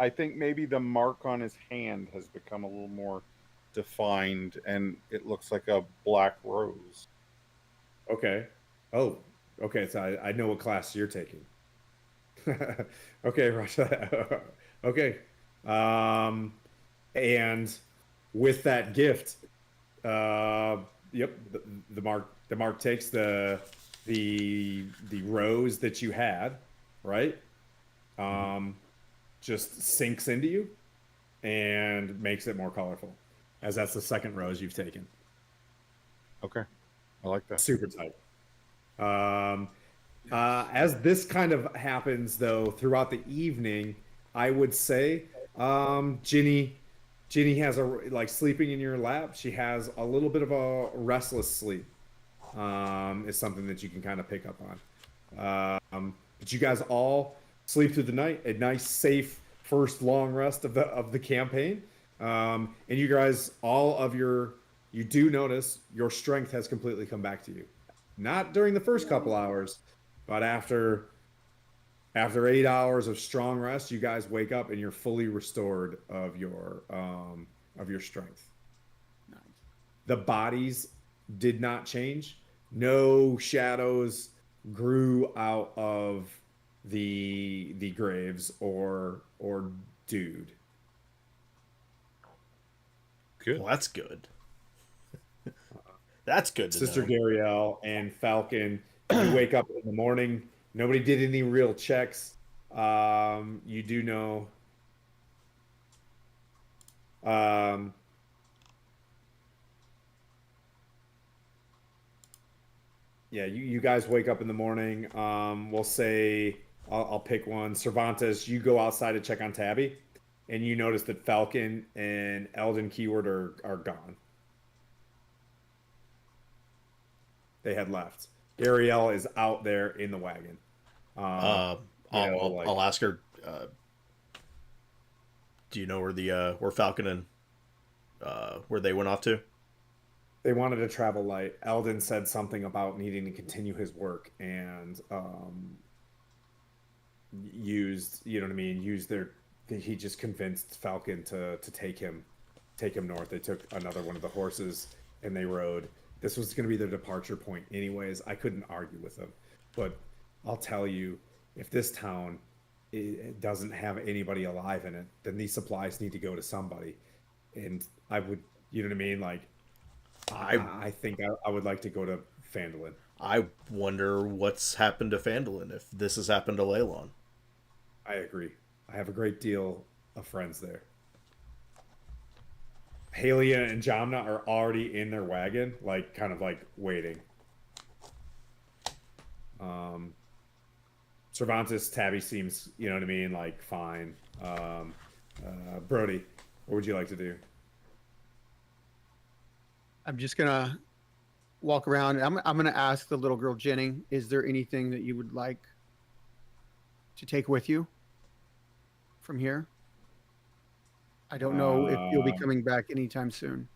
I think maybe the mark on his hand has become a little more defined, and it looks like a black rose. Okay. Oh, okay. So I know what class you're taking. Okay, Russia. Okay. And with that gift, yep, the mark takes the rose that you had, right? Just sinks into you and makes it more colorful, as that's the second rose you've taken. Okay, I like that. Super tight. As this kind of happens, though, throughout the evening, I would say, Ginny has sleeping in your lap. She has a little bit of a restless sleep. Is something that you can kind of pick up on. But you guys all sleep through the night. A nice, safe first long rest of the campaign. And you guys, you do notice your strength has completely come back to you. Not during the first couple hours, but after 8 hours of strong rest, you guys wake up and you're fully restored of your strength. nice. The bodies did not change. No shadows grew out of the graves or dude. Good. Well, that's good. That's good to Sister know. Gariel and Falcon, you wake up in the morning. Nobody did any real checks. You do know. Yeah, you guys wake up in the morning. We'll say I'll pick one. Cervantes, you go outside to check on Tabby, and you notice that Falcon and Eldon Keyword are gone. They had left. Ariel is out there in the wagon. I'll ask her. Do you know where Falcon and where they went off to? They wanted to travel light. Eldon said something about needing to continue his work and used, you know what I mean, he just convinced Falcon to take him north. They took another one of the horses and they rode. This was going to be their departure point anyways. I couldn't argue with them. But I'll tell you, if this town it doesn't have anybody alive in it, then these supplies need to go to somebody. And I would, you know what I mean? Like, I think I would like to go to Phandalin. I wonder what's happened to Phandalin if this has happened to Leylon. I agree. I have a great deal of friends there. Haley and Jamna are already in their wagon, like kind of like waiting. Um, Cervantes, Tabby seems, you know what I mean, like fine. Brody, what would you like to do? I'm just gonna walk around. I'm gonna ask the little girl Jenny, is there anything that you would like to take with you from here? I don't know if you'll be Um, coming back anytime soon.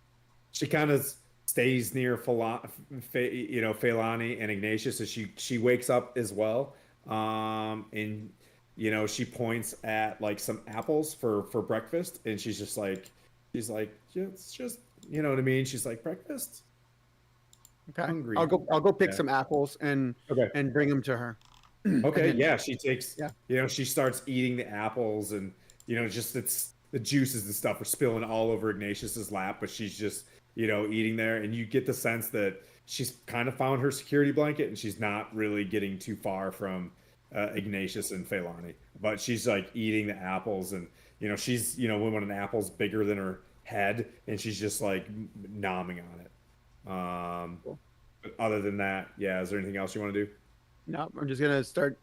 she kind of stays near Felani and Ignatius as she wakes up as well. And she points at like some apples for breakfast, and she's like, yeah, it's just, you know what I mean? She's like, breakfast? Okay. Hungry. I'll go pick Yeah. some apples Okay. and bring them to her. And Okay, then- yeah, she takes, Yeah. she starts eating the apples, and just it's the juices and stuff are spilling all over Ignatius's lap, but she's just, eating there, and you get the sense that she's kind of found her security blanket, and she's not really getting too far from Ignatius and Feilani, but she's like eating the apples, and she's when an apple's bigger than her head, and she's just like nomming on it. Cool. But other than that, yeah, is there anything else you want to do? No, I'm just gonna start,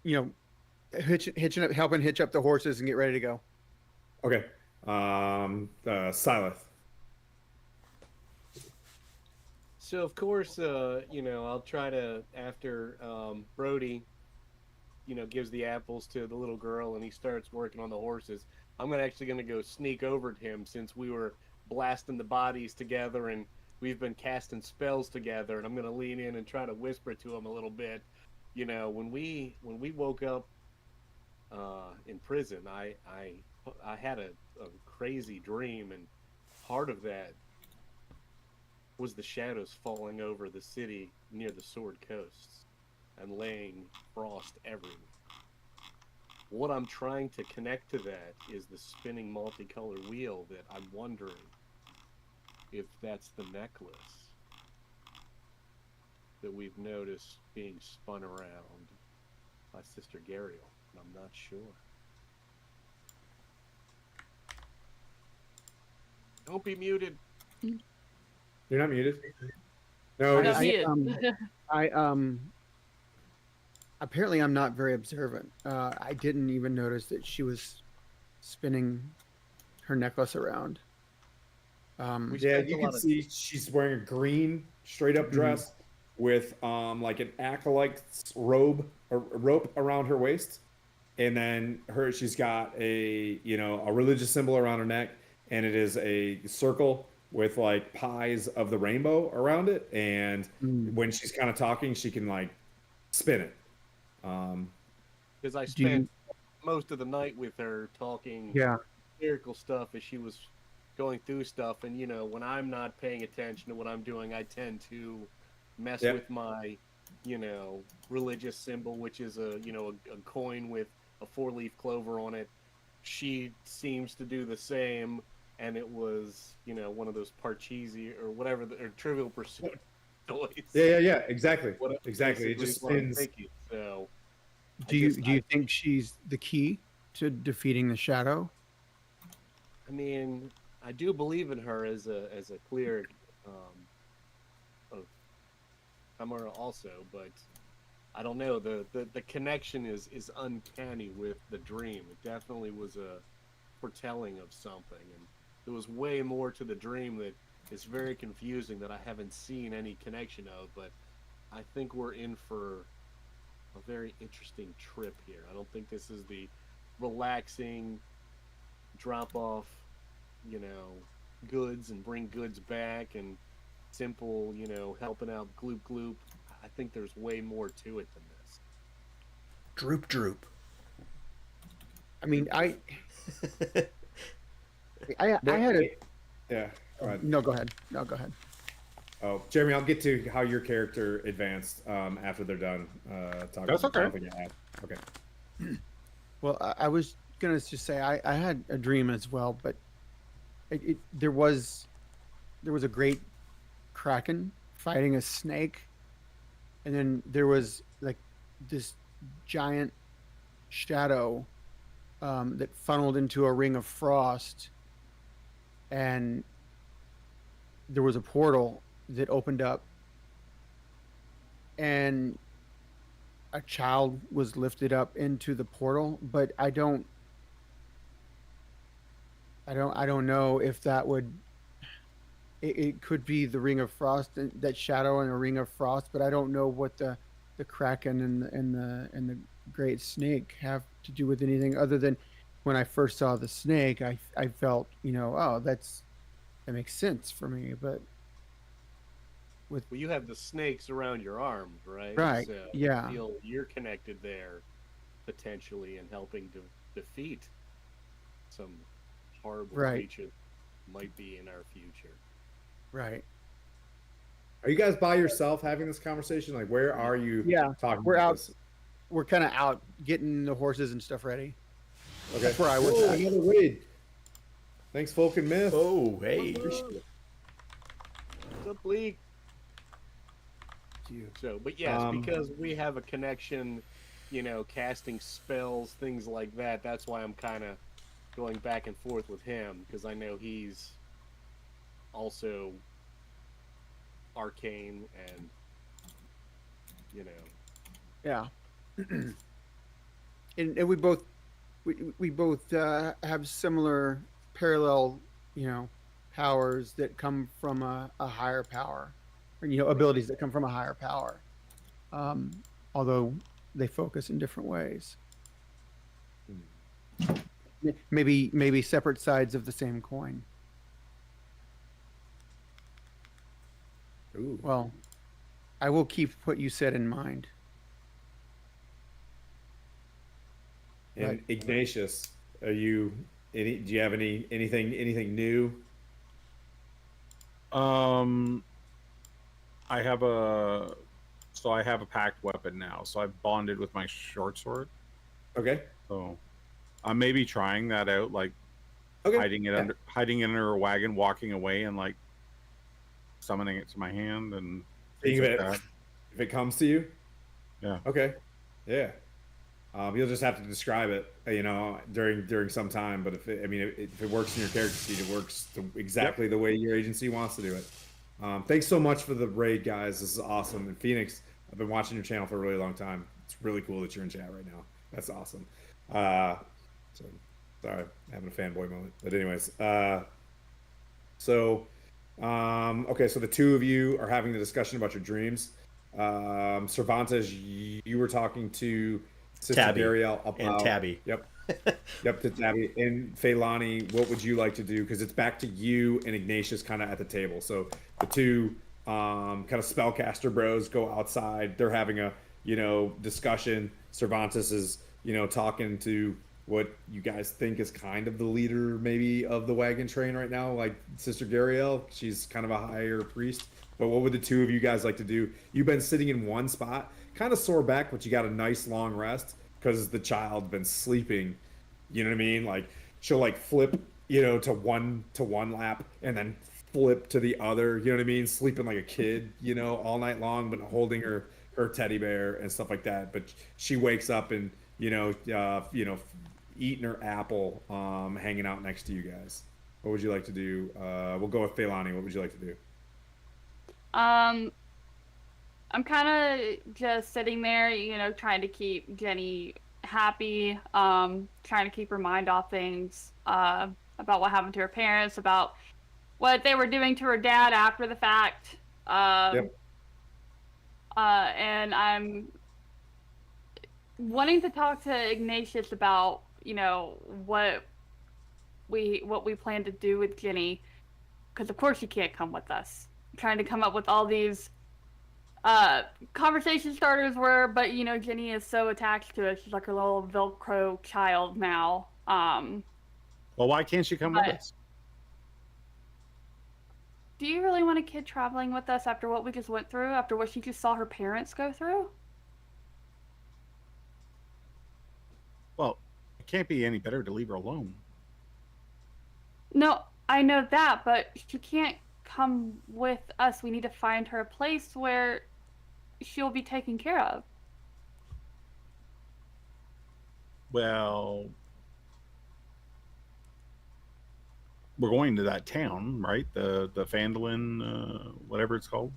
hitching up, helping hitch up the horses and get ready to go. Okay. Silith. So of course, I'll try to after Brody, gives the apples to the little girl and he starts working on the horses. I'm actually gonna go sneak over to him since we were blasting the bodies together and we've been casting spells together, and I'm gonna lean in and try to whisper to him a little bit. When we woke up in prison, I had a crazy dream, and part of that was the shadows falling over the city near the Sword Coasts and laying frost everywhere. What I'm trying to connect to that is the spinning multicolored wheel that I'm wondering if that's the necklace that we've noticed being spun around by Sister Gariel. And I'm not sure. Don't be muted. You're not muted. No, No, just, he is. Apparently I'm not very observant. I didn't even notice that she was spinning her necklace around. We yeah, spent you a can lot of see she's wearing a green straight up dress with like an acolyte's robe or rope around her waist, and then she's got a a religious symbol around her neck, and it is a circle with like pies of the rainbow around it, and when she's kind of talking, she can like spin it. because I Do you- spent most of the night with her talking Yeah. lyrical stuff as she was going through stuff, and when I'm not paying attention to what I'm doing, I tend to mess Yep. with my religious symbol, which is a coin with a 4-leaf clover on it. She seems to do the same, and it was one of those Parcheesi or whatever or Trivial Pursuit toys. Yeah, exactly. What- Exactly. It basically just is what I'm spins. thinking. So Do you think she's the key to defeating the shadow? I mean, I do believe in her as a clear of Tamara also, but I don't know. The connection is uncanny with the dream. It definitely was a foretelling of something, and there was way more to the dream that is very confusing that I haven't seen any connection of. But I think we're in for a very interesting trip here. I don't think this is the relaxing drop off, goods and bring goods back and simple, helping out gloop gloop. I think there's way more to it than this. Droop, droop. I mean, I had a Yeah. Go ahead. no. Go ahead. No, go ahead. Oh, Jeremy, I'll get to how your character advanced after they're done talking. That's okay. Something you had. Okay. Well, I was gonna just say I had a dream as well, but there was a great kraken fighting a snake, and then there was like this giant shadow that funneled into a ring of frost, and there was a portal that opened up, and a child was lifted up into the portal. But I don't know if that would. It could be the ring of frost, that shadow and a ring of frost, but I don't know what the kraken and the great snake have to do with anything other than when I first saw the snake, I felt, oh, that makes sense for me. But with Well, you have the snakes around your arms, right? right, So yeah, I feel you're connected there potentially in helping to defeat some horrible right, creature that might be in our future. right, Are you guys by yourself having this conversation? Like, where are you yeah. talking We're about out. this? We're kind of out getting the horses and stuff ready. Okay. That's where I was Oh, at. another raid. Thanks, Folk and Myth. Oh, hey. What's up, Lee? You. So, but yes, Um, because we have a connection, casting spells, things like that. That's why I'm kind of going back and forth with him, because I know he's also arcane and, Yeah. And we both have similar parallel, powers that come from a higher power, or abilities that come from a higher power. Um, Although they focus in different ways. Maybe separate sides of the same coin. ooh. Well, I will keep what you said in mind. And Ignatius, do you have anything new? I have a packed weapon now, so I've bonded with my short sword. Okay. So I'm maybe trying that out, like Okay. hiding it under a wagon, walking away, and like summoning it to my hand and things Think like of that. it if it comes to you. Yeah. Okay. Yeah. You'll just have to describe it, during some time. But if it works in your character sheet, it works exactly the way your agency wants to do it. Thanks so much for the raid, guys. This is awesome. And Phoenix, I've been watching your channel for a really long time. It's really cool that you're in chat right now. That's awesome. So sorry, having a fanboy moment. But anyways, okay, so the two of you are having the discussion about your dreams. Cervantes, you were talking to Sister Tabby Dariel about and Tabby. Yep. Yep, to Tabby. And Feilani, what would you like to do? Because it's back to you and Ignatius kind of at the table. So the two kind of spellcaster bros go outside. They're having a, discussion. Cervantes is, talking to what you guys think is kind of the leader maybe of the wagon train right now, like Sister Gariel. She's kind of a higher priest. But what would the two of you guys like to do? You've been sitting in one spot, kind of sore back, but you got a nice long rest because the child's been sleeping. You know what I mean? Like she'll like flip, to one lap and then flip to the other. You know what I mean? Sleeping like a kid, all night long, but holding her teddy bear and stuff like that. But she wakes up and eating her apple, hanging out next to you guys. What would you like to do? We'll go with Feilani. What would you like to do? I'm kind of just sitting there, trying to keep Jenny happy, trying to keep her mind off things, about what happened to her parents, about what they were doing to her dad after the fact. Yep. And I'm wanting to talk to Ignatius about, what we plan to do with Jenny, because of course she can't come with us. I'm trying to come up with all these conversation starters but Jenny is so attached to it. She's like a little Velcro child now. Well, why can't she come with us? Do you really want a kid traveling with us after what we just went through, after what she just saw her parents go through? Well, it can't be any better to leave her alone. No, I know that, but she can't come with us. We need to find her a place where she'll be taken care of. Well, we're going to that town, right? The Fandolin, whatever it's called.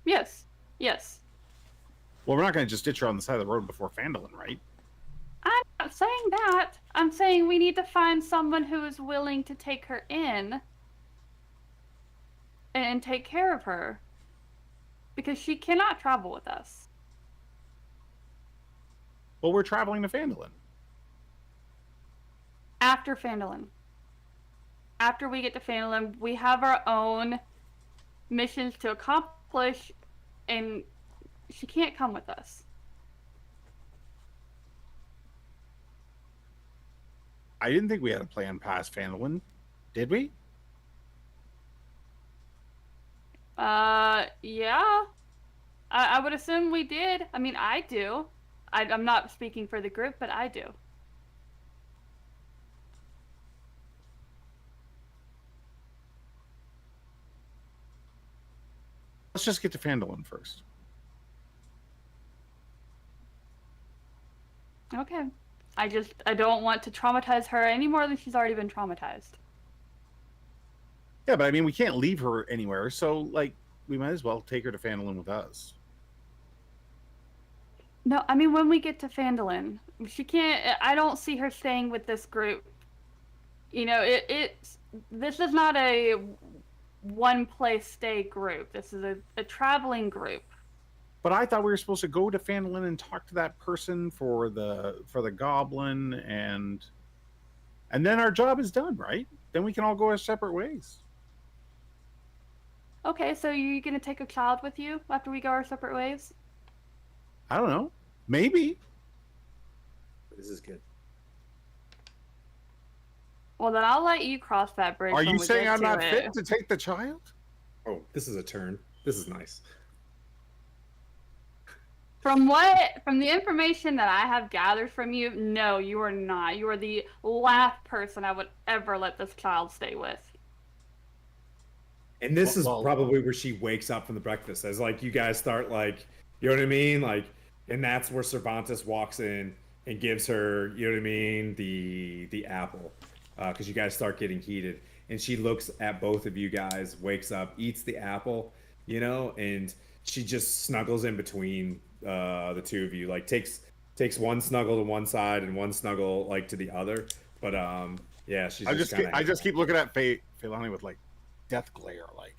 Yes. Yes. Well, we're not going to just ditch her on the side of the road before Fandolin, right? I'm not saying that. I'm saying we need to find someone who is willing to take her in and take care of her. Because she cannot travel with us. Well, we're traveling to Fandolin. After Fandolin. After we get to Fandolin, we have our own missions to accomplish, and she can't come with us. I didn't think we had a plan past Fandolin. Did we? Yeah. I would assume we did. I mean, I do. I'm not speaking for the group, but I do. Let's just get to Fandolin first. Okay. I don't want to traumatize her any more than she's already been traumatized. Yeah, but I mean, we can't leave her anywhere, so like, we might as well take her to Fandolin with us. No, I mean, when we get to Fandolin, she can't. I don't see her staying with this group. You know, this is not a one place stay group. This is a traveling group. But I thought we were supposed to go to Fandolin and talk to that person for the goblin, and then our job is done, right? Then we can all go our separate ways. Okay, so you're gonna take a child with you after we go our separate ways? I don't know. Maybe. This is good. Well, then I'll let you cross that bridge. Are when you we saying get I'm to not it. fit to take the child? Oh, this is a turn. This is nice. From the information that I have gathered from you, no, you are not. You are the last person I would ever let this child stay with. And this Well- is probably where she wakes up from the breakfast, as like you guys start like, you know what I mean, like, and that's where Cervantes walks in and gives her, you know what I mean, the apple, because you guys start getting heated, and she looks at both of you guys, wakes up, eats the apple, you know, and she just snuggles in between the two of you, like takes one snuggle to one side and one snuggle like to the other, but yeah, she's I just keep looking at Feilani with like death glare, like.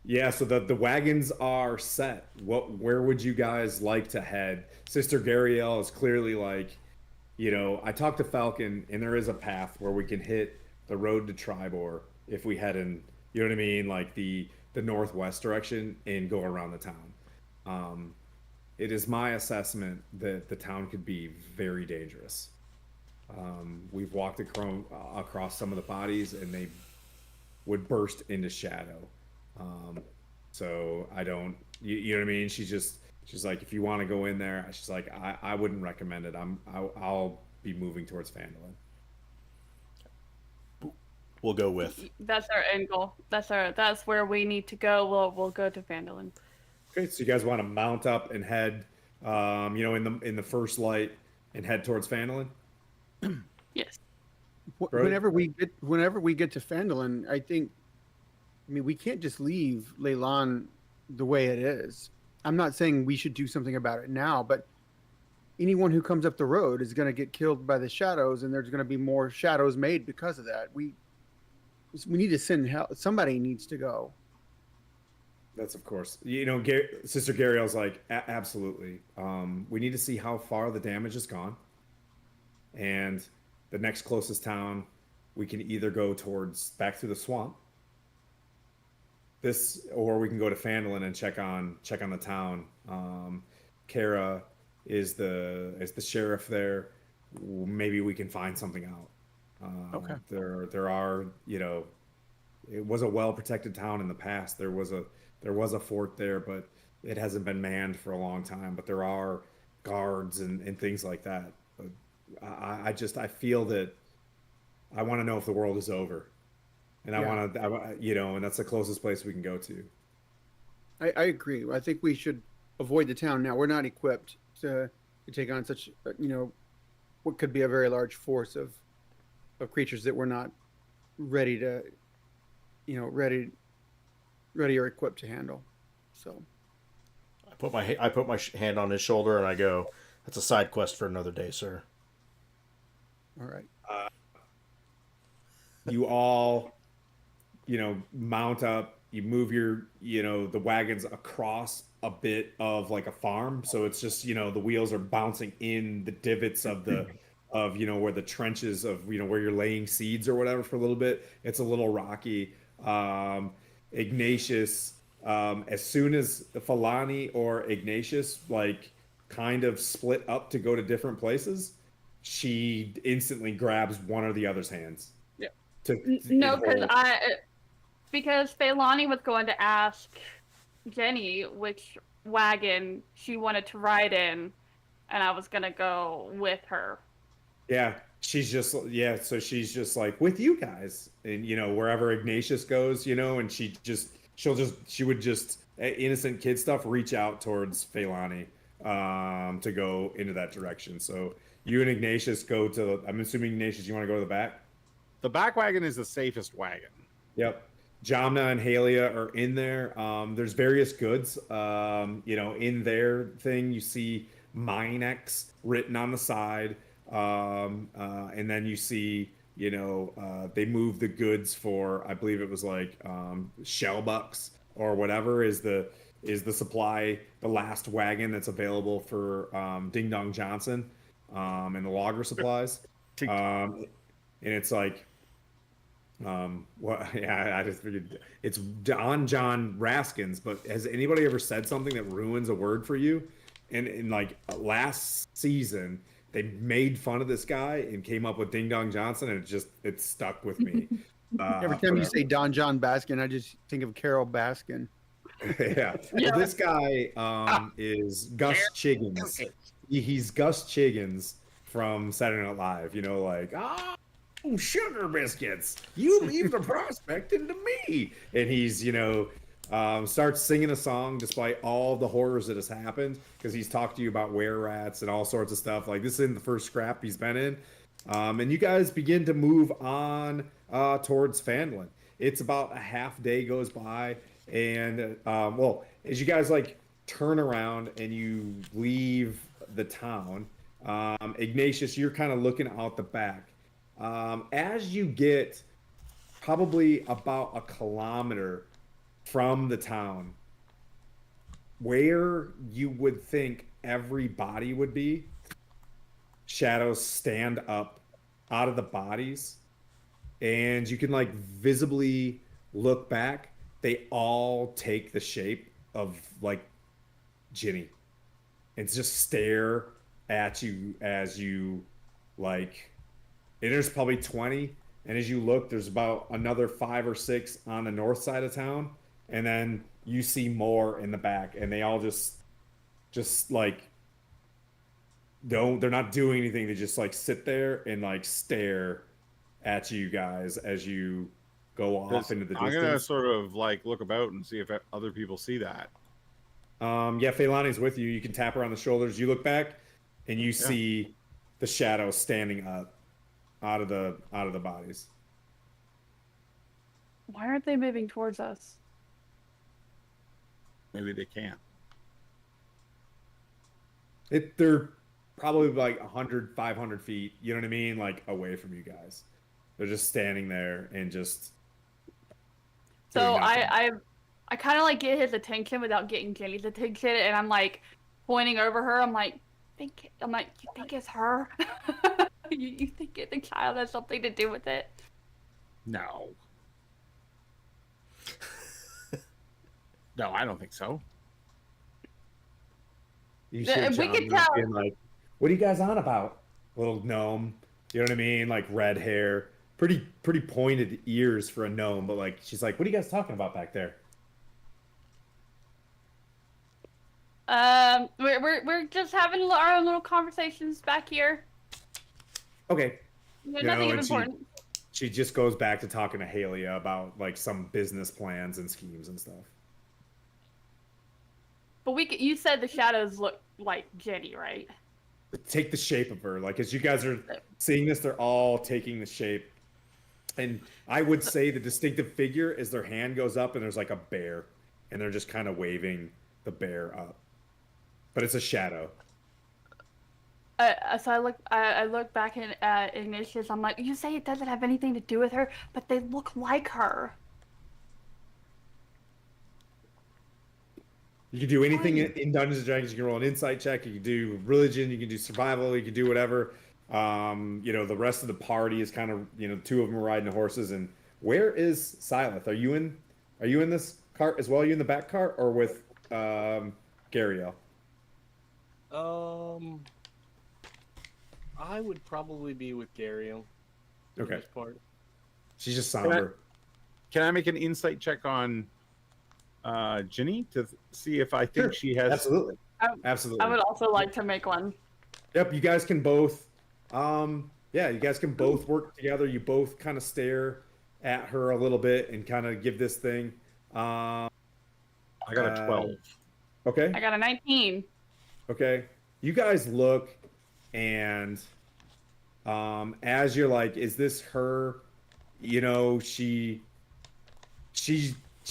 Yeah, so the wagons are set. Where would you guys like to head? Sister Gariel is clearly like, you know, I talked to Falcon, and there is a path where we can hit the road to Tribor if we head in, you know what I mean, like the northwest direction and go around the town. It is my assessment that the town could be very dangerous. We've walked across some of the bodies, and they would burst into shadow. So I don't, you know what I mean? She's like, if you want to go in there, she's like, I wouldn't recommend it. I'll be moving towards Fandolin. We'll go with. That's our end goal. That's where we need to go. We'll go to Fandolin. Okay, so you guys want to mount up and head, you know, in the first light and head towards Fandolin? Yes. Brody? Whenever we get to Fandolin, I mean, we can't just leave Leyland the way it is. I'm not saying we should do something about it now, but anyone who comes up the road is going to get killed by the shadows, and there's going to be more shadows made because of that. We need to send help. Somebody needs to go. That's of course, you know, Sister Gariel's like, absolutely. We need to see how far the damage has gone, and the next closest town we can either go towards back through the swamp. Or we can go to Fandolin and check on the town. Kara is the sheriff there. Maybe we can find something out. Okay. There are, you know, it was a well protected town in the past. There was a fort there, but it hasn't been manned for a long time. But there are guards and things like that. But I feel that I want to know if the world is over. And I want to, you know, and that's the closest place we can go to. I agree. I think we should avoid the town now. We're not equipped to take on such what could be a very large force of creatures that were not ready to ready or equipped to handle. So I put my hand on his shoulder and I go, "That's a side quest for another day, sir." all right. You all, mount up. You move your, the wagons across a bit of like a farm, so it's just, the wheels are bouncing in the divots of where the trenches of, where you're laying seeds or whatever for a little bit. It's a little rocky. Ignatius, as soon as Falani or Ignatius like kind of split up to go to different places, she instantly grabs one or the other's hands. Yeah. No, and hold. because Feilani was going to ask Jenny which wagon she wanted to ride in, and I was gonna go with her. Yeah, so she's just like with you guys, and wherever Ignatius goes, and she would just innocent kid stuff reach out towards Feilani to go into that direction. So you and Ignatius go to. I'm assuming Ignatius, you want to go to the back. The back wagon is the safest wagon. Yep. Jamna and Halia are in there. There's various goods. In their thing, you see Minex written on the side. And then you see, they move the goods for, I believe it was like shell bucks or whatever is the supply, the last wagon that's available for Ding Dong Johnson and the logger supplies. And it's like, yeah, I just figured it's Don John Raskins, but has anybody ever said something that ruins a word for you? And in like last season, they made fun of this guy and came up with Ding Dong Johnson, and it stuck with me. Every time you say Don John Baskin, I just think of Carol Baskin. Yeah. Well, this guy is Gus Chiggins. He's Gus Chiggins from Saturday Night Live. Oh, sugar biscuits! You leave the prospecting to me. And he's, starts singing a song despite all the horrors that has happened because he's talked to you about were rats and all sorts of stuff. Like this isn't the first scrap he's been in. And you guys begin to move on towards Fandlin. It's about a half day goes by, and as you guys like turn around and you leave the town, Ignatius, you're kind of looking out the back. As you get probably about a kilometer from the town, where you would think every body would be, shadows stand up out of the bodies, and you can like visibly look back. They all take the shape of like Ginny and just stare at you as you like. And there's probably 20, and as you look, there's about another 5 or 6 on the north side of town, and then you see more in the back, and they all just like they're not doing anything. They just like sit there and like stare at you guys as you go off into the distance. I'm gonna sort of like look about and see if other people see that. Yeah, Feilani's with you. You can tap her on the shoulders. You look back, and you see the shadow standing up out of the bodies. Why aren't they moving towards us? Maybe they can't. They're probably like 100, 500 feet, you know what I mean? Like away from you guys. They're just standing there and just. So I kind of like get his attention without getting Jenny's attention, and I'm like pointing over her. I'm like, you think it's her? You think the child has something to do with it? No. No, I don't think so. You should we could tell. being like, what are you guys on about? Little gnome, you know what I mean? Like red hair, pretty pointed ears for a gnome, but like she's like, what are you guys talking about back there? We're just having our own little conversations back here. Okay. Nothing of importance. She just goes back to talking to Halia about like some business plans and schemes and stuff. But you said the shadows look like Jenny, right? take the shape of her. Like as you guys are seeing this, they're all taking the shape. And I would say the distinctive figure is their hand goes up and there's like a bear, and they're just kind of waving the bear up. But it's a shadow. So I look back at Ignatius. I'm like, you say it doesn't have anything to do with her, but they look like her. You can do anything in Dungeons and Dragons. You can roll an insight check. You can do religion. You can do survival. You can do whatever. The rest of the party is kind of, two of them are riding horses. And where is Silith? Are you in this cart as well? Are you in the back cart or with Gariel? I would probably be with Gariel. Okay. Part. She's just somber. Can I make an insight check on Ginny to see if I think she has? Absolutely. Absolutely. I would also like to make one. Yep, you guys can both. You guys can both work together. You both kind of stare at her a little bit and kind of give this thing. I got a 12. Okay. I got a 19. Okay. You guys look, and as you're like, is this her? She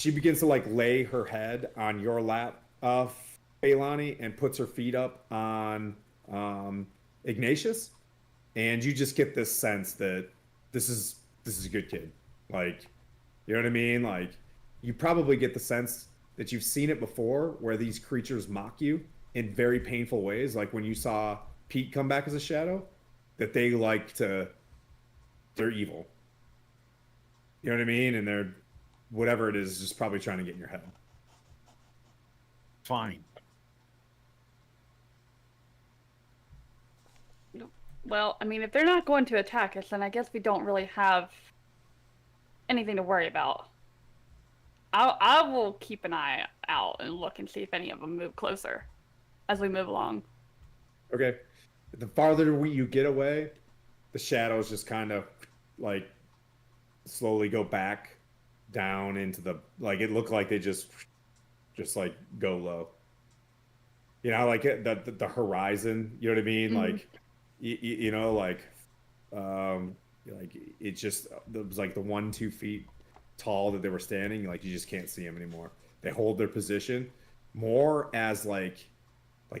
begins to like lay her head on your lap, Feilani, and puts her feet up on Ignatius, and you just get this sense that this is a good kid. Like, you know what I mean? Like, you probably get the sense that you've seen it before, where these creatures mock you in very painful ways, like when you saw Pete come back as a shadow, that they're evil. You know what I mean? And they're, whatever it is, just probably trying to get in your head. Fine. Well, I mean, if they're not going to attack us, then I guess we don't really have anything to worry about. I will keep an eye out and look and see if any of them move closer as we move along. Okay. The farther you get away, the shadows just kind of like slowly go back down into the, like, it looked like they just like go low. Like the horizon, you know what I mean? Mm-hmm. Like it just, it was like the 1-2 feet tall that they were standing, like you just can't see them anymore. They hold their position more as like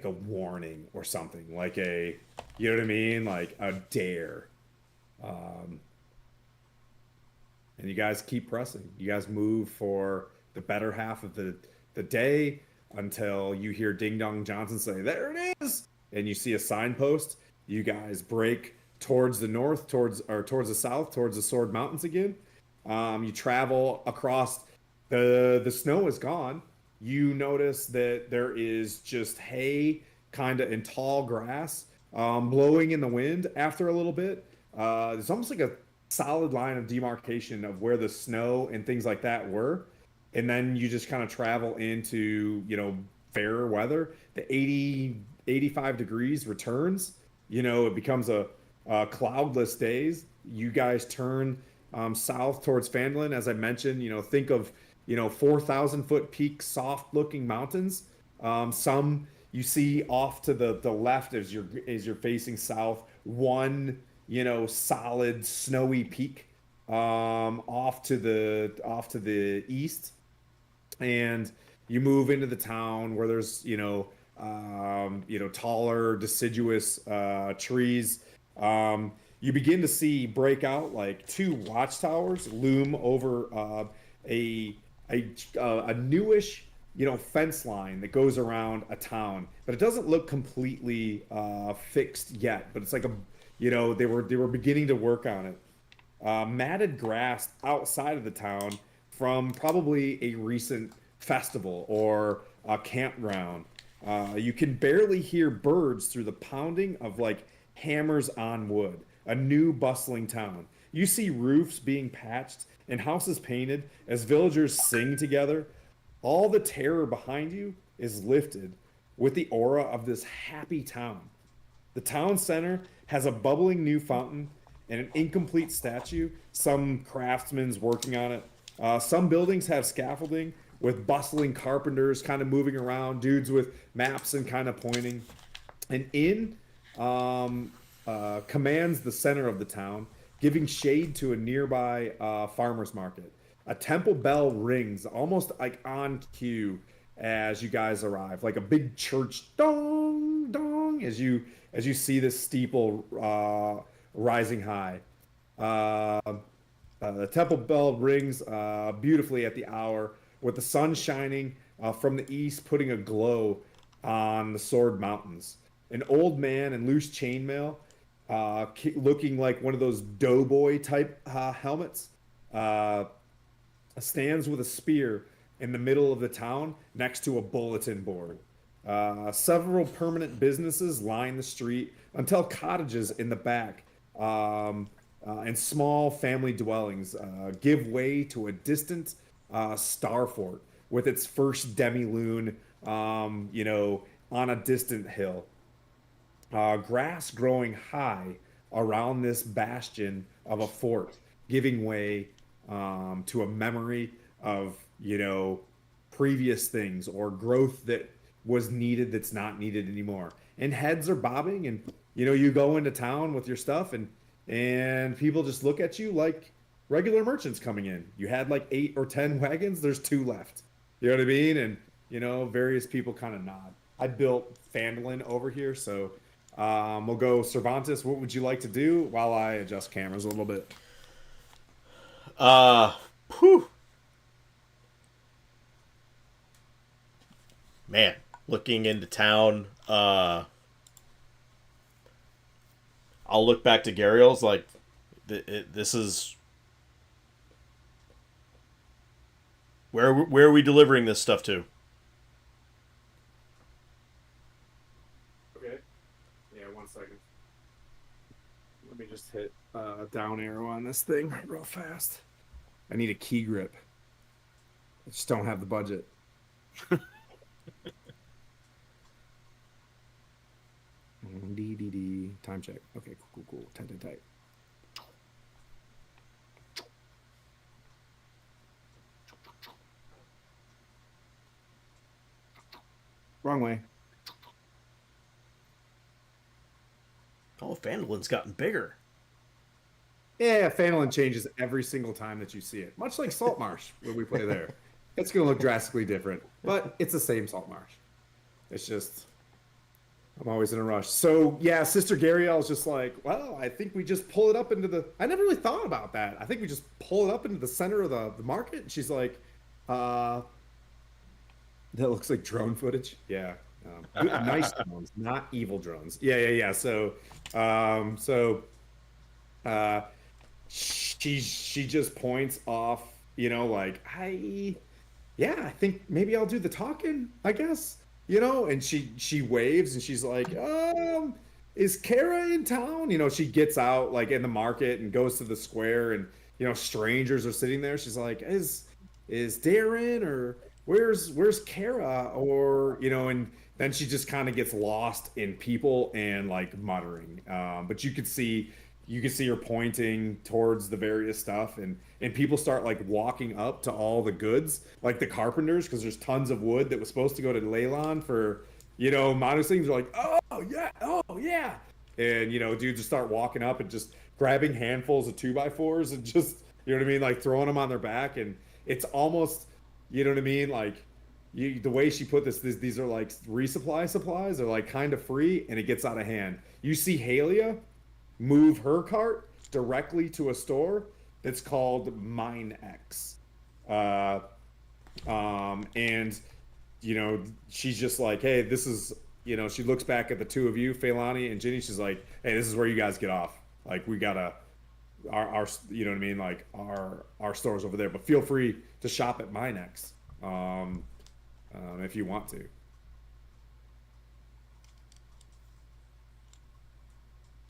a warning or something, like a, you know what I mean, like a dare. And you guys keep pressing. You guys move for the better half of the day until you hear Ding Dong Johnson say, "There it is," and you see a signpost. You guys break towards the north, towards the south, towards the Sword Mountains again. You travel across. The snow is gone. You notice that there is just hay kind of in tall grass blowing in the wind after a little bit. There's almost like a solid line of demarcation of where the snow and things like that were. And then you just kind of travel into, fairer weather. The 85 degrees returns. It becomes a cloudless days. You guys turn south towards Fandolin. As I mentioned, think of 4,000-foot peak, soft-looking mountains. Some you see off to the left as you're facing south. One, solid snowy peak off to the east, and you move into the town where there's taller deciduous trees. You begin to see break out like 2 watchtowers loom over a newish fence line that goes around a town, but it doesn't look completely fixed yet. But it's like they were beginning to work on it. Matted grass outside of the town from probably a recent festival or a campground. You can barely hear birds through the pounding of like hammers on wood. A new bustling town. You see roofs being patched and houses painted as villagers sing together. All the terror behind you is lifted with the aura of this happy town. The town center has a bubbling new fountain and an incomplete statue. Some craftsmen's working on it. Some buildings have scaffolding with bustling carpenters kind of moving around, dudes with maps and kind of pointing. And in commands the center of the town, giving shade to a nearby farmer's market. A temple bell rings almost like on cue as you guys arrive, like a big church dong dong as you see this steeple rising high. Uh, the temple bell rings beautifully at the hour, with the sun shining from the east, putting a glow on the Sword Mountains. An old man in loose chainmail, looking like one of those doughboy type helmets, uh, stands with a spear in the middle of the town next to a bulletin board. Several permanent businesses line the street until cottages in the back and small family dwellings give way to a distant star fort with its first demi-lune, on a distant hill. Grass growing high around this bastion of a fort, giving way to a memory of, previous things or growth that was needed that's not needed anymore. And heads are bobbing, and you go into town with your stuff, and people just look at you like regular merchants coming in. You had like 8 or 10 wagons, there's 2 left. You know what I mean? And various people kind of nod. I built Fandolin over here, so we'll go Cervantes. What would you like to do while I adjust cameras a little bit? Whew. Man, looking into town, I'll look back to Gariel's like, this is... Where are we delivering this stuff to? Okay. Yeah, 1 second. Let me just hit down arrow on this thing real fast. I need a key grip. I just don't have the budget. Time check. Okay, cool. Tight. Wrong way. Oh, Fandolin's gotten bigger. Yeah, Fandolin changes every single time that you see it. Much like Salt Marsh, when we play there. It's going to look drastically different, but it's the same Salt Marsh. It's just, I'm always in a rush. So, yeah, Sister Gariel's just like, well, I think we just pull it up into the... I never really thought about that. I think we just pull it up into the center of the market. And she's like, that looks like drone footage. Yeah. Nice drones, not evil drones. Yeah. So, she just points off, I think maybe I'll do the talking, I guess, and she waves and she's like, is Kara in town? She gets out like in the market and goes to the square, and strangers are sitting there. She's like, is Darren, or where's Kara, or and then she just kind of gets lost in people and like muttering, but you could see her pointing towards the various stuff, and people start like walking up to all the goods, like the carpenters, because there's tons of wood that was supposed to go to Leyland for modern things. They're like, oh yeah, and dudes just start walking up and just grabbing handfuls of 2x4s and just like throwing them on their back, and it's almost like the way she put these are like resupply supplies. They're like kind of free, and it gets out of hand. You see Halia move her cart directly to a store that's called Mine X. And she's just like, hey, this is, she looks back at the two of you, Feilani and Ginny. She's like, hey, this is where you guys get off. Like, we gotta, our like our store's over there, but feel free to shop at Mine X if you want to.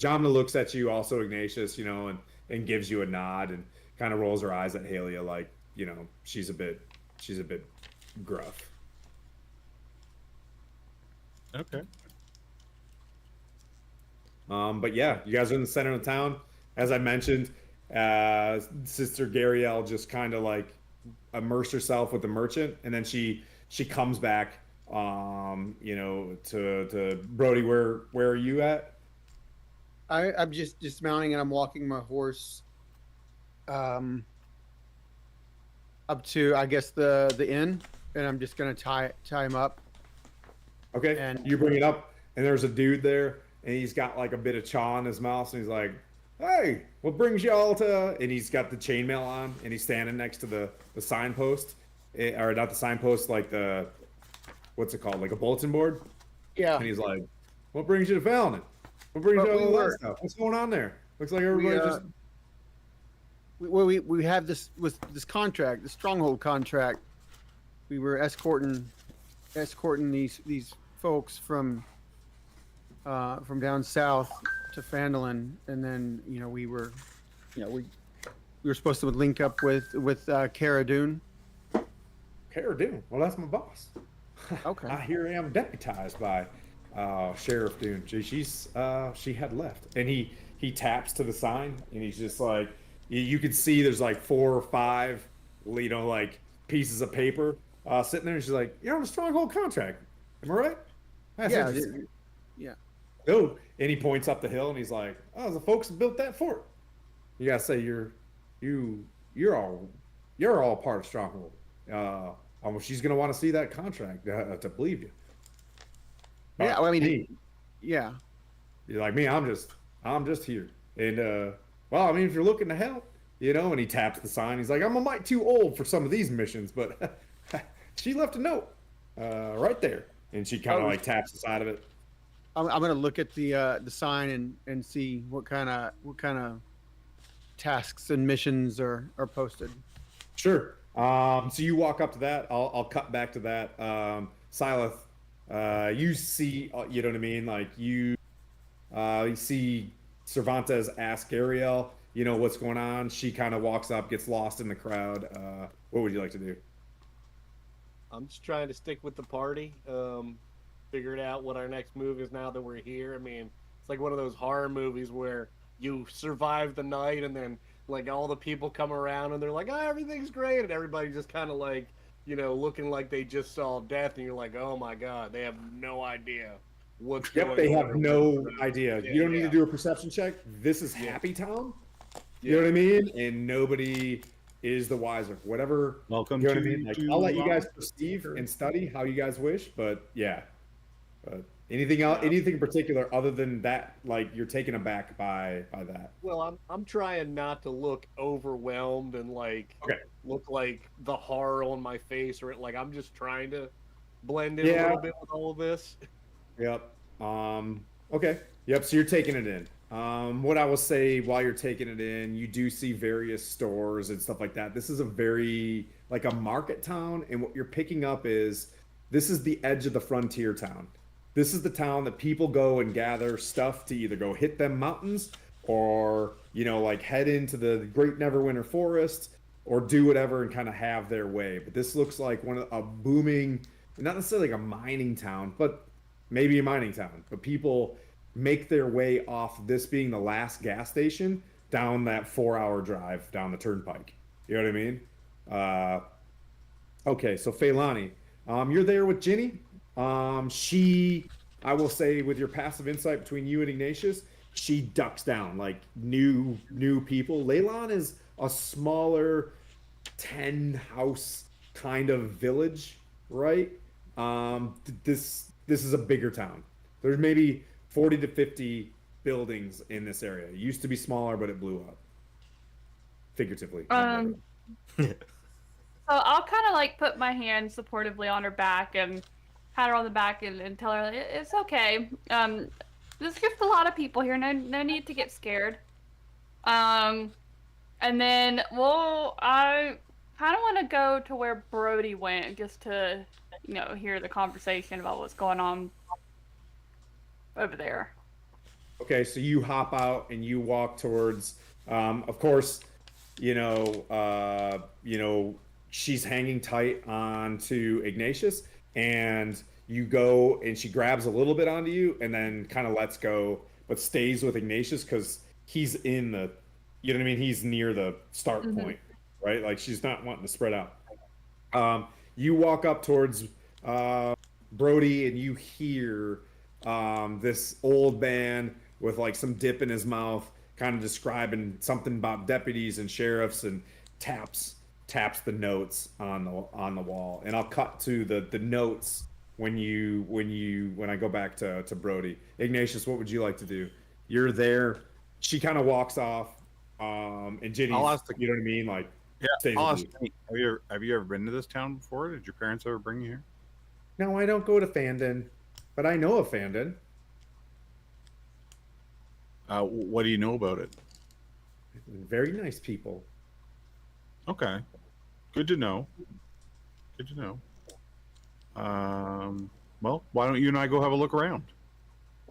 Jamna looks at you also, Ignatius, and gives you a nod and kind of rolls her eyes at Halia like, she's a bit gruff. Okay. But yeah, you guys are in the center of town. As I mentioned, Sister Gariel just kind of like immersed herself with the merchant, and then she comes back, to Brody. Where are you at? I'm just dismounting and I'm walking my horse up to, I guess, the inn, and I'm just gonna tie him up. Okay, And you bring it up, and there's a dude there, and he's got like a bit of chaw in his mouth, and he's like, "Hey, what brings y'all to?" And he's got the chainmail on, and he's standing next to the signpost, or not the signpost, like the what's it called, like a bulletin board. yeah, And he's like, "What brings you to Fallon? What brings But you we all were- that stuff? What's going on there? Looks like we, everybody just." we have this with this contract, the Stronghold contract. We were escorting these folks from down south to Fandolin, and then we were supposed to link up with Cara Dune. Cara Dune. Well, that's my boss. Okay. I hear I am deputized by Sheriff Dune. She had left, and he taps to the sign, and he's just like, you can see there's like 4 or 5, like pieces of paper sitting there, and she's like, "You're on a Stronghold contract, am I right?" That's Yeah, interesting. yeah. Oh, and he points up the hill, and he's like, "Oh, the folks that built that fort." You gotta say you're all part of Stronghold. She's gonna want to see that contract to believe you. Yeah, well, I mean, Me, yeah. you're like me. I'm just here. And well, I mean, if you're looking to help, and he taps the sign. He's like, "I'm a mite too old for some of these missions, but she left a note right there." And she kind of like taps the side of it. I'm gonna look at the sign and see what kind of tasks and missions are posted. Sure. So you walk up to that. I'll cut back to that. Silith, you see, you know what I mean? Like you see Cervantes ask Ariel, what's going on. She kind of walks up, gets lost in the crowd. What would you like to do? I'm just trying to stick with the party. Figured out what our next move is now that we're here. I mean, it's like one of those horror movies where you survive the night and then like all the people come around and they're like, "Oh, everything's great," and everybody just kind of like, looking like they just saw death, and you're like, "Oh my god, they have no idea what's going on." They have no idea. Yeah, You don't need yeah. to do a perception check. This is Happy Town. You know Yeah. what I mean? And nobody is the wiser. Whatever. Welcome You know what I to mean? Like, to I'll let you guys Rock. perceive and study how you guys wish, but yeah. Anything else? Anything in particular other than that? Like you're taken aback by that. Well, I'm trying not to look overwhelmed and like Okay. look like the horror on my face, or like I'm just trying to blend in a Yeah. little bit with all of this. Yep. Okay. Yep. So you're taking it in. What I will say while you're taking it in, you do see various stores and stuff like that. This is a very like a market town, and what you're picking up is this is the edge of the frontier town. This is the town that people go and gather stuff to either go hit them mountains or like head into the Great Neverwinter Forest or do whatever and kind of have their way. But this looks like a booming, not necessarily like a mining town, but maybe a mining town. But people make their way off this being the last gas station down that 4-hour drive down the turnpike. You know what I mean? Okay, so Feilani, you're there with Ginny. I will say, with your passive insight between you and Ignatius, she ducks down like new people. Leylon is a smaller 10-house kind of village, right? This is a bigger town. There's maybe 40 to 50 buildings in this area. It used to be smaller, but it blew up. Figuratively. So I'll kind of like put my hand supportively on her back and pat her on the back and tell her it's okay. There's just a lot of people here. No need to get scared. And then I kind of want to go to where Brody went just to hear the conversation about what's going on over there. Okay, so you hop out and you walk towards. Of course, she's hanging tight onto Ignatius, and you go and she grabs a little bit onto you, and then kind of lets go, but stays with Ignatius because he's in the, you know what I mean? He's near the start point, right? Like she's not wanting to spread out. You walk up towards Brody, and you hear this old man with like some dip in his mouth, kind of describing something about deputies and sheriffs, and taps the notes on the wall. And I'll cut to the notes when I go back to Brody. Ignatius, what would you like to do? You're there. She kind of walks off, and Ginny's, I'll ask the- you know what I mean, like Yeah, stays I'll with ask you. you, have you ever been to this town before? Did your parents ever bring you here? No, I don't go to Fandon, but I know of Fandon. What do you know about it? Very nice people. Okay, good to know. Good to know. Well, why don't you and I go have a look around?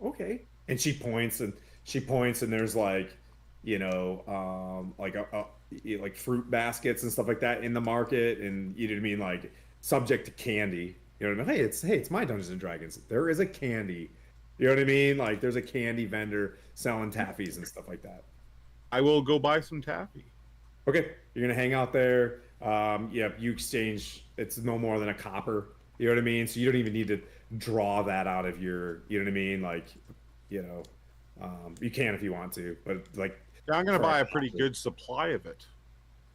Okay. And she points and there's like, like like fruit baskets and stuff like that in the market, and you know what I mean, like subject to candy. You know what I mean? Hey, it's my Dungeons and Dragons. There is a candy. You know what I mean? Like there's a candy vendor selling taffies and stuff like that. I will go buy some taffy. Okay, you're gonna hang out there. Yeah, you exchange. It's no more than a copper. You know what I mean? So you don't even need to draw that out of your. You know what I mean? Like, you can if you want to, but like. Yeah, I'm gonna for buy a pretty good supply of it.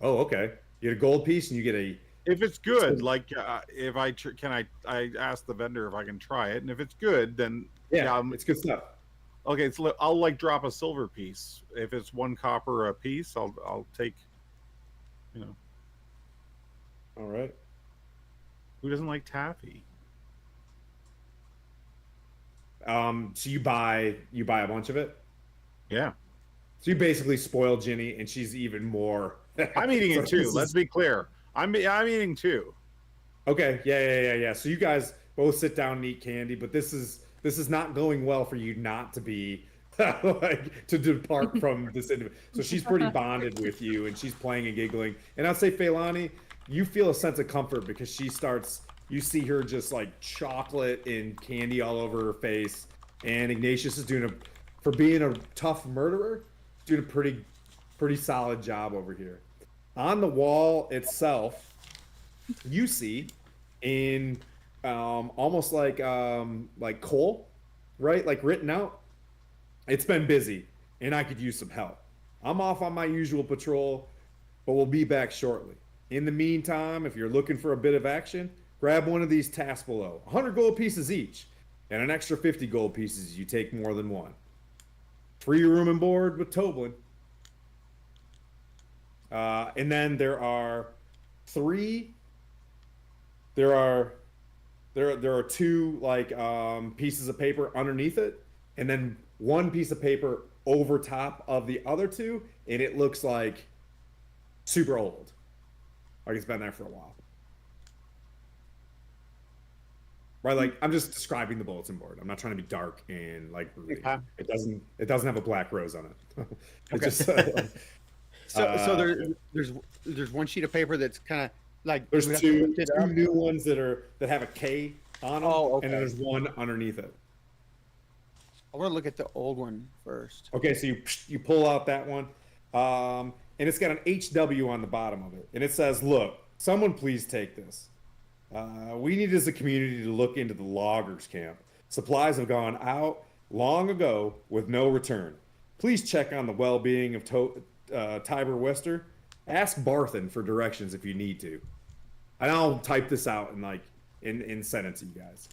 Oh, okay. You get a gold piece, and you get a. If it's good, like if I I ask the vendor if I can try it, and if it's good, then It's good stuff. okay. So I'll like drop a silver piece. If it's 1 copper a piece, I'll take. You know, All right. who doesn't like taffy? So you buy a bunch of it. Yeah, So you basically spoil Ginny, and she's even more. I'm eating So it too. this Let's is- be clear. I'm eating too. Okay. Yeah. So you guys both sit down and eat candy, but this is not going well for you not to be like to depart from this individual. So she's pretty bonded with you, and she's playing and giggling. And I'd say Feilani, you feel a sense of comfort because she starts. You see her just like chocolate and candy all over her face, and Ignatius is for being a tough murderer, doing a pretty solid job over here. On the wall itself, you see in almost like coal, right? Like written out. It's been busy, and I could use some help. I'm off on my usual patrol, but we'll be back shortly. In the meantime, if you're looking for a bit of action, grab one of these tasks below. 100 gold pieces each, and an extra 50 gold pieces you take more than one. Free room and board with Toblin. And then there are two like pieces of paper underneath it, and then one piece of paper over top of the other two, and it looks like super old, like it's been there for a while. Right, like I'm just describing the bulletin board. I'm not trying to be dark and like broody. Okay. It doesn't have a black rose on it. It's Okay. just, So there's one sheet of paper that's kind of like there's we have to two lift it up. new ones that have a K on them, Oh, okay. and then there's one underneath it. I want to look at the old one first. Okay, so you pull out that one, and it's got an HW on the bottom of it, and it says, "Look, someone please take this. We need as a community to look into the loggers camp. Supplies have gone out long ago with no return. Please check on the well-being of Tiber Wester. Ask Barthen for directions if you need to." And I'll type this out and send it to you guys.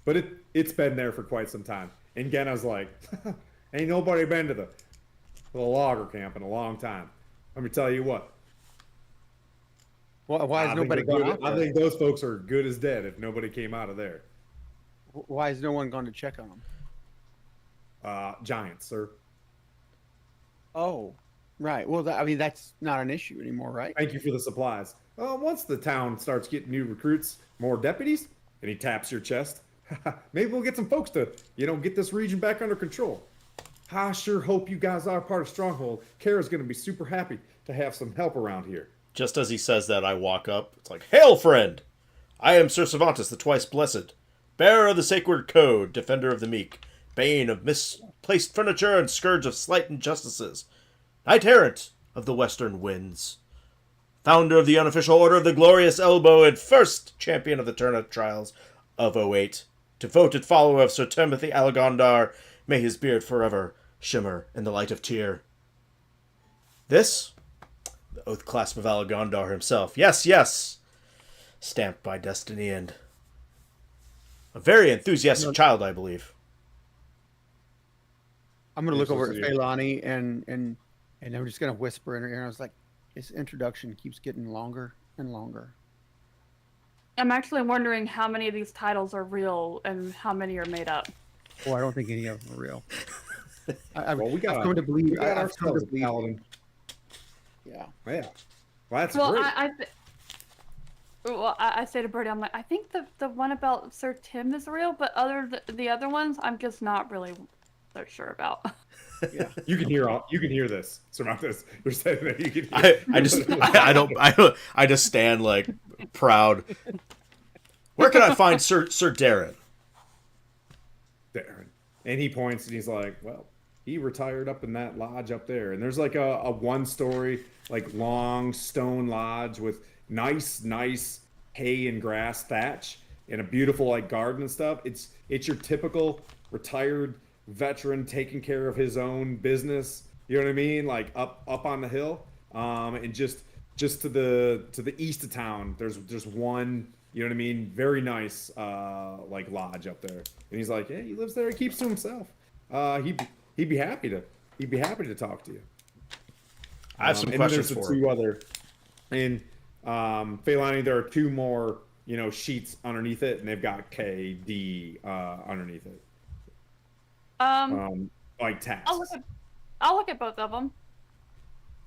But it's been there for quite some time. And again, I was like, ain't nobody been to the logger camp in a long time. Let me tell you what. Why has nobody gone out I there? think those folks are good as dead if nobody came out of there. Why has no one gone to check on them? Giants, sir. Oh, right. Well, I mean, that's not an issue anymore, right? Thank you for the supplies. Once the town starts getting new recruits, more deputies, and he taps your chest, maybe we'll get some folks to, get this region back under control. I sure hope you guys are part of Stronghold. Kara's going to be super happy to have some help around here. Just as he says that, I walk up. It's like, "Hail, friend! I am Sir Cervantes, the twice blessed, bearer of the sacred code, defender of the meek, bane of misplaced furniture, and scourge of slight injustices, knight errant of the western winds, founder of the unofficial order of the glorious elbow, and first champion of the turnip trials of '08, devoted follower of Sir Timothy Algondar, may his beard forever shimmer in the light of Tyr. This, the oath clasp of Alagondar himself. Yes, yes, stamped by destiny and a very enthusiastic child, I believe. I'm gonna look over at Feilani and I'm just gonna whisper in her ear. I was like, his introduction keeps getting longer and longer. I'm actually wondering how many of these titles are real and how many are made up. Oh, I don't think any of them are real. I've Well, come to believe. we got I've come to ourselves a believe. paladin. Yeah. Yeah. Well, that's Well, great. I say to Birdie, I'm like, I think the one about Sir Tim is real, but the other ones, I'm just not really so sure about. Yeah, you can hear this. Samantha's, you're saying that you can hear. I just stand like proud. Where can I find Sir Darren? Darren, and he points and he's like, well, he retired up in that lodge up there, and there's like a one-story like long stone lodge with nice hay and grass thatch and a beautiful like garden and stuff. It's your typical retired veteran taking care of his own business, you know what I mean, like up on the hill, and just to the east of town there's one, you know what I mean, very nice like lodge up there, and he's like, yeah, he lives there, he keeps to himself. He'd be happy to talk to you. I have some and questions there's for the him. two other, and Feilani, there are two more, you know, sheets underneath it, and they've got KD underneath it. Like tasks. I'll look at both of them.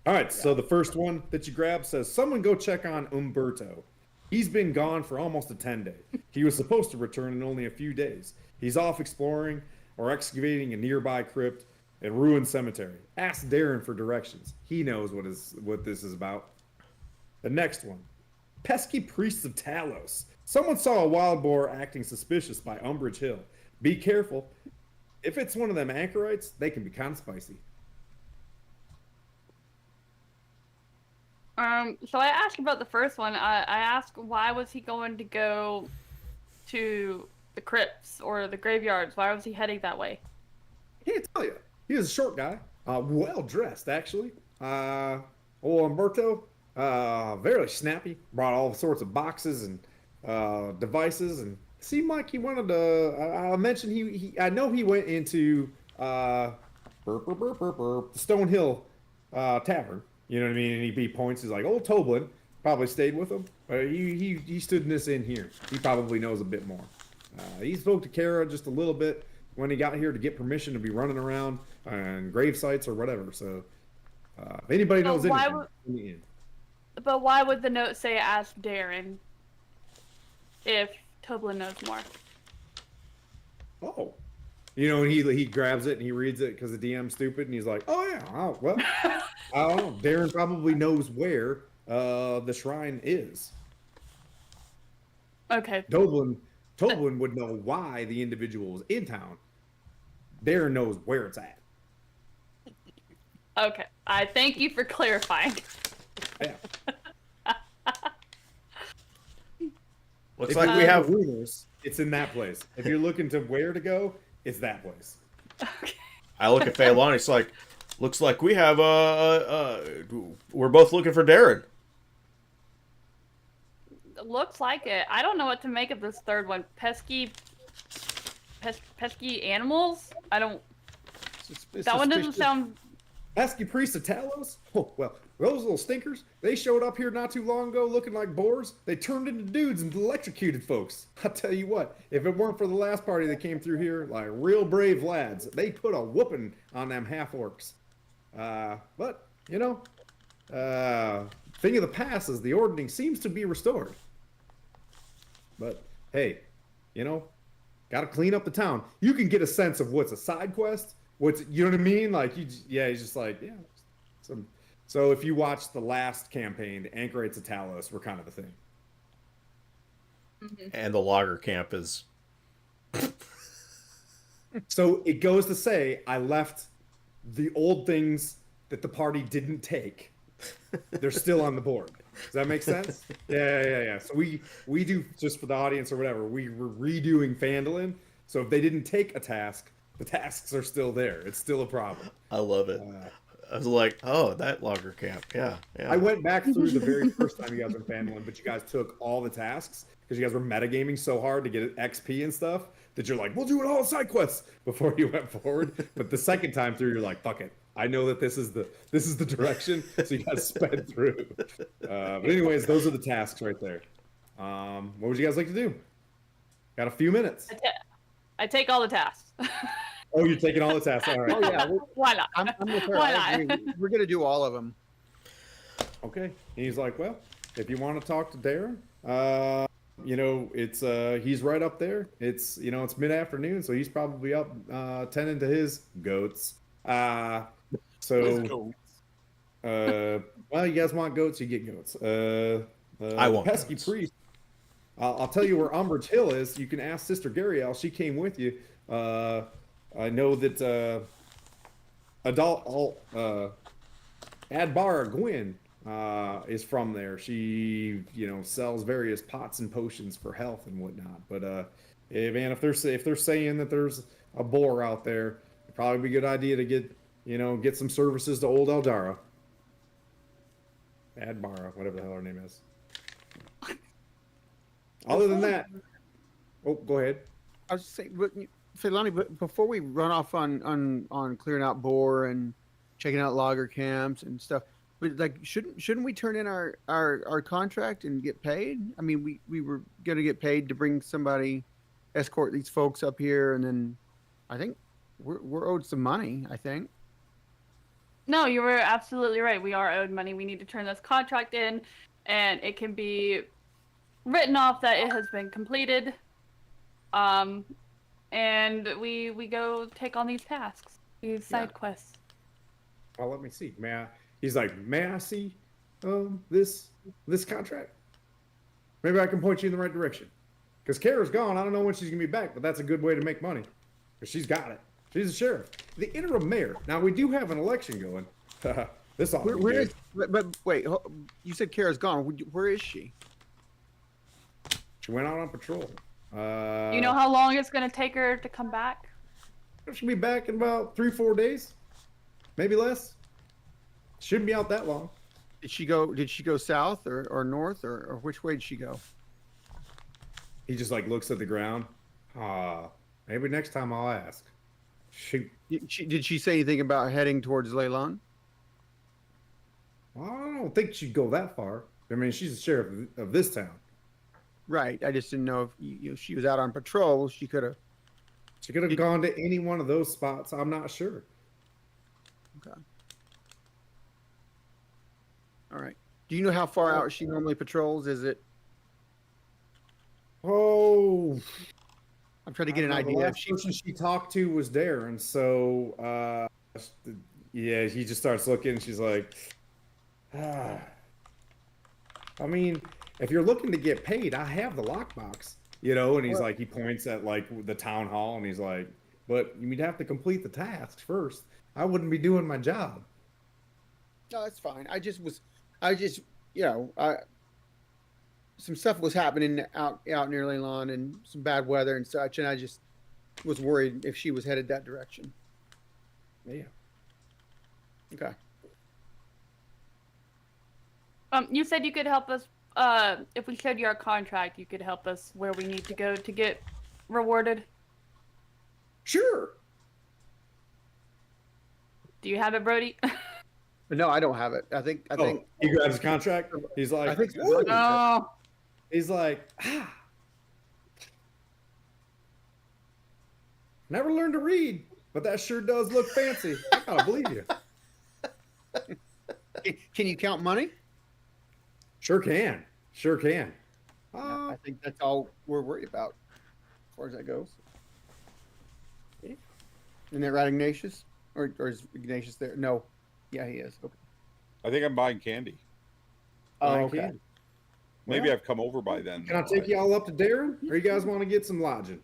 All right, so the first one that you grab says, someone go check on Umberto. He's been gone for almost a 10-day. He was supposed to return in only a few days. He's off exploring or excavating a nearby crypt and ruined cemetery. Ask Darren for directions. He knows what this is about. The next one. Pesky priests of Talos. Someone saw a wild boar acting suspicious by Umbridge Hill. Be careful. If it's one of them anchorites, they can be kind of spicy. So I asked about the first one. I asked why was he going to go to the crypts or the graveyards? Why was he heading that way? Can't tell you. He was a short guy, well dressed actually. Old Umberto, very snappy. Brought all sorts of boxes and devices, and seemed like he wanted to. I mentioned he. I know he went into the Stone Hill Tavern. You know what I mean? And he points. He's like, old Toblin probably stayed with him. He stood in this inn here. He probably knows a bit more. He spoke to Kara just a little bit when he got here to get permission to be running around on grave sites or whatever. So if anybody knows anything, in the inn. But why would the note say ask Darren if Toblin knows more? Oh. You know, and he grabs it and he reads it because the DM's stupid, and he's like, oh yeah, well, I don't know. Darren probably knows where the shrine is. Okay. Toblin would know why the individual is in town. Darren knows where it's at. Okay. I thank you for clarifying. Yeah. Looks If like you're we have. looking for rumors, it's in that place. If you're looking to where to go, it's that place. I look at Phelan. It's like, looks like we have we're both looking for Darren. Looks like it. I don't know what to make of this third one. Pesky animals? I don't. That one doesn't sound. Pesky priests of Talos? Oh, well, those little stinkers, they showed up here not too long ago looking like boars. They turned into dudes and electrocuted folks. I'll tell you what, if it weren't for the last party that came through here, like real brave lads, they put a whooping on them half-orcs. But, you know, thing of the past is the ordering seems to be restored. But, hey, you know, gotta clean up the town. You can get a sense of what's a side quest, what's, you know what I mean? Like, he's just like, yeah. So if you watch the last campaign, the Anchorites of Talos were kind of the thing. Mm-hmm. And the logger camp is. So it goes to say, I left the old things that the party didn't take. They're still on the board. Does that make sense? Yeah. So we do, just for the audience or whatever, we were redoing Phandalin. So if they didn't take a task, the tasks are still there. It's still a problem. I love it. I was like, oh, that logger camp. Yeah, yeah. I went back through the very first time you guys were Fanduin, but you guys took all the tasks because you guys were metagaming so hard to get XP and stuff that you're like, we'll do it all side quests before you went forward. But the second time through, you're like, fuck it. I know that this is the direction, so you guys sped through. But anyways, those are the tasks right there. What would you guys like to do? Got a few minutes. I take all the tasks. Oh, you're taking all the tasks. All right. Oh yeah, Why not? I'm with her. Why I not? agree. We're gonna do all of them. Okay. And he's like, well, if you want to talk to Darren, it's he's right up there. It's it's mid-afternoon, so he's probably up tending to his goats. Well, you guys want goats, you get goats. I want pesky goats. priest. I'll tell you where Umbrage Hill is. You can ask Sister Gariel. She came with you. I know that Adbara Gwyn is from there. She sells various pots and potions for health and whatnot. But if they're saying that there's a boar out there, it'd probably be a good idea to get some services to old Eldara. Adbara, whatever the hell her name is. Other than that, go ahead. I was just saying, but Felani, but before we run off on clearing out boar and checking out logger camps and stuff, but like shouldn't we turn in our contract and get paid? I mean, we were gonna get paid to bring somebody, escort these folks up here, and then I think we're owed some money. I think. No, you were absolutely right. We are owed money. We need to turn this contract in, and it can be written off that it has been completed. And we go take on these tasks, these side quests. Well, let me see. He's like, may I see this contract? Maybe I can point you in the right direction. Because Kara's gone. I don't know when she's gonna be back, but that's a good way to make money. Because she's got it. She's a sheriff, the interim mayor. Now we do have an election going. This all. Where is? But wait, you said Kara's gone. Where is she? She went out on patrol. You know how long it's gonna take her to come back? She'll be back in about 3-4 days, maybe less. Shouldn't be out that long. Did she go south or north or which way did she go? He just like looks at the ground. Maybe next time I'll ask. Did she say anything about heading towards Leyland? Well, I don't think she'd go that far. I mean, she's the sheriff of this town. Right. I just didn't know if she was out on patrol. She could have. She could have gone to any one of those spots. I'm not sure. Okay. All right. Do you know how far out she normally patrols? Is it? Oh, I'm trying to get an The idea. last person she talked to was Darren, so yeah, he just starts looking. And she's like, I mean, if you're looking to get paid, I have the lockbox, And he's like, he points at like the town hall, and he's like, but you'd have to complete the tasks first. I wouldn't be doing my job. No, that's fine. Some stuff was happening out near Leyland and some bad weather and such, and I just was worried if she was headed that direction. Yeah. Okay. You said you could help us. If we showed you our contract, you could help us where we need to go to get rewarded. Sure. Do you have it, Brody? But no, I don't have it. I think He grabs his contract. He's like, I think so. "Whoa." Oh, He's like, never learned to read, but that sure does look fancy. I gotta believe you. Can you count money? Sure can. I think that's all we're worried about as far as that goes. Isn't that right, Ignatius? Or is Ignatius there? No. Yeah, he is. Okay. I think I'm buying candy. Oh, Buying okay. candy. Maybe Well, I've come over by then. Can I take you all up to Darren, or you guys want to get some lodging?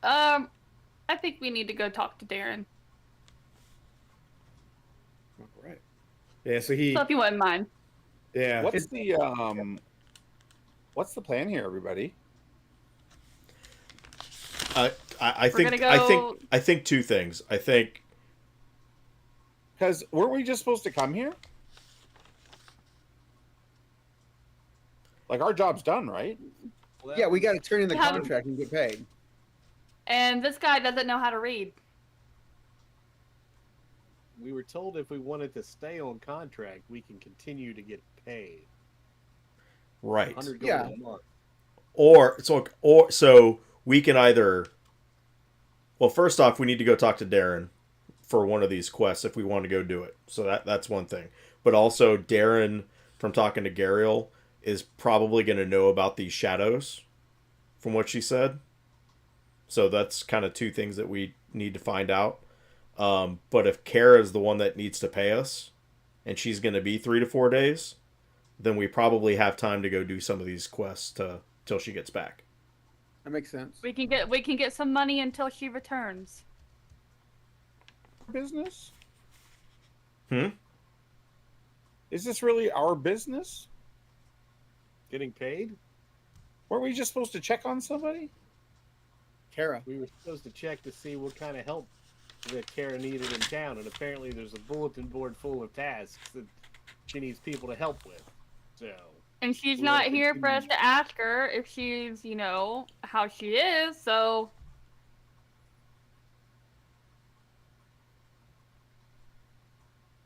I think we need to go talk to Darren. All right. Yeah. So he. So if you wouldn't mind. Yeah. What's what's the plan here, everybody? I We're think gonna I go. think I think two things. I think Because weren't we just supposed to come here? Like our job's done, right? Well, Yeah, we got to turn in the Yeah. contract and get paid. And this guy doesn't know how to read. we were told if we wanted to stay on contract, we can continue to get paid. right. 100 Yeah. gold a month. So we can either. Well, first off, we need to go talk to Darren for one of these quests if we want to go do it. So that's one thing. But also, Darren, from talking to Gariel, is probably going to know about these shadows, from what she said. So that's kind of two things that we need to find out. But if Kara is the one that needs to pay us, and she's going to be 3 to 4 days, then we probably have time to go do some of these quests till she gets back. That makes sense. We can get some money until she returns. Business? Hmm? Is this really our business? Getting paid? Weren't we just supposed to check on somebody? Kara. We were supposed to check to see what kind of help that Kara needed in town, and apparently there's a bulletin board full of tasks that she needs people to help with. So, And she's We not wanna here for us continue. to ask her if she's, how she is, so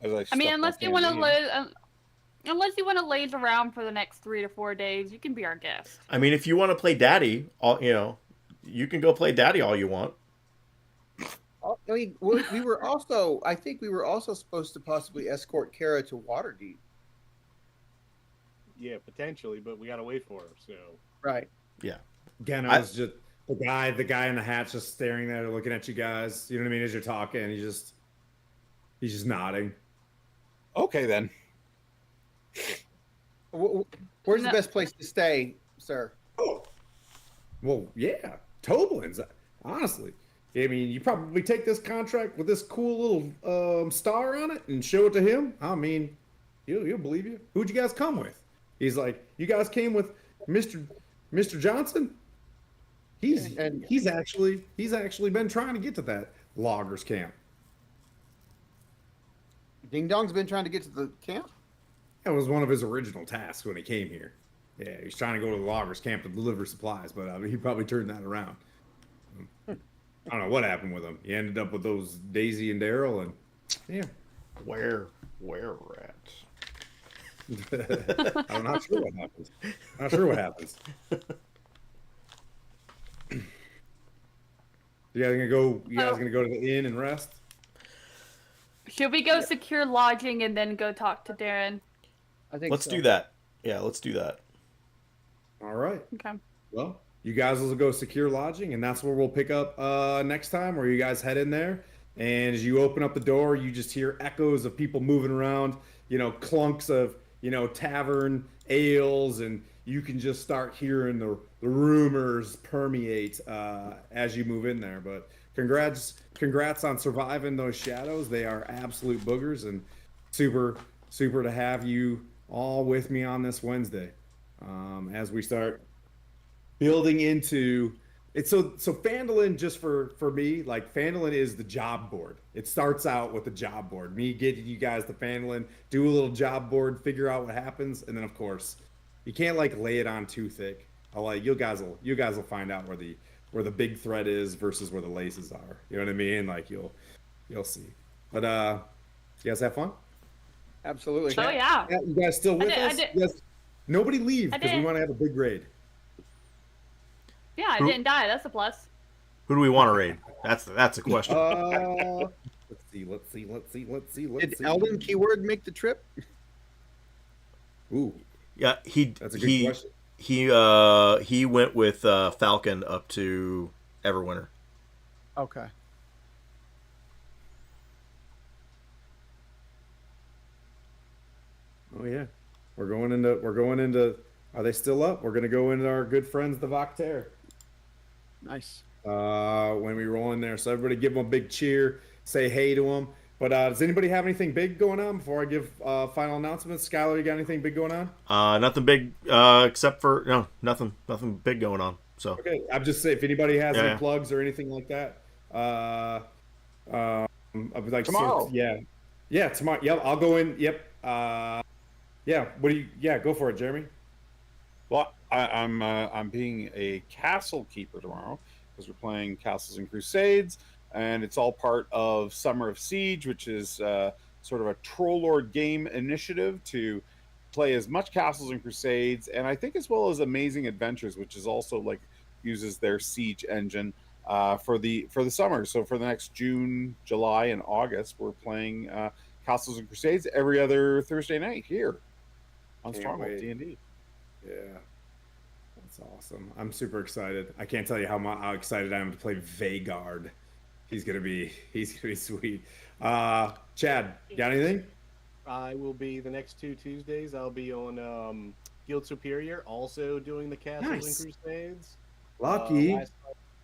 I mean, unless you want to unless you want to laze around for the next 3 to 4 days, you can be our guest. I mean, if you want to play daddy, you can go play daddy all you want. I mean, we were also. I think we were also supposed to possibly escort Kara to Waterdeep. yeah, potentially, but we gotta wait for her. So, Right. Again, I was just the guy in the hat's just staring there, looking at you guys. You know what I mean? As you're talking, he's just nodding. Okay, then. Where's the No. best place to stay, sir? Oh, well, yeah, Toblin's. Honestly, I mean, you probably take this contract with this cool little star on it and show it to him. I mean, he'll believe you. Who'd you guys come with? He's like, you guys came with Mr. Johnson. He's actually been trying to get to that loggers camp. Ding Dong's been trying to get to the camp. That was one of his original tasks when he came here. Yeah, he's trying to go to the loggers camp to deliver supplies, but he probably turned that around. I don't know what happened with him. He ended up with those Daisy and Daryl, and yeah, Where rats? I'm not sure what happens. Not sure what happens. You guys gonna go to the inn and rest? Should we go secure lodging and then go talk to Darren? I think. Let's so. do that. Yeah, let's do that. All right. Okay. Well, you guys will go secure lodging, and that's where we'll pick up next time, where you guys head in there. And as you open up the door, you just hear echoes of people moving around, clunks of, tavern ales, and you can just start hearing the rumors permeate as you move in there. But congrats on surviving those shadows. They are absolute boogers, and super to have you all with me on this Wednesday as we start building into it. So Fandolin, just for me, like, Fandolin is the job board. It starts out with the job board, me getting you guys to Fandolin, do a little job board, figure out what happens, and then of course you can't lay it on too thick. You guys will find out where the big thread is versus where the laces are. You know what I mean? You'll see. But you guys have fun? Absolutely. Oh yeah. Yeah, you guys still with I us? did. You guys, nobody leave I because we did. want to have a big raid. Yeah, I didn't die. That's a plus. Who do we want to raid? That's a question. Let's see. Did Eldon keyword make the trip? Ooh, Yeah, that's a good question. he went with Falcon up to Everwinter. Okay. Oh yeah, we're going into. Are they still up? We're gonna go into our good friends, the Voctair. Nice. When we roll in there, so everybody give them a big cheer, say hey to them. But does anybody have anything big going on before I give final announcements? Skylar, you got anything big going on? Nothing big except for nothing big going on. So Okay, I'm just saying if anybody has any Yeah. plugs or anything like that. I'd be like Tomorrow. yeah, tomorrow. Yep, I'll go in. Yep. Yeah. What do you? Yeah, go for it, Jeremy. Well, I'm being a castle keeper tomorrow because we're playing Castles and Crusades, and it's all part of Summer of Siege, which is sort of a Troll Lord game initiative to play as much Castles and Crusades, and I think as well as Amazing Adventures, which is also like uses their Siege engine for the summer. So for the next June, July, and August, we're playing Castles and Crusades every other Thursday night here on Can't Stronghold wait. D&D. Yeah, that's awesome. I'm super excited. I can't tell you how excited I am to play Vagard. He's gonna be sweet. Chad, got anything? I will be the next 2 Tuesdays. I'll be on Guild Superior, also doing the Castles Nice. and Crusades. Lucky.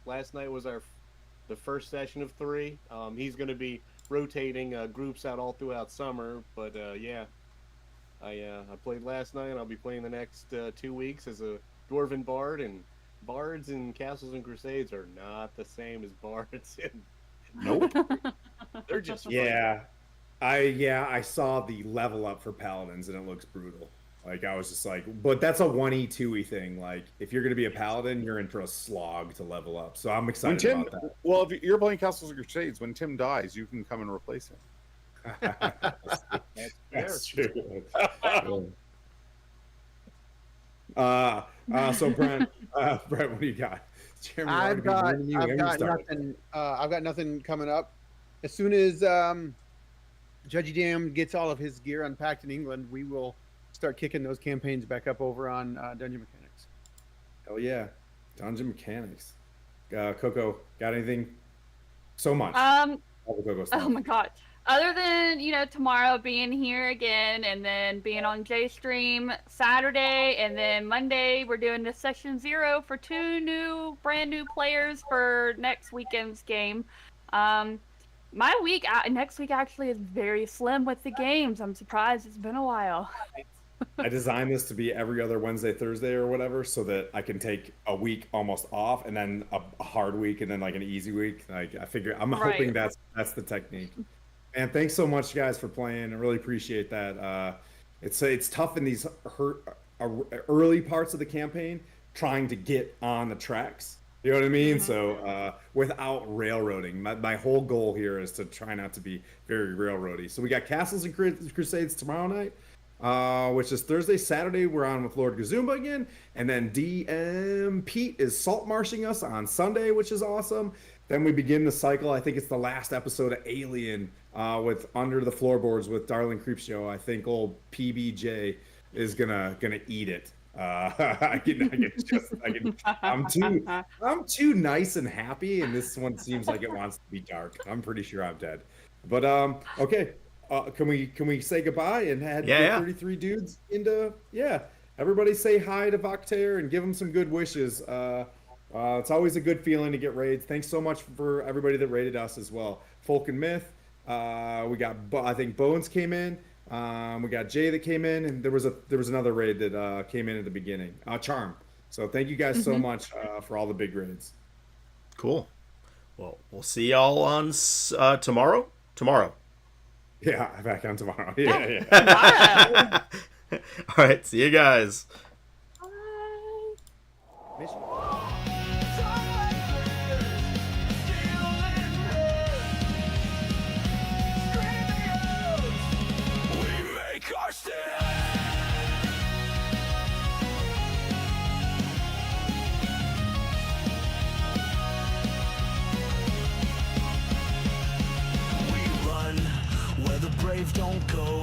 Last night was the first session of 3. He's going to be rotating groups out all throughout summer, but yeah, I played last night, and I'll be playing the next 2 weeks as a Dwarven Bard. And bards in Castles and Crusades are not the same as bards in. Nope. They're just fun. Yeah, I saw the level up for paladins and it looks brutal. Like I was just like, but that's a 1E 2E thing. Like if you're gonna be a paladin, you're in for a slog to level up. So I'm When excited Tim, about that. well, if you're playing Castles and Crusades, when Tim dies, you can come and replace him. That's true. So Brent, what do you got? Jeremy, I've got nothing. I've got nothing coming up. As soon as Judgy Dam gets all of his gear unpacked in England, we will start kicking those campaigns back up over on Dungeon Mechanics. Hell yeah, Dungeon Mechanics. Coco, got anything? So much. All the Coco stuff. Oh my god. Other than, tomorrow being here again and then being on J Stream Saturday and then Monday we're doing the Session 0 for 2 brand new players for next weekend's game. My week next week actually is very slim with the games. I'm surprised it's been a while. I designed this to be every other Wednesday, Thursday, or whatever, so that I can take a week almost off, and then a hard week, and then like an easy week. Like I figure, I'm hoping that's the technique. And thanks so much, guys, for playing. I really appreciate that. It's tough in these early parts of the campaign trying to get on the tracks. You know what I mean? Mm-hmm. So without railroading, my whole goal here is to try not to be very railroady. So we got Castles and Crusades tomorrow night. Which is Thursday. Saturday, we're on with Lord Gazumba again. And then DM Pete is salt marching us on Sunday, which is awesome. Then we begin the cycle. I think it's the last episode of Alien with Under the Floorboards with Darling Creepshow. I think old PBJ is gonna eat it. I'm too nice and happy, and this one seems like it wants to be dark. I'm pretty sure I'm dead. But okay. Can we say goodbye and head 33 dudes into everybody say hi to Vaktair and give him some good wishes. It's always a good feeling to get raids. Thanks so much for everybody that raided us as well. Folk and Myth. We got I think Bones came in. We got Jay that came in, and there was another raid that came in at the beginning. Charm. So thank you guys so much for all the big raids. Cool. Well, we'll see y'all on tomorrow. Yeah, back on tomorrow. Yeah. Tomorrow. All right, see you guys. Brave don't go.